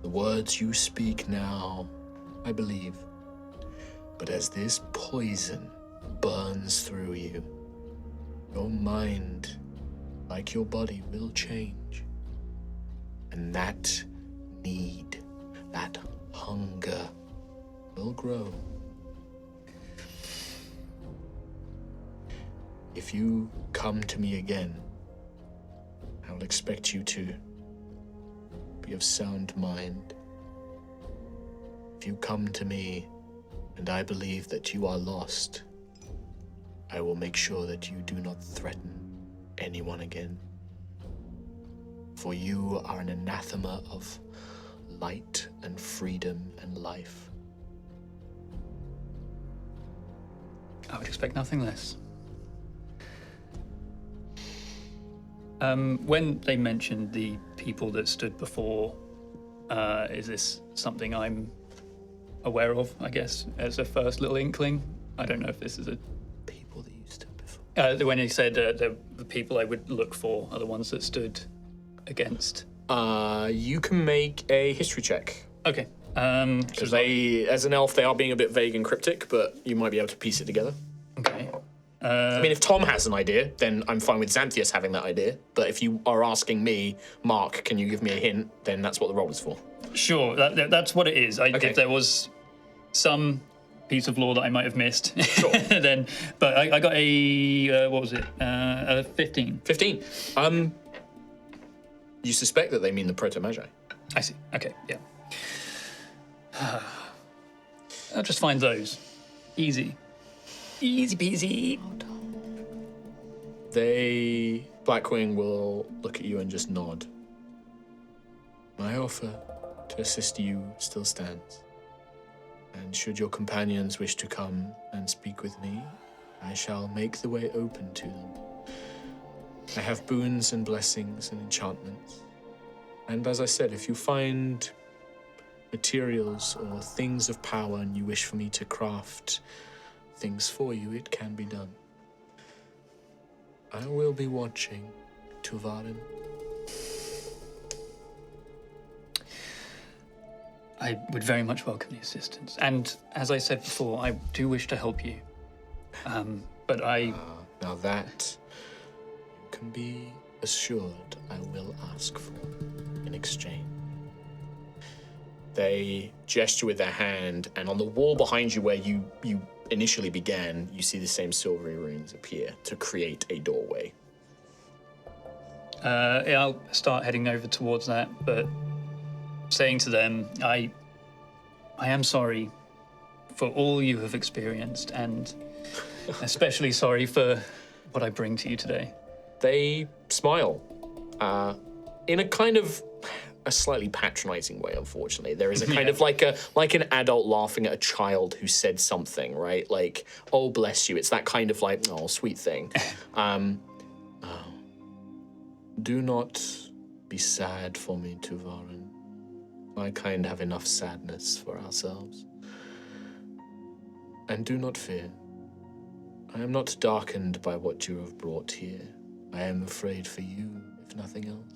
The words you speak now, I believe. But as this poison burns through you, your mind, like your body, will change. And that need, that hunger, will grow. If you come to me again, I will expect you to be of sound mind. If you come to me and I believe that you are lost, I will make sure that you do not threaten anyone again. For you are an anathema of light and freedom and life. I would expect nothing less. When they mentioned the people that stood before, is this something I'm aware of, I guess, as a first little inkling? I don't know if this is a... People that you stood before? When you said the people I would look for are the ones that stood against. You can make a history check. Okay. Because they, as an elf, they are being a bit vague and cryptic, but you might be able to piece it together. Okay. I mean, if Tom has an idea, then I'm fine with Xanthias having that idea. But if you are asking me, Mark, can you give me a hint, then that's what the roll is for. Sure, that's what it is. Okay. If there was some piece of lore that I might have missed, Sure. then... But I got a... what was it? A 15. 15. You suspect that they mean the Proto-Magi. I see. Okay, yeah. I'll just find those. Easy. Easy peasy. Blackwing will look at you and just nod. My offer to assist you still stands. And should your companions wish to come and speak with me, I shall make the way open to them. I have boons and blessings and enchantments. And as I said, if you find materials or things of power and you wish for me to craft things for you, it can be done. I will be watching, Tuvarin. I would very much welcome the assistance. And as I said before, I do wish to help you. But Now that you can be assured I will ask for in exchange. They gesture with their hand, and on the wall behind you where you initially began, you see the same silvery runes appear to create a doorway. I'll start heading over towards that, but saying to them, I am sorry for all you have experienced, and especially sorry for what I bring to you today. They smile, in a kind of a slightly patronizing way, unfortunately. There is a kind of like an adult laughing at a child who said something, right? Like, oh, bless you. It's that kind of like, oh, sweet thing. Do not be sad for me, Tuvarin. My kind have enough sadness for ourselves. And do not fear. I am not darkened by what you have brought here. I am afraid for you, if nothing else.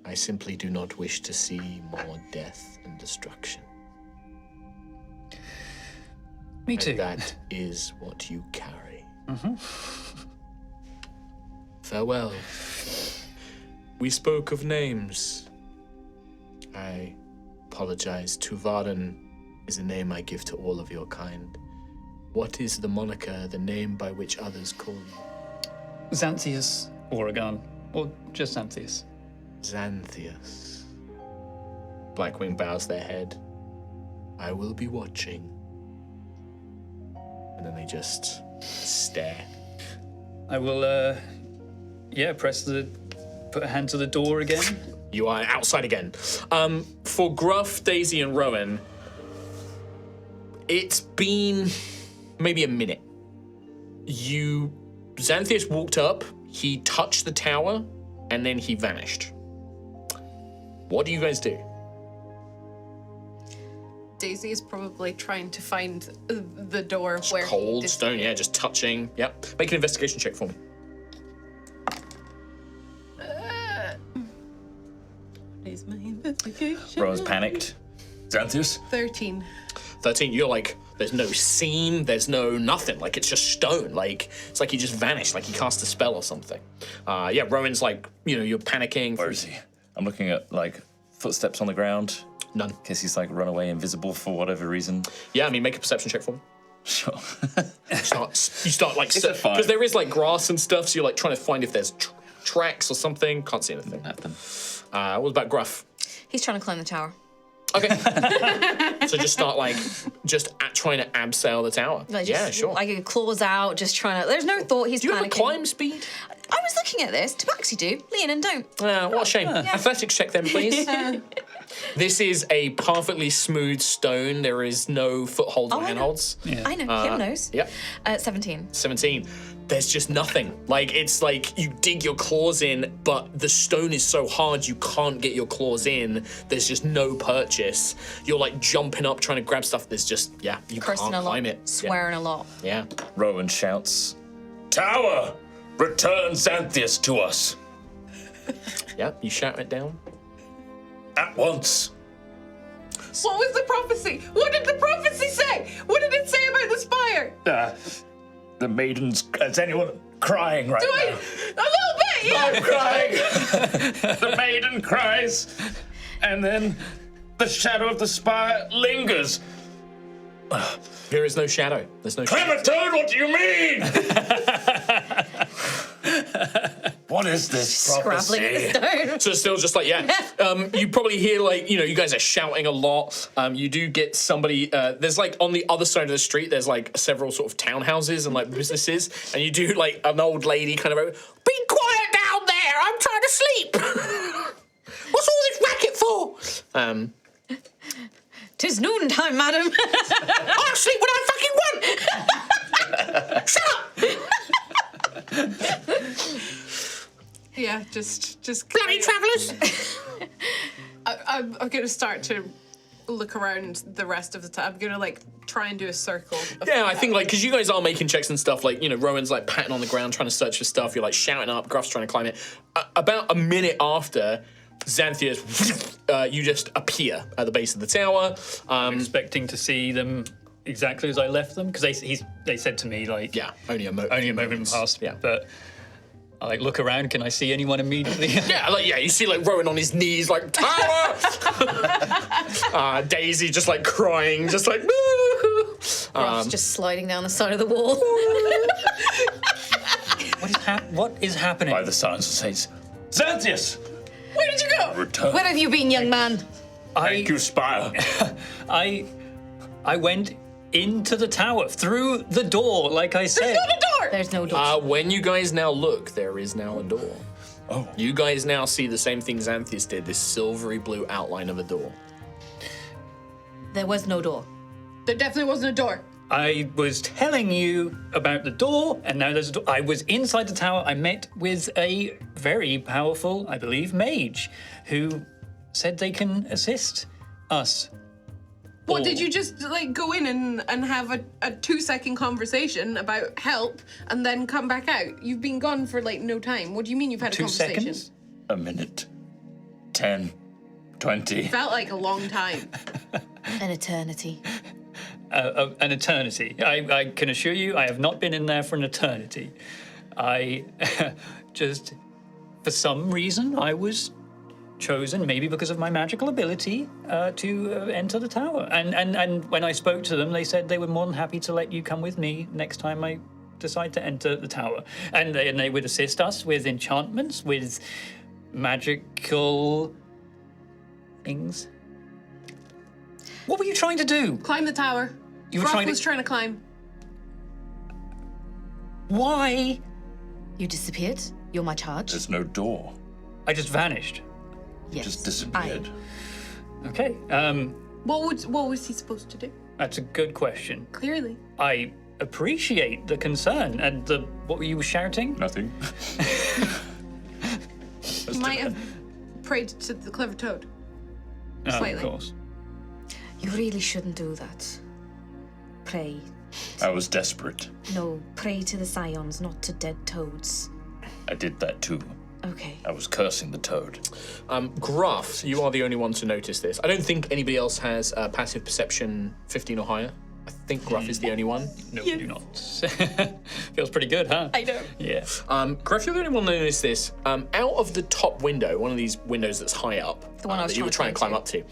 I simply do not wish to see more death and destruction. Me too. And that is what you carry. Mm-hmm. Farewell. We spoke of names. I apologize. Tuvarin is a name I give to all of your kind. What is the moniker, the name by which others call you? Xanthias Oregon, or just Xanthias. Xanthias. Blackwing bows their head. I will be watching. And then they just stare. I will, put a hand to the door again. You are outside again. For Gruff, Daisy, and Rowan, it's been maybe a minute. Xanthias walked up, he touched the tower, and then he vanished. What do you guys do? Daisy is probably trying to find the door where Cold he stone, yeah, just touching. Yep. Make an investigation check for me. panicked. Xanthius? 13. 13, you're like, there's no seam, there's no nothing. Like, it's just stone. Like, it's like he just vanished, like he cast a spell or something. Yeah, Rowan's like, you're panicking. Where is he? I'm looking at, like, footsteps on the ground. None. In case he's, like, run away invisible for whatever reason. Yeah, I mean, make a perception check for me. Sure. You start like, It's a five. because there is, like, grass and stuff, so you're, like, trying to find if there's tracks or something. Can't see anything. Nothing. What about Gruff? He's trying to climb the tower. Okay. So just start like trying to abseil the tower. Like, Yeah, just, sure. Like claws out, just trying to. There's no thought. He's Do you have a panicking. climb speed? I was looking at this. Tabaxi do. Leonin don't. What a shame. Athletics check then, please. This is a perfectly smooth stone. There is no footholds or handholds. I know. Kim knows. Yep. 17. 17. There's just nothing. Like, it's like you dig your claws in, but the stone is so hard you can't get your claws in. There's just no purchase. You're like jumping up, trying to grab stuff. There's just, you Cursing can't a lot. climb it. Swearing a lot. Yeah. Rowan shouts, Tower! Return Xanthius to us. Yeah, you shout it down. At once. What was the prophecy? What did the prophecy say? What did it say about the spire? The maiden's... Is anyone crying right now? A little bit, yeah. I'm crying. The maiden cries. And then the shadow of the spire lingers. There is no shadow. There's no shadow. Clementine, what do you mean? What is this Scrabbling at the prophecy? stone. So it's still just like, you probably hear like, you guys are shouting a lot. You do get somebody, there's like on the other side of the street, there's like several sort of townhouses and like businesses. And you do like an old lady kind of, be quiet down there, I'm trying to sleep. What's all this racket for? 'Tis noontime, madam. I'll sleep when I fucking want. Shut up. Yeah, just Bloody travellers. I'm gonna start to look around the rest of the time. I'm gonna like try and do a circle. Yeah, I think like because you guys are making checks and stuff. Like Rowan's like patting on the ground trying to search for stuff. You're like shouting up. Gruff's trying to climb it. About a minute after, Xanthius, you just appear at the base of the tower. I'm expecting to see them exactly as I left them because they said to me like only a moment passed. Yeah, but I like look around. Can I see anyone immediately? You see like Rowan on his knees like tower. Daisy just like crying, just like. Ruff's just sliding down the side of the wall. What is happening? By the silence says, Xanthius! Where did you go? Return. Where have you been, young man? Thank you, Spire. I went into the tower through the door, like I said. There's not a door. There's no door. When you guys now look, there is now a door. Oh. You guys now see the same thing Xanthius did, this silvery blue outline of a door. There was no door. There definitely wasn't a door. I was telling you about the door, and now there's a door. I was inside the tower. I met with a very powerful, I believe, mage who said they can assist us. What, all. did you just like go in and have a 2-second conversation about help and then come back out? You've been gone for like no time. What do you mean you've had a 2 conversation? seconds? A minute. 10. 20. Felt like a long time. An eternity. An eternity. I can assure you, I have not been in there for an eternity. I just, for some reason, I was chosen, maybe because of my magical ability, to enter the tower. And when I spoke to them, they said they were more than happy to let you come with me next time I decide to enter the tower. And they would assist us with enchantments, with magical things. What were you trying to do? Climb the tower. You were Ruff trying to- was trying to climb. Why? You disappeared. You're my charge. There's no door. I just vanished. Yes. Just disappeared. Okay, What was he supposed to do? that's a good question. Clearly. I appreciate the concern and what were you shouting? Nothing. He might have prayed to the clever toad. Oh, Slightly. of course. You really shouldn't do that. Pray. I was desperate. No, pray to the scions, not to dead toads. I did that too. Okay. I was cursing the toad. Gruff, you are the only one to notice this. I don't think anybody else has passive perception 15 or higher. I think Gruff is the only one. No, you do not. Feels pretty good, huh? I know. Yeah. Gruff, you're the only one to notice this. Out of the top window, one of these windows that's high up, The one I was that you were trying to climb up to,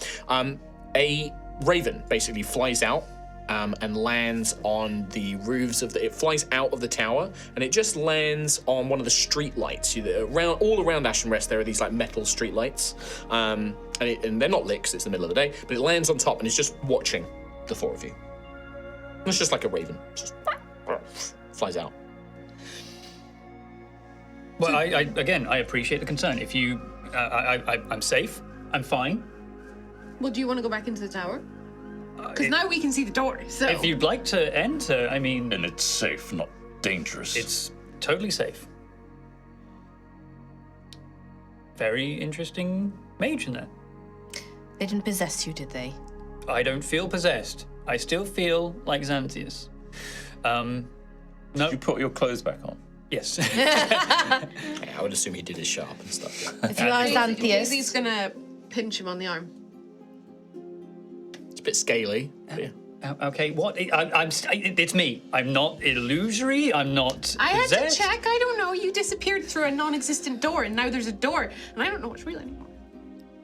a raven basically flies out and lands on the roofs of it flies out of the tower, and it just lands on one of the street lights. All around Ashen Rest, there are these like metal street lights, and they're not lit 'cause it's the middle of the day, but it lands on top and it's just watching the four of you. It's just like a raven. It's just flies out. Well, I appreciate the concern. If you, I'm safe. I'm fine. Well, do you want to go back into the tower? Because now we can see the door, so... If you'd like to enter, I mean... And it's safe, not dangerous. It's totally safe. Very interesting mage in there. They didn't possess you, did they? I don't feel possessed. I still feel like Xanthias. No. Did you put your clothes back on? Yes. Yeah, I would assume he did his sharp and stuff. Yeah. If you are Xanthias... Daisy's gonna pinch him on the arm. It's a bit scaly. But yeah. Okay, what? It's me. I'm not illusory. I'm not I had possessed. to check. I don't know. You disappeared through a non-existent door, and now there's a door, and I don't know what's real anymore.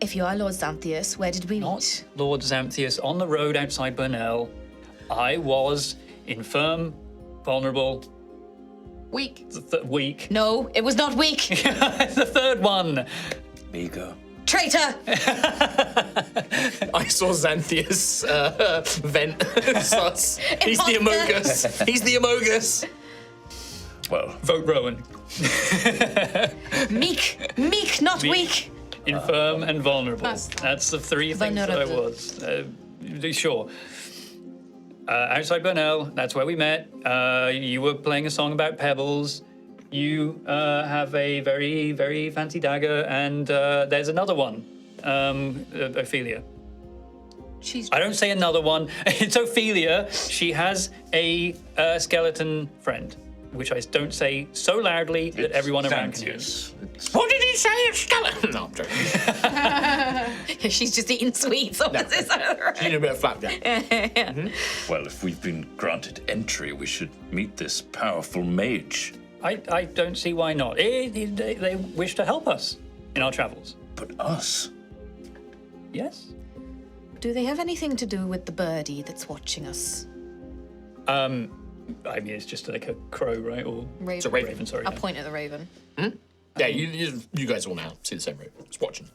If you are Lord Xanthias, where did we Not meet? Lord Xanthias on the road outside Burnell. I was infirm, vulnerable, Weak. weak. No, it was not weak. The third one. Ego. Traitor! I saw Xanthias vent sus. He's the Imposter. Amogus. He's the Amogus. Well, Vote Rowan. Meek, not weak. Infirm and vulnerable. That's- That's the three things that I Vulnerable. was. Sure. Outside Burnell, that's where we met. You were playing a song about pebbles. You have a very, very fancy dagger, and there's another one, Ophelia. She's. I don't say another one. It's Ophelia. She has a skeleton friend, which I don't say so loudly that everyone around can hear. What did he say? Skeleton? No, I'm joking. She's just eating sweets opposite side of the road. You need a bit of flapjack. well, if we've been granted entry, we should meet this powerful mage. I don't see why not. They wish to help us in our travels. But us? Yes. Do they have anything to do with the birdie that's watching us? I mean, it's just like a crow, right? Or Raven. It's a raven. raven. Sorry. I'll point at the raven. Yeah, you guys all now see the same room. It's watching.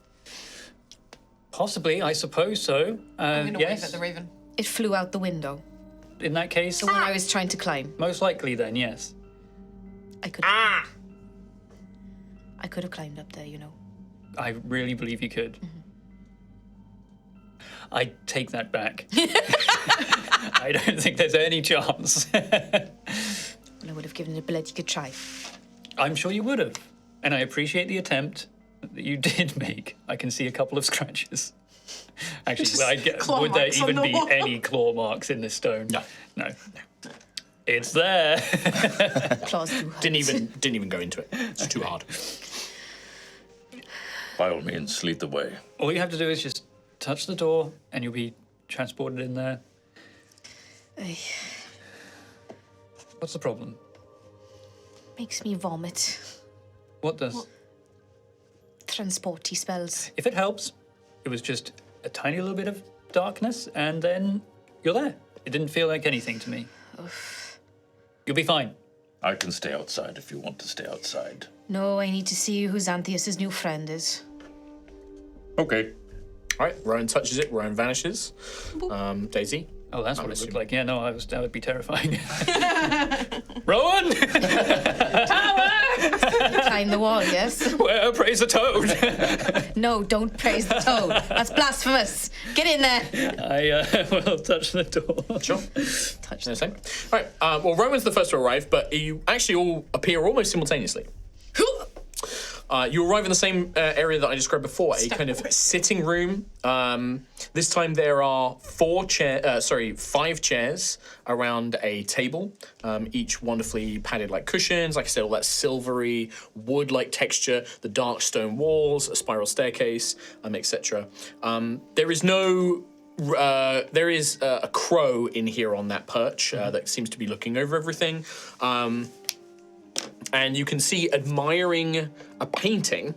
Possibly, I suppose so. I'm gonna yes. wave at the raven. It flew out the window. In that case, The one I was trying to climb. most likely then, yes. I could. Ah! I could have climbed up there, you know. I really believe you could. I take that back. I don't think there's any chance. Well, I would have given it a bloody good try. I'm sure you would have. And I appreciate the attempt that you did make. I can see a couple of scratches. Actually, claw would there marks on even the be wall. any claw marks in this stone? No. No. It's there. Claws do hurt. Didn't even go into it. It's too hard. By all means, lead the way. All you have to do is just touch the door and you'll be transported in there. Ay, What's the problem? makes me vomit. What does? Transporty spells. If it helps, it was just a tiny little bit of darkness and then you're there. It didn't feel like anything to me. You'll be fine. I can stay outside if you want to stay outside. No, I need to see who Xanthias' new friend is. Okay. All right, Rowan touches it. Rowan vanishes. Daisy. Oh, that's I'm what it looked assuming. like. Yeah, no, that would be terrifying. Rowan! Climb the wall, yes? Where? Praise the toad! No, don't praise the toad. That's blasphemous. Get in there. I will touch the door. Sure. Touch No, same. All right. Well, Rowan's the first to arrive, but you actually all appear almost simultaneously. You arrive in the same area that I described before, a kind of sitting room. This time there are 5 chairs around a table, each wonderfully padded like cushions. Like I said, all that silvery wood-like texture, the dark stone walls, a spiral staircase, etc. There is a crow in here on that perch that seems to be looking over everything. And you can see admiring a painting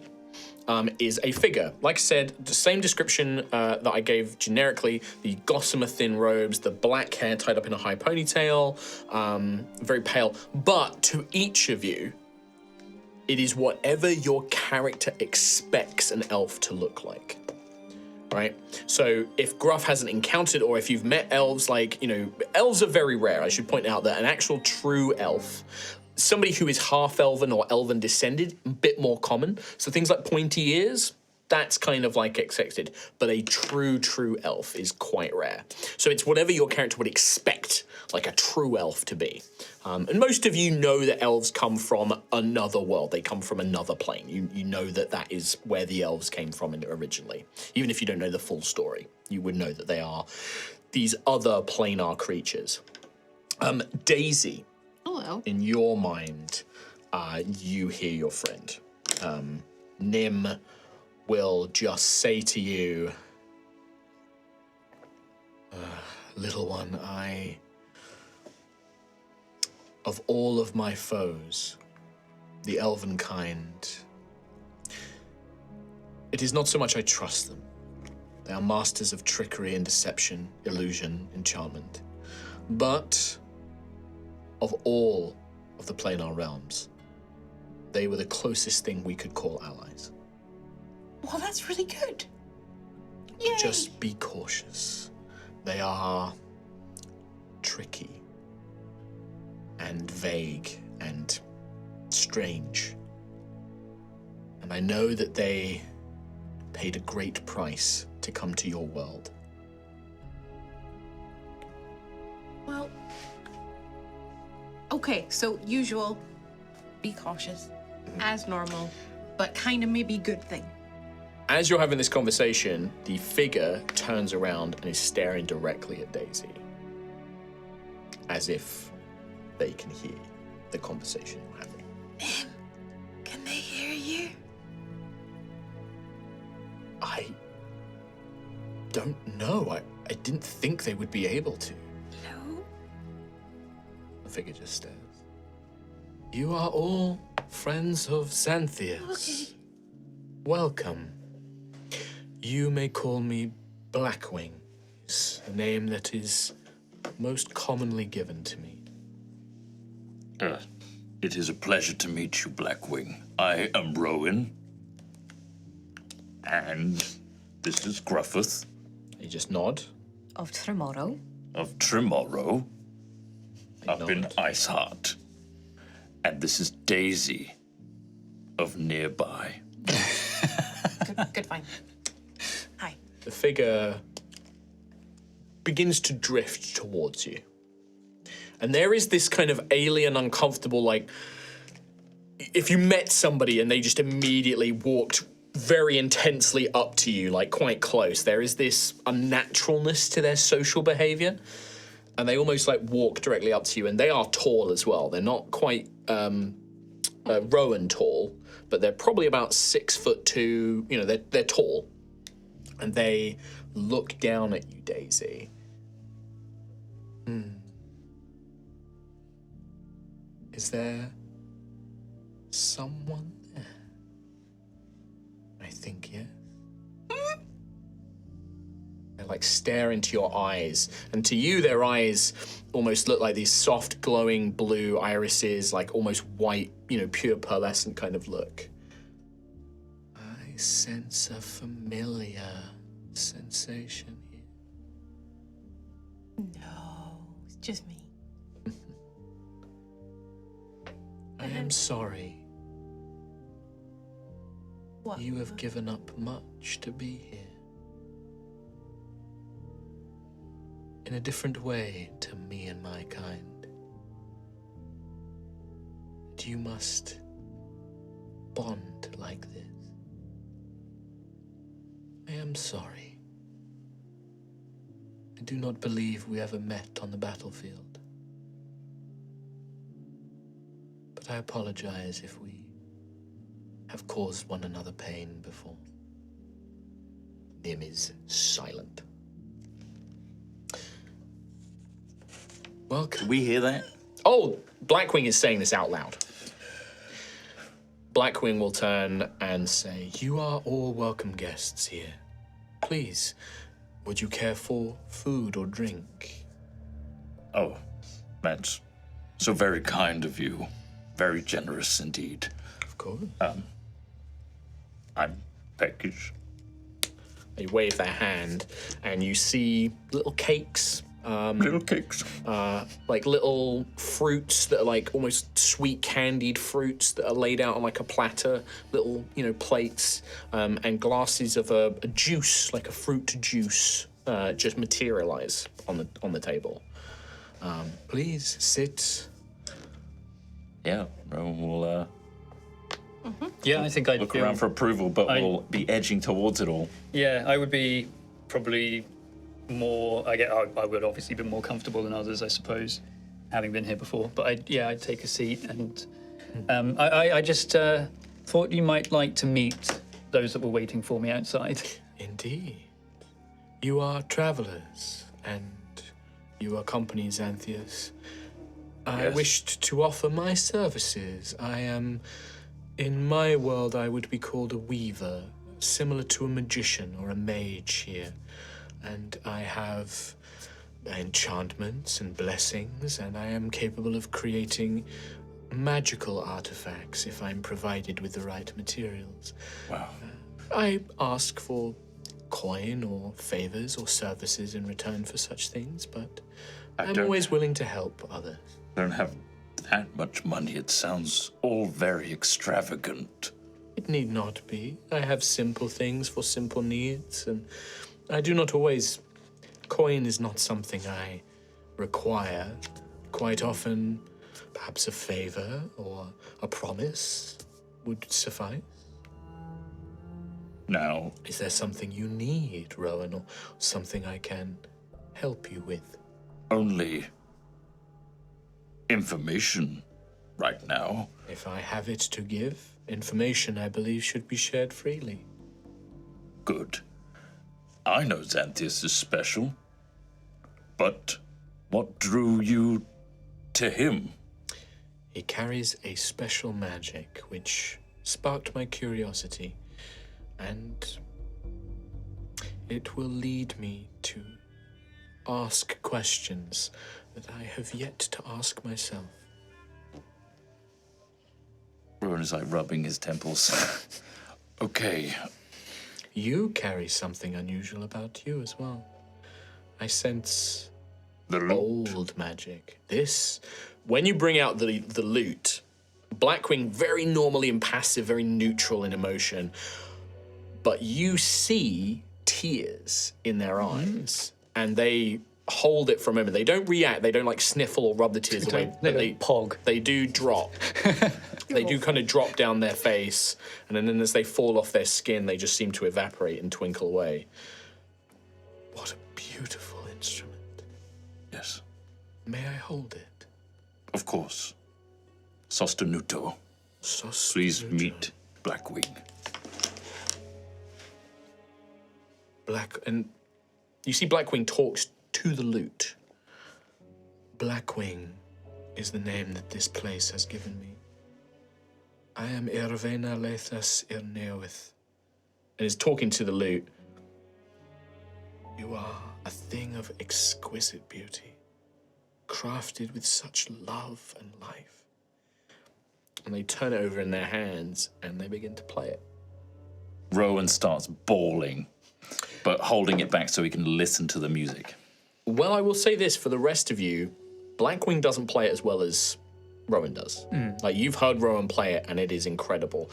is a figure. Like I said, the same description that I gave generically, the gossamer thin robes, the black hair tied up in a high ponytail, very pale. But to each of you, it is whatever your character expects an elf to look like. Right? So if Gruff hasn't encountered, or if you've met elves, like, elves are very rare. I should point out that an actual true elf, somebody who is half elven or elven descended, a bit more common. So things like pointy ears, that's kind of like expected. But a true elf is quite rare. So it's whatever your character would expect, like a true elf to be. And most of you know that elves come from another world. They come from another plane. You know that is where the elves came from originally. Even if you don't know the full story, you would know that they are these other planar creatures. Daisy. Hello. In your mind, you hear your friend. Nim will just say to you, little one, of all of my foes, the elven kind, it is not so much I trust them. They are masters of trickery and deception, illusion, enchantment. But of all of the planar realms, they were the closest thing we could call allies. Well, that's really good. Yay. Just be cautious. They are tricky and vague and strange. And I know that they paid a great price to come to your world. Well, okay, so usual, be cautious, as normal, but kind of maybe good thing. As you're having this conversation, the figure turns around and is staring directly at Daisy, as if they can hear the conversation you're having. Can they hear you? I don't know. I didn't think they would be able to. No. The figure just stares. You are all friends of Xanthias. Okay. Welcome. You may call me Blackwing. It's a name that is most commonly given to me. It is a pleasure to meet you, Blackwing. I am Rowan. And this is Gruffith. You just nod. Of tomorrow. Of tomorrow. Up nod. in Iceheart. And this is Daisy of nearby. Good find. Hi. The figure begins to drift towards you. And there is this kind of alien, uncomfortable, like, if you met somebody and they just immediately walked very intensely up to you, like quite close, there is this unnaturalness to their social behavior. And they almost like walk directly up to you, and they are tall as well. They're not quite Rowan tall, but they're probably about 6'2". You know, they're tall. And they look down at you, Daisy. Is there someone there? I think yes. They like stare into your eyes, and to you their eyes almost look like these soft glowing blue irises, like almost white, you know, pure pearlescent kind of look. I sense a familiar sensation here. No, it's just me. I am sorry. What? You have given up much to be here. In a different way to me and my kind. And you must bond like this. I am sorry. I do not believe we ever met on the battlefield. But I apologize if we have caused one another pain before. Nim is silent. Welcome. Did we hear that? Oh, Blackwing is saying this out loud. Blackwing will turn and say, "You are all welcome guests here. Please, would you care for food or drink?" Oh, that's so very kind of you. Very generous indeed. Of course. I'm Peckish. They wave their hand, and you see little cakes. Little cakes. Like little fruits that are like almost sweet candied fruits that are laid out on like a platter, little, plates, and glasses of a juice, like a fruit juice, just materialize on the table. Please sit. Yeah, we'll Yeah, I think I'd look around for approval, but we'll be edging towards it all. Yeah, I would be probably more. I would obviously be more comfortable than others, I suppose, having been here before. But I'd take a seat, and I just thought you might like to meet those that were waiting for me outside. Indeed. You are travelers, and you accompany Xanthias. I Yes. wished to offer my services. I am, in my world, I would be called a weaver, similar to a magician or a mage here. And I have enchantments and blessings, and I am capable of creating magical artifacts if I'm provided with the right materials. Wow. I ask for coin or favors or services in return for such things, but I'm don't- always willing to help others. I don't have that much money. It sounds all very extravagant. It need not be. I have simple things for simple needs, and I do not always. Coin is not something I require. Quite often, perhaps a favor or a promise would suffice. Now, Is there something you need, Rowan, or something I can help you with? only information right now. If I have it to give, information I believe should be shared freely. Good. I know Xanthias is special. But what drew you to him? He carries a special magic which sparked my curiosity, and it will lead me to ask questions that I have yet to ask myself. Rowan is like rubbing his temples. Okay. You carry something unusual about you as well. I sense The loot. old magic. This, when you bring out the loot, Blackwing, very normally impassive, very neutral in emotion, but you see tears in their eyes, and they hold it for a moment. They don't react. They don't like sniffle or rub the tears away. They But don't pog. They do drop. They do kind of drop down their face, and then as they fall off their skin, they just seem to evaporate and twinkle away. What a beautiful instrument. Yes, May I hold it? of course. Sostenuto. Please meet Blackwing. And you see Blackwing talks to the lute. Blackwing is the name that this place has given me. I am Irvena Lethas Irneowith. And is talking to the lute. You are a thing of exquisite beauty, crafted with such love and life. And they turn it over in their hands and they begin to play it. Rowan starts bawling, but holding it back so he can listen to the music. Well, I will say this for the rest of you, Blackwing doesn't play it as well as Rowan does. Like, you've heard Rowan play it, and it is incredible.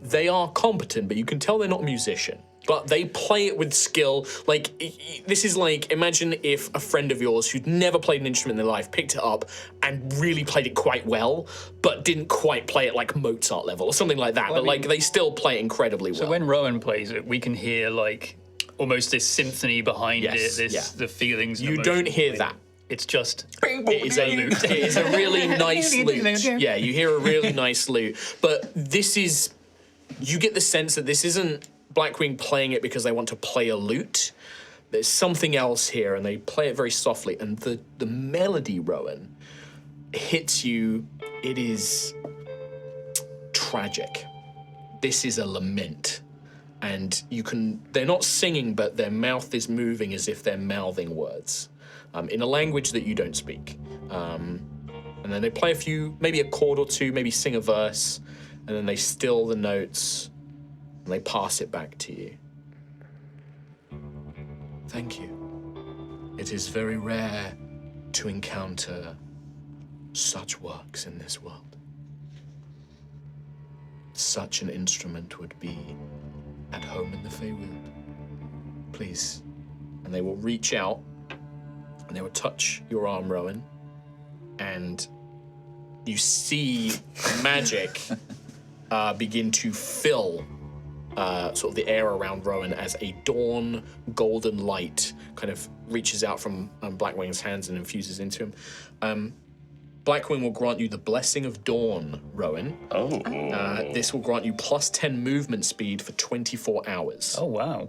They are competent, but you can tell they're not a musician. but they play it with skill. Like, this is like, imagine if a friend of yours who'd never played an instrument in their life picked it up and really played it quite well, but didn't quite play it like Mozart level or something like that. Well, but like, they still play it incredibly well. So when Rowan plays it, we can hear like almost this symphony behind it, the feelings. You don't hear that. It's just it is a really nice lute. Yeah, you hear a really nice lute. But this is, you get the sense that this isn't Blackwing playing it because they want to play a lute. There's something else here, and they play it very softly. And the melody, Rowan, hits you. It is tragic. This is a lament. And they're not singing, but their mouth is moving as if they're mouthing words in a language that you don't speak. And then they play a few, maybe a chord or two, maybe sing a verse, and then they still the notes and they pass it back to you. Thank you. It is very rare to encounter such works in this world. Such an instrument would be at home in the Feywild. Please. And they will reach out and they will touch your arm, Rowan, and you see magic begin to fill sort of the air around Rowan as a dawn golden light kind of reaches out from Blackwing's hands and infuses into him. Blackwing will grant you the Blessing of Dawn, Rowan. Oh. This will grant you plus 10 movement speed for 24 hours. Oh, wow.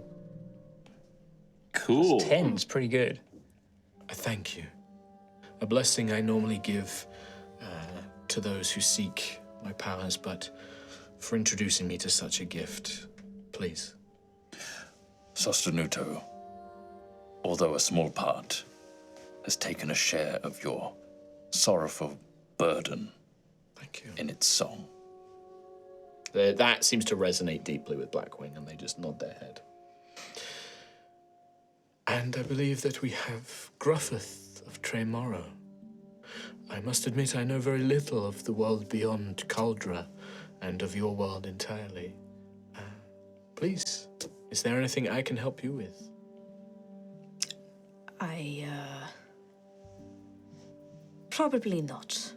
Cool. 10's pretty good. Thank you. A blessing I normally give to those who seek my powers, but for introducing me to such a gift, please. Sostenuto, although a small part, has taken a share of your sorrowful burden. Thank you. In its song. That seems to resonate deeply with Blackwing, and they just nod their head. And I believe that we have Gruffith of Tremorrow. I must admit I know very little of the world beyond Caldra and of your world entirely. Please, is there anything I can help you with? Probably not.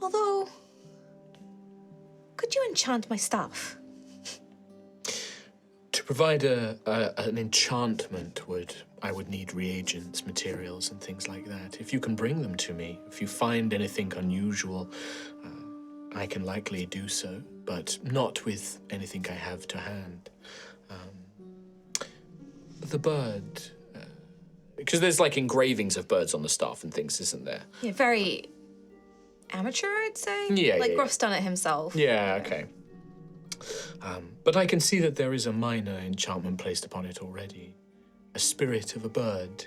Although, could you enchant my staff? To provide an enchantment, I would need reagents, materials, and things like that. If you can bring them to me, if you find anything unusual, I can likely do so, but not with anything I have to hand. The bird, because there's like engravings of birds on the staff and things, isn't there? Yeah, very amateur, I'd say. Yeah, like yeah, Gruff's done it himself. Yeah, okay. But I can see that there is a minor enchantment placed upon it already. A spirit of a bird.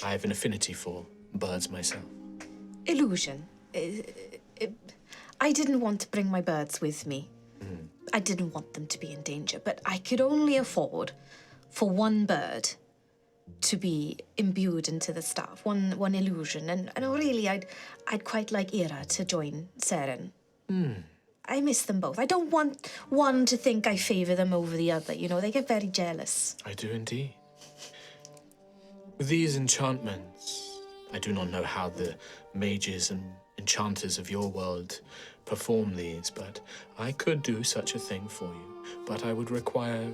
I have an affinity for birds myself. Illusion. I didn't want to bring my birds with me. I didn't want them to be in danger, but I could only afford for one bird to be imbued into the staff, one illusion. And really, I'd quite like Ira to join Seren. I miss them both. I don't want one to think I favour them over the other. You know, they get very jealous. I do indeed. With these enchantments, I do not know how the mages and enchanters of your world perform these, but I could do such a thing for you. But I would require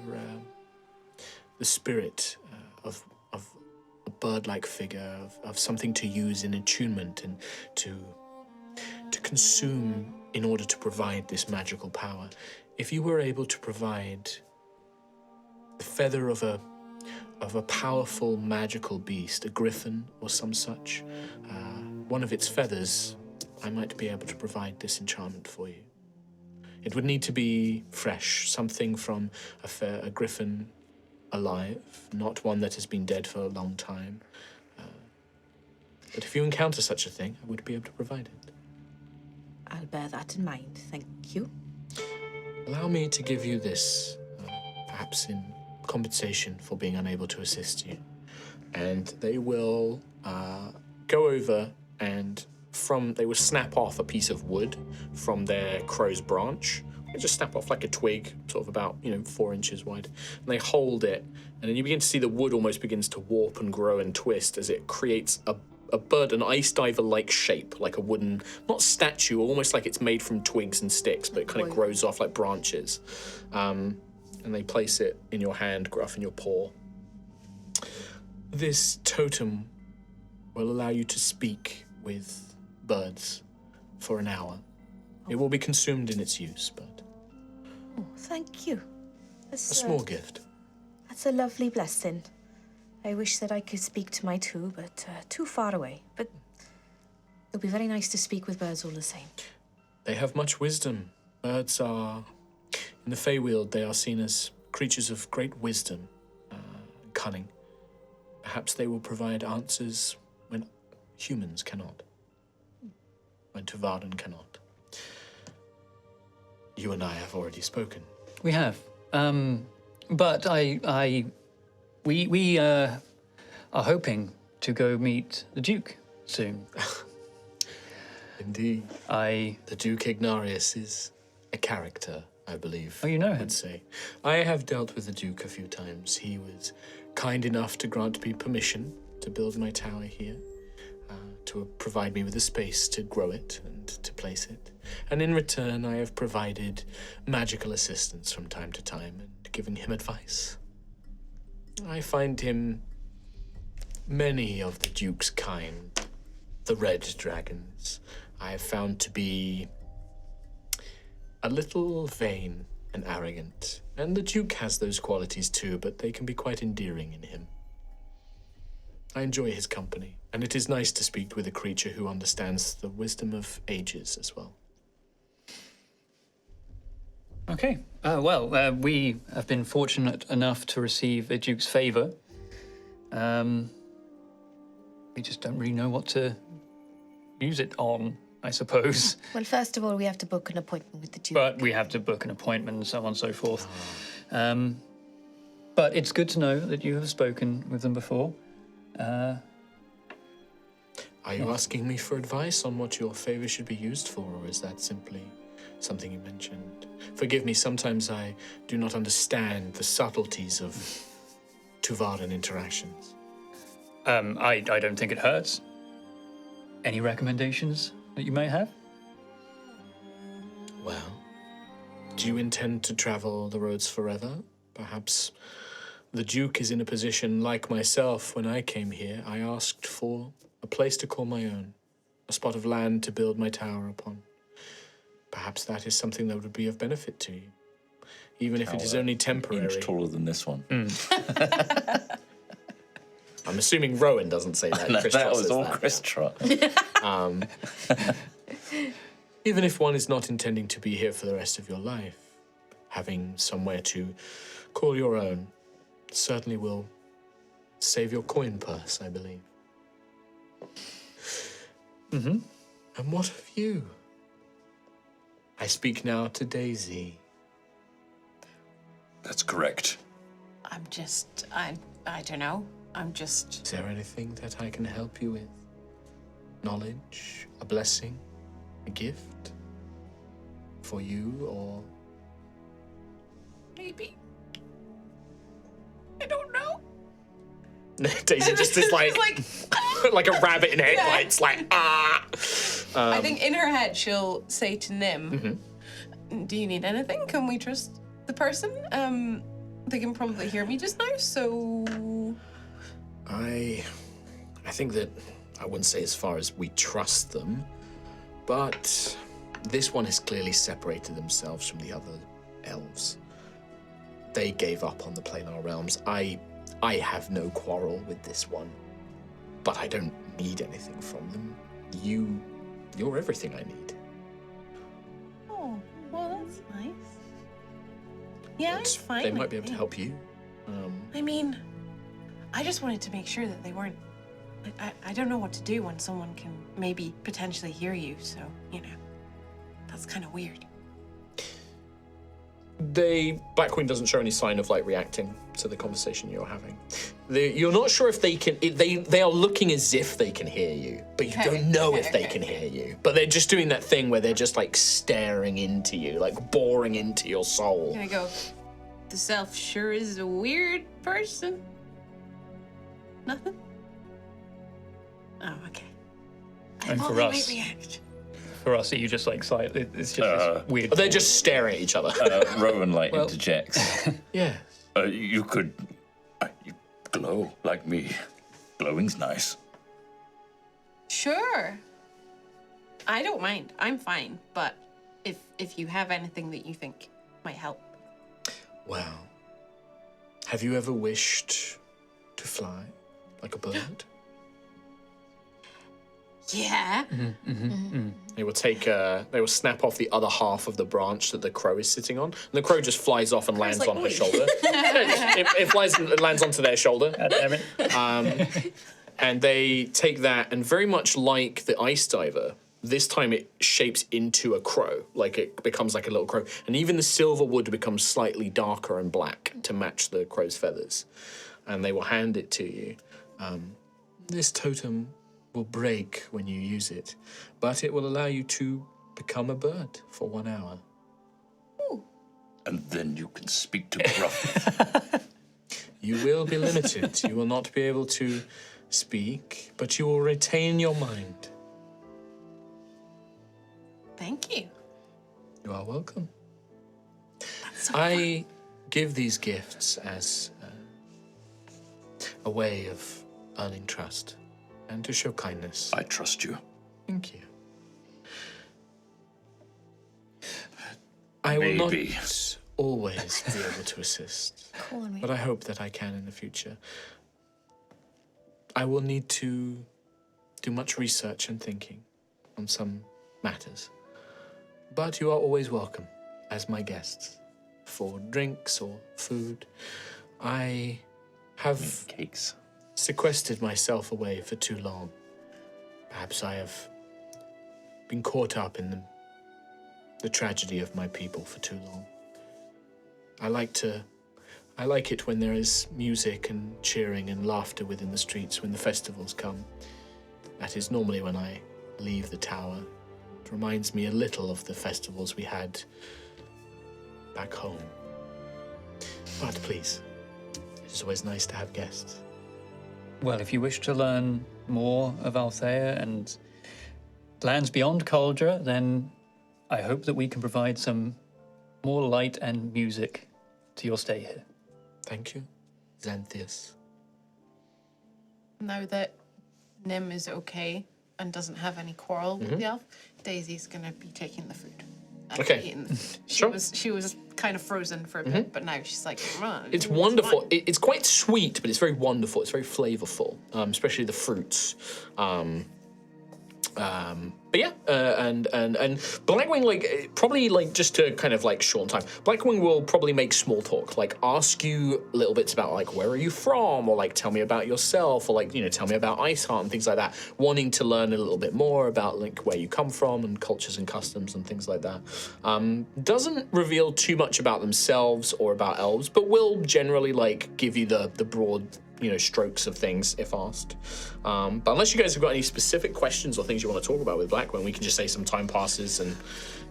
the spirit of a bird-like figure, of something to use in attunement and to consume in order to provide this magical power. If you were able to provide the feather of a powerful magical beast, a griffin or some such, one of its feathers, I might be able to provide this enchantment for you. It would need to be fresh, something from a griffin alive, not one that has been dead for a long time. But if you encounter such a thing, I would be able to provide it. I'll bear that in mind, thank you. Allow me to give you this, perhaps in compensation for being unable to assist you. And they will go over and they will snap off a piece of wood from their crow's branch, They just snap off like a twig, sort of about 4 inches wide, and they hold it, and then you begin to see the wood almost begins to warp and grow and twist as it creates a bird, an ice diver-like shape, like a wooden, not statue, almost like it's made from twigs and sticks, but it kind of grows off like branches. And they place it in your hand, Gruff, in your paw. This totem will allow you to speak with birds for an hour. It will be consumed in its use, but... Oh, thank you. That's a small gift. That's a lovely blessing. I wish that I could speak to my two, but too far away. But it'll be very nice to speak with birds all the same. They have much wisdom. Birds are... In the Feywield, they are seen as creatures of great wisdom, cunning. Perhaps they will provide answers when humans cannot. When Tuvadan cannot. You and I have already spoken. We have. But we are hoping to go meet the Duke soon. Indeed. The Duke Ignarius is a character, I believe. Oh, you know him? I'd say. I have dealt with the Duke a few times. He was kind enough to grant me permission to build my tower here, to provide me with a space to grow it and to place it. And in return, I have provided magical assistance from time to time and given him advice. I find him many of the Duke's kind, the red dragons, I have found to be a little vain and arrogant. And the Duke has those qualities too, but they can be quite endearing in him. I enjoy his company, and it is nice to speak with a creature who understands the wisdom of ages as well. Okay. We have been fortunate enough to receive a Duke's favour. We just don't really know what to use it on, I suppose. Well, first of all, we have to book an appointment with the Duke. But we have to book an appointment and so on and so forth. But it's good to know that you have spoken with them before. Are you asking me for advice on what your favour should be used for, or is that simply something you mentioned? Forgive me, sometimes I do not understand the subtleties of Tuvadan interactions. I don't think it hurts. Any recommendations that you may have? Well, do you intend to travel the roads forever? Perhaps the Duke is in a position like myself. When I came here, I asked for a place to call my own, a spot of land to build my tower upon. Perhaps that is something that would be of benefit to you, even if it is only temporary. Inch taller than this one. I'm assuming Rowan doesn't say that. No, that was all Chris Trot. Even if one is not intending to be here for the rest of your life, having somewhere to call your own certainly will save your coin purse, I believe. Mm-hmm. And what of you? I speak now to Daisy. That's correct. I don't know. Is there anything that I can help you with? Knowledge, a blessing, a gift? For you, or... Maybe. I don't know. Daisy just is like like a rabbit in headlights, like, ah! I think in her head she'll say to Nim, do you need anything? Can we trust the person? They can probably hear me just now, so... I think that I wouldn't say as far as we trust them, but this one has clearly separated themselves from the other elves. They gave up on the planar realms. I have no quarrel with this one, but I don't need anything from them. You're everything I need. Oh, well, that's nice. Yeah, it's fine. They might be able to help you. I mean, I just wanted to make sure that they weren't... I don't know what to do when someone can maybe potentially hear you, so, that's kind of weird. Blackwing doesn't show any sign of like reacting to the conversation you're having. You're not sure if they can. They are looking as if they can hear you, but you don't know if they can hear you. But they're just doing that thing where they're just like staring into you, like boring into your soul. I'm gonna go. This elf sure is a weird person. Nothing. Oh, okay. And for us, you just like silent. It's just this weird. They're just staring at each other. Rowan interjects. Yeah. You could you glow like me. Glowing's nice. Sure. I don't mind. I'm fine. But if you have anything that you think might help. Well, have you ever wished to fly like a bird? Yeah. They will snap off the other half of the branch that the crow is sitting on, and the crow just flies off and lands on her shoulder. it flies and lands onto their shoulder. God damn it. And they take that, and very much like the ice diver, this time it shapes into a crow, like it becomes like a little crow, and even the silver wood becomes slightly darker and black to match the crow's feathers. And they will hand it to you. This totem will break when you use it, but it will allow you to become a bird for 1 hour. Ooh. And then you can speak to Gruff. You will be limited. You will not be able to speak, but you will retain your mind. Thank you. You are welcome. That's so I give these gifts as a way of earning trust and to show kindness. I trust you. Thank you. I will not always be able to assist, but I hope that I can in the future. I will need to do much research and thinking on some matters, but you are always welcome as my guests for drinks or food. I have cakes. Sequestered myself away for too long. Perhaps I have been caught up in the tragedy of my people for too long. I like it when there is music and cheering and laughter within the streets when the festivals come. That is normally when I leave the tower. It reminds me a little of the festivals we had back home. But please, it's always nice to have guests. Well, if you wish to learn more of Altheya and lands beyond Cauldre, then I hope that we can provide some more light and music to your stay here. Thank you, Xanthias. Now that Nim is okay and doesn't have any quarrel with the elf, Daisy's gonna be taking the food. And eating the food. She was kind of frozen for a bit, but now she's like, it's wonderful. It's quite sweet, but it's very wonderful. It's very flavorful, especially the fruits. But yeah, and Blackwing, like, probably, like, just to kind of, like, shorten time, Blackwing will probably make small talk, like, ask you little bits about, like, where are you from, or, like, tell me about yourself, or, like, you know, tell me about Iceheart and things like that, wanting to learn a little bit more about, like, where you come from and cultures and customs and things like that. Doesn't reveal too much about themselves or about elves, but will generally, like, give you the broad, you know, strokes of things if asked. But unless you guys have got any specific questions or things you want to talk about with Blackwing, we can just say some time passes and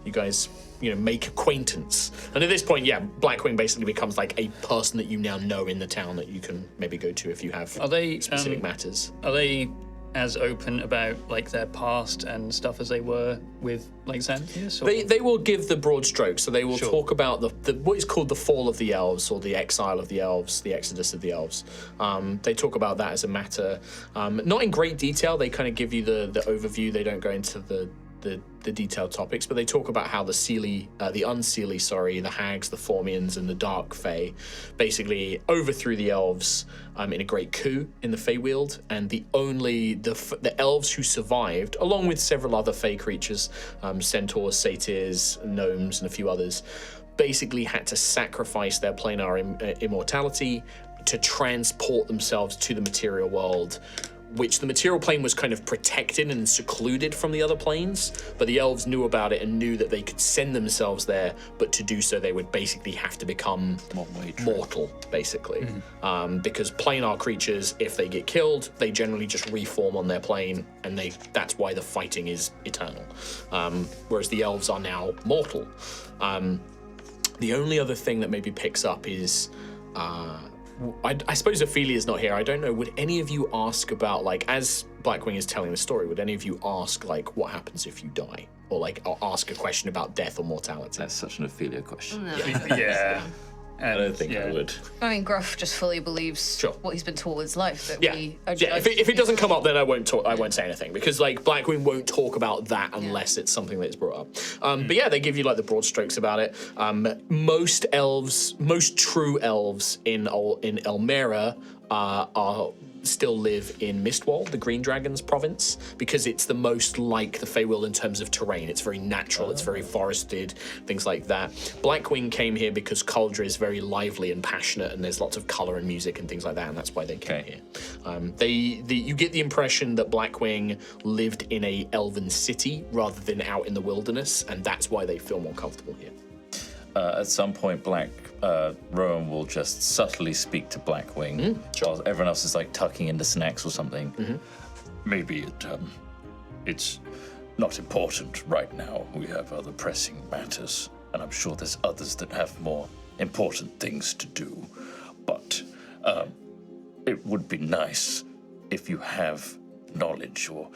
you guys, you know, make acquaintance. And at this point, yeah, Blackwing basically becomes like a person that you now know in the town that you can maybe go to if you have specific matters. Are they as open about like their past and stuff as they were with like Xanthias? They will give the broad strokes, so they will talk about the what is called the fall of the elves or the exile of the elves, the exodus of the elves. They talk about that as a matter, not in great detail. They kind of give you the overview. They don't go into the detailed topics, but they talk about how the unseelie, the hags, the Formians, and the Dark Fae basically overthrew the elves in a great coup in the Feywield, and the elves who survived, along with several other Fey creatures, centaurs, satyrs, gnomes, and a few others, basically had to sacrifice their planar immortality to transport themselves to the material world which the material plane was kind of protected and secluded from the other planes, but the elves knew about it and knew that they could send themselves there, but to do so they would basically have to become mortal, basically. Because planar creatures, if they get killed, they generally just reform on their plane, and that's why the fighting is eternal. Whereas the elves are now mortal. The only other thing that maybe picks up is I suppose Ophelia's not here. I don't know. Would any of you ask about, like, as Blackwing is telling the story, would any of you ask, like, what happens if you die? Or, like, ask a question about death or mortality? That's such an Ophelia question. Yeah. I don't think I would. I mean, Gruff just fully believes what he's been taught his life. That we are if it doesn't come up, then I won't talk. I won't say anything, because like Blackwing won't talk about that unless it's something that's brought up. But yeah, they give you like the broad strokes about it. Most true elves in Elmera still live in Mistwall, the Green Dragon's province, because it's the most like the Feywild in terms of terrain. It's very natural, it's very forested, things like that. Blackwing came here because Cauldre is very lively and passionate, and there's lots of colour and music and things like that, and that's why they came here. You get the impression that Blackwing lived in a elven city rather than out in the wilderness, and that's why they feel more comfortable here. At some point, Rowan will just subtly speak to Blackwing, while everyone else is like tucking into snacks or something. Maybe it's not important right now. We have other pressing matters, and I'm sure there's others that have more important things to do. But it would be nice if you have knowledge, or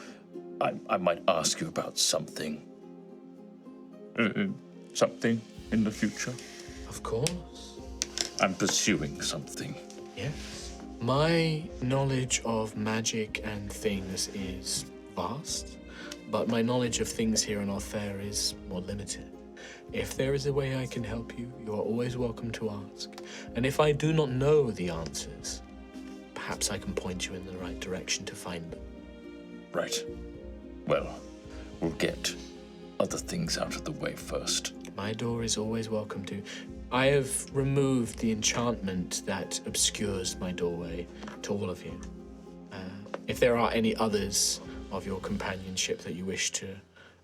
I might ask you about something. Something in the future? Of course. I'm pursuing something. Yes. My knowledge of magic and things is vast, but my knowledge of things here in Altheya is more limited. If there is a way I can help you, you are always welcome to ask. And if I do not know the answers, perhaps I can point you in the right direction to find them. Right. Well, we'll get other things out of the way first. My door is always welcome to. I have removed the enchantment that obscures my doorway to all of you. If there are any others of your companionship that you wish to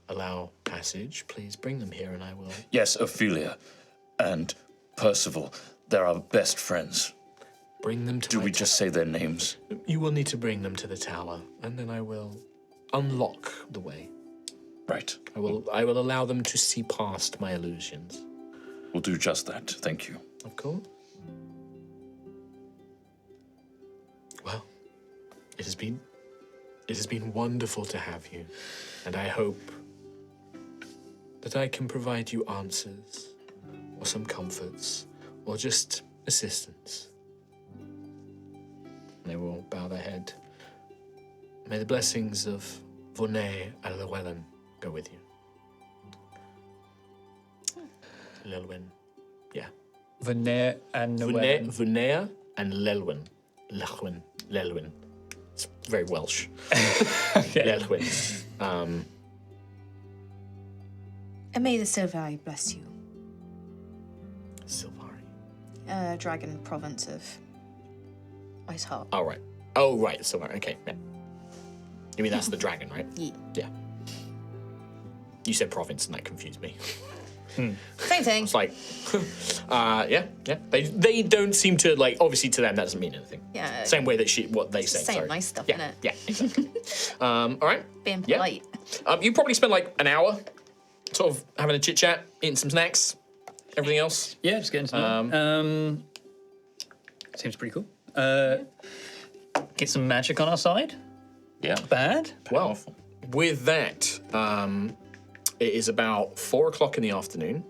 allow passage, please bring them here and I will. Yes, Ophelia and Percival, they're our best friends. Bring them to Do we just say their names? You will need to bring them to the tower, and then I will unlock the way. Right. I will allow them to see past my illusions. We'll do just that. Thank you. Of course. Well, it has been wonderful to have you, and I hope that I can provide you answers, or some comforts, or just assistance. And they will bow their head. May the blessings of Vonay and Llewellyn go with you. Lelwyn. Yeah. Vonay and Llewellyn. Vonea and Lelwyn. Lelwyn. It's very Welsh. Okay. Lelwyn. And may the Silvari bless you. Silvari. Dragon province of Ice Heart. Oh, right. Oh, right. Silvari. Okay. Yeah. You mean that's the dragon, right? Yeah. Yeah. You said province and that confused me. Same thing. It's like, yeah. They don't seem to, like, obviously to them that doesn't mean anything. Yeah. Same way that what they say. Saying nice stuff, yeah, innit? Yeah, exactly. All right. Being polite. You probably spend like an hour sort of having a chit chat, eating some snacks, everything else. Yeah, just getting some. Seems pretty cool. Get some magic on our side. Yeah. Bad. Well, with that, it is about 4 o'clock in the afternoon.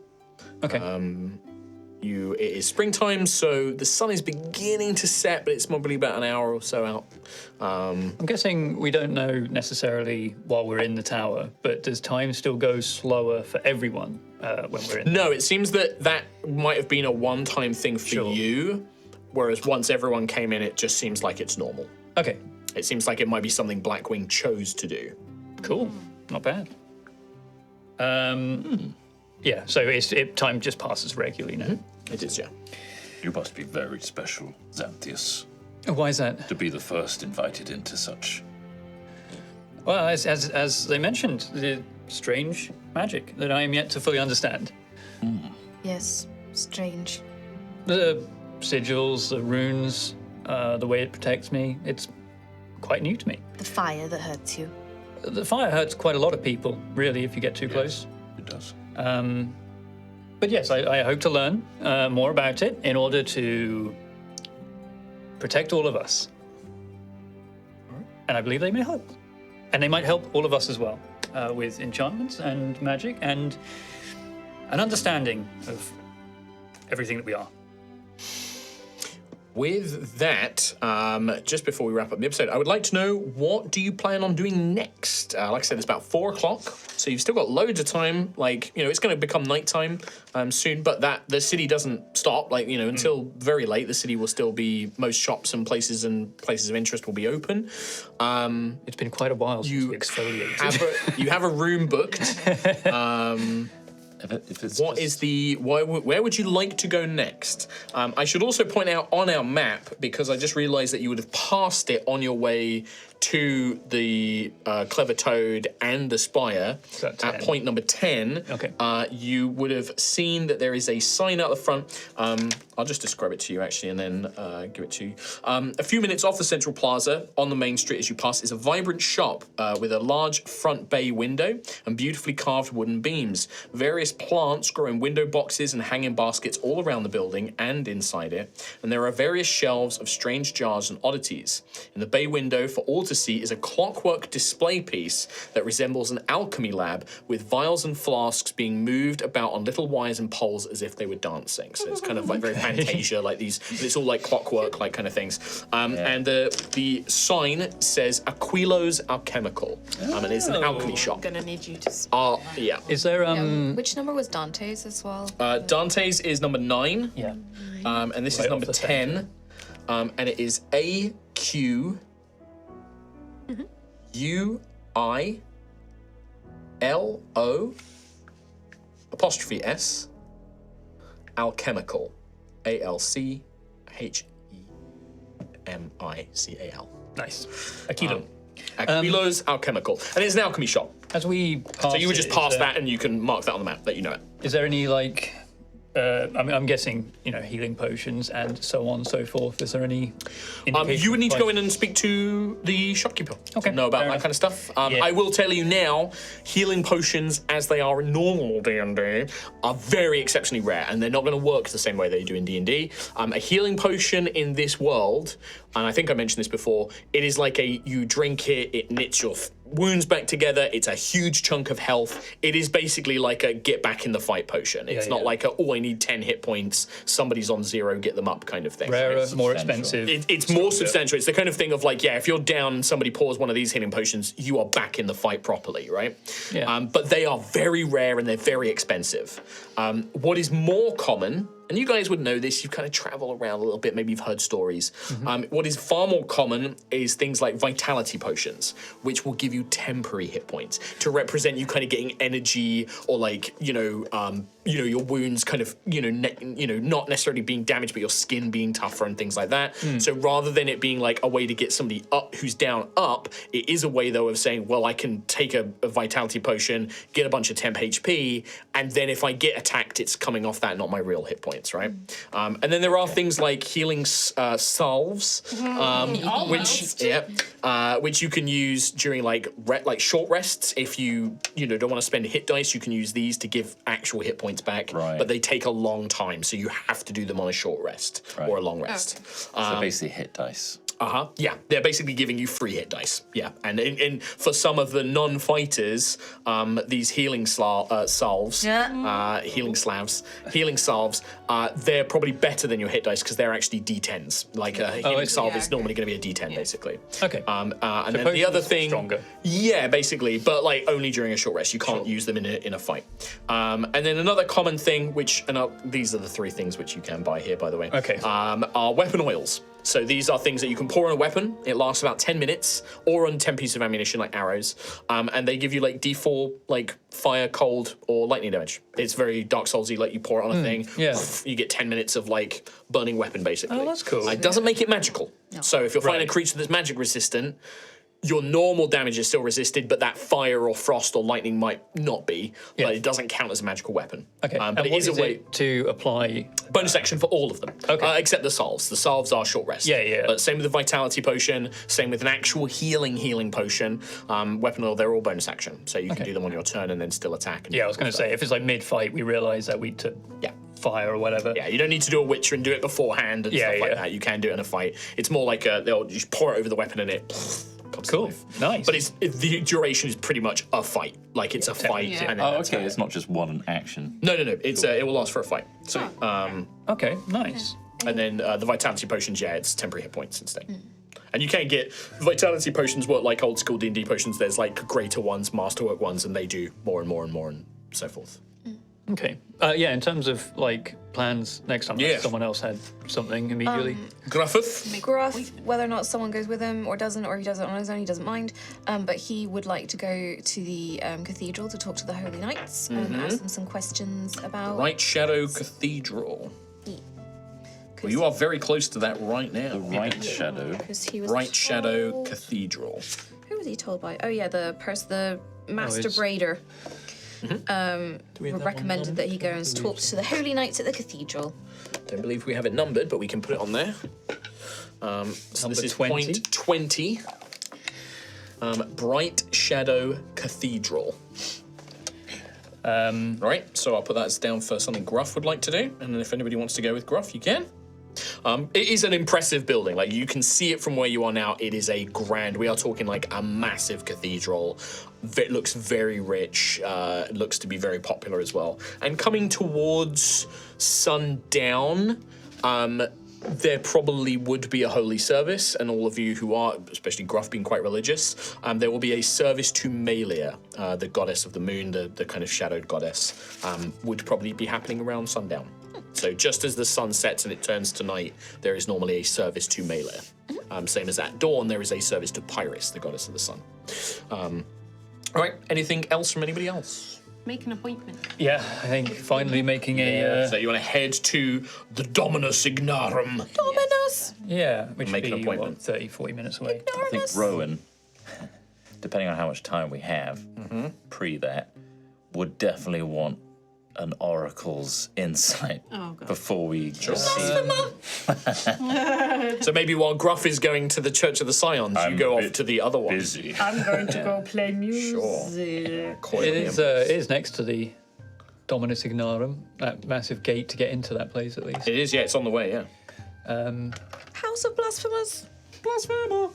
Okay. It is springtime, so the sun is beginning to set, but it's probably about an hour or so out. I'm guessing we don't know necessarily while we're in the tower, but does time still go slower for everyone when we're in? No, it seems that might have been a one-time thing for you, whereas once everyone came in, it just seems like it's normal. Okay. It seems like it might be something Blackwing chose to do. Cool. Not bad. Yeah, so time just passes regularly now. It is, yeah. You must be very special, Xanthius, Why is that? to be the first invited into such Well, as they mentioned, the strange magic that I am yet to fully understand. Yes, strange. The sigils, the runes, the way it protects me, it's quite new to me. The fire that hurts you. The fire hurts quite a lot of people, really, if you get too close. It does. But yes, I hope to learn more about it in order to protect all of us. And I believe they may help. And they might help all of us as well with enchantments and magic and an understanding of everything that we are. With that, just before we wrap up the episode, I would like to know, what do you plan on doing next? Like I said, it's about 4 o'clock, so you've still got loads of time. Like, it's going to become nighttime soon, but the city doesn't stop. Like, until very late, the city will still be, most shops and places of interest will be open. It's been quite a while since we exfoliated. You have a room booked. Where would you like to go next? I should also point out on our map, because I just realized that you would have passed it on your way to the Clever Toad and the Spire. At point number 10, you would have seen that there is a sign out the front. I'll just describe it to you, actually, and then give it to you. A few minutes off the Central Plaza, on the main street as you pass, is a vibrant shop with a large front bay window and beautifully carved wooden beams. Various plants grow in window boxes and hang in baskets all around the building and inside it, and there are various shelves of strange jars and oddities. In the bay window, for all to see, is a clockwork display piece that resembles an alchemy lab, with vials and flasks being moved about on little wires and poles as if they were dancing. So it's kind of like very Fantasia, like these, it's all like clockwork, like kind of things. And the sign says Aquilo's Alchemical, and it's an alchemy shop. I'm gonna need you to. Yeah. Is there which number was Dante's as well? Dante's is number 9. Yeah. And this is number 10. And it is AQ UILO apostrophe S Alchemical ALCHEMICAL. Nice. Aquilo. Aquilo's Alchemical. And it's an alchemy shop. As we pass So you would just pass there, that and you can mark that on the map that you know it. Is there any, like, I'm guessing, healing potions and so on and so forth. Is there any indication? You would need to go in and speak to the shopkeeper to know about that kind of stuff. Yeah. I will tell you now, healing potions, as they are in normal D&D, are very exceptionally rare, and they're not going to work the same way they do in D&D. A healing potion in this world, and I think I mentioned this before, it is like you drink it, it knits your wounds back together. It's a huge chunk of health. It is basically like a get back in the fight potion. It's not like I need 10 hit points, somebody's on 0, get them up kind of thing. Rarer, more expensive. It's more substantial. It's the kind of thing of like, if you're down and somebody pours one of these healing potions, you are back in the fight properly, right? Yeah. But they are very rare and they're very expensive. What is more common, and you guys would know this, you kind of travel around a little bit, maybe you've heard stories. What is far more common is things like vitality potions, which will give you temporary hit points to represent you kind of getting energy, or like, your wounds kind of, not necessarily being damaged, but your skin being tougher and things like that. So rather than it being like a way to get somebody up who's down up, it is a way though of saying, well, I can take a vitality potion, get a bunch of temp HP, and then if I get attacked, it's coming off that, not my real hit points. Right, and then there are things like healing salves, which you can use during like short rests. If you don't want to spend hit dice, you can use these to give actual hit points back. Right. But they take a long time, so you have to do them on a short rest or a long rest. So basically, hit dice. Yeah, they're basically giving you free hit dice. Yeah, and for some of the non-fighters, these healing salves, they're probably better than your hit dice because they're actually D10s. Like a healing salve is normally going to be a D10 basically. Okay. And then the other thing, stronger. Yeah, basically, but like only during a short rest. You can't use them in a fight. And then another common thing, these are the 3 things which you can buy here, by the way. Okay. Are weapon oils. So these are things that you can pour on a weapon. It lasts about 10 minutes, or on 10 pieces of ammunition, like arrows. And they give you like D4, like fire, cold, or lightning damage. It's very Dark Souls-y, like you pour it on a thing, you get 10 minutes of like burning weapon, basically. Oh, that's cool. It doesn't make it magical. No. So if you're fighting a creature that's magic resistant, your normal damage is still resisted, but that fire or frost or lightning might not be. But it doesn't count as a magical weapon. Okay. But it is a way to apply bonus action for all of them. Okay. Except the salves. The salves are short rest. Yeah. But same with the vitality potion. Same with an actual healing potion. Weapon oil. They're all bonus action, so you can do them on your turn and then still attack. And I was going to say if it's like mid-fight, we realise that we took fire or whatever. Yeah, you don't need to do a witcher and do it beforehand and stuff like that. You can do it in a fight. It's more like they'll just pour it over the weapon and it comes to life. Nice. But the duration is pretty much a fight. Like it's a fight. Yeah. And then Okay, it's not just one action. No. It's it will last for a fight. So okay, nice. And then the vitality potions, it's temporary hit points instead. And you can get vitality potions work like old school D&D potions. There's like greater ones, masterwork ones, and they do more and more and more and so forth. Okay. In terms of like plans next time, someone else had something immediately. Gruff, whether or not someone goes with him or doesn't, or he does it on his own, he doesn't mind. But he would like to go to the cathedral to talk to the Holy Knights and ask them some questions about Right Shadow Cathedral. Well, you are very close to that right now. The Right Shadow. He was Right Shadow told- Cathedral. Who was he told by? Oh yeah, the Master Braider. Recommended that he go and talk to the Holy Knights at the cathedral. Don't believe we have it numbered, but we can put it on there. So this is 20. point 20. Bright Shadow Cathedral. Right, so I'll put that down for something Gruff would like to do, and then if anybody wants to go with Gruff, you can. It is an impressive building. Like, you can see it from where you are now. It is a grand, we are talking like a massive cathedral. It looks very rich. It looks to be very popular as well. And coming towards sundown, there probably would be a holy service, and all of you who are, especially Gruff being quite religious, there will be a service to Malia, the goddess of the moon, the kind of shadowed goddess, would probably be happening around sundown. So just as the sun sets and it turns to night, there is normally a service to Malia. Same as at dawn, there is a service to Pyrrhus, the goddess of the sun. All right, anything else from anybody else? Make an appointment. Yeah, I think finally making a... So you want to head to the Dominus Ignarum. Dominus! Which Make would an be, appointment. 30, 40 minutes away. I think Rowan, depending on how much time we have, pre that, would definitely want an oracle's insight before we proceed. So maybe while Gruff is going to the Church of the Scions, you go off to the other one. Busy. I'm going to go play music. It is next to the Dominus Ignarum, that massive gate to get into that place at least. It is, it's on the way, yeah. House of Blasphemers. Blasphemer.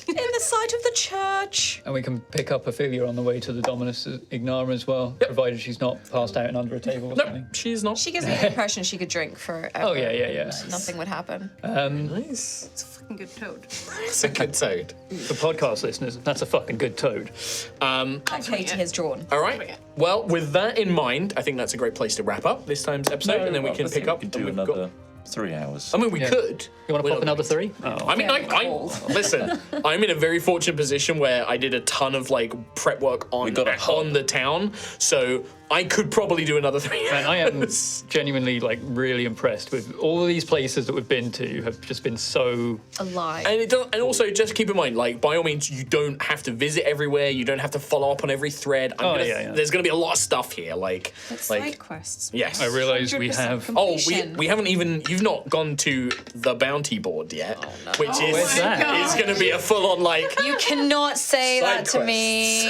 In the sight of the church. And we can pick up Ophelia on the way to the Dominus Ignarum as well, provided she's not passed out and under a table or something. No, she's not. She gives me the impression she could drink forever. Oh, yeah. Nothing would happen. Nice. It's a fucking good toad. It's a good toad. For podcast listeners, that's a fucking good toad. Katie has drawn. All right. Well, with that in mind, I think that's a great place to wrap up this time's episode, and then we can pick up. We can do another 3 hours. I mean, we could. You want to pop another 3? Oh. I mean, listen, I'm in a very fortunate position where I did a ton of like prep work on the town, so I could probably do another 3 hours. And I am genuinely like really impressed with all of these places that we've been to have just been so alive. And also just keep in mind, like, by all means, you don't have to visit everywhere. You don't have to follow up on every thread. There's going to be a lot of stuff here, like side quests. Yes. I realise we have. We haven't even. You've not gone to the bounty board yet, which is going to be a full-on like. You cannot say that to me.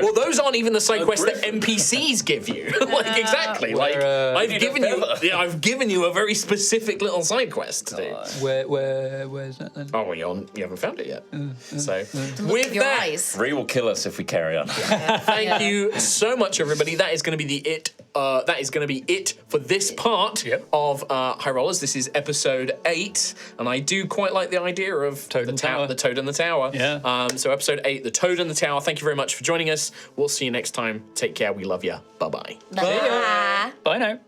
Well, those aren't even the side quests that NPCs give you. Like exactly. Like I've given you a very specific little side quest to do. Where's that then? Oh, you haven't found it yet. So with Your that, eyes. Ree will kill us if we carry on. thank you so much, everybody. That is going to be that is going to be it for this part of High Rollers. This is episode 8, and I do quite like the idea of Toad and Tower. The Toad and the Tower. Yeah. So episode 8, the Toad and the Tower. Thank you very much for joining us. We'll see you next time. Take care. We love you. Bye-bye. Bye. Bye now.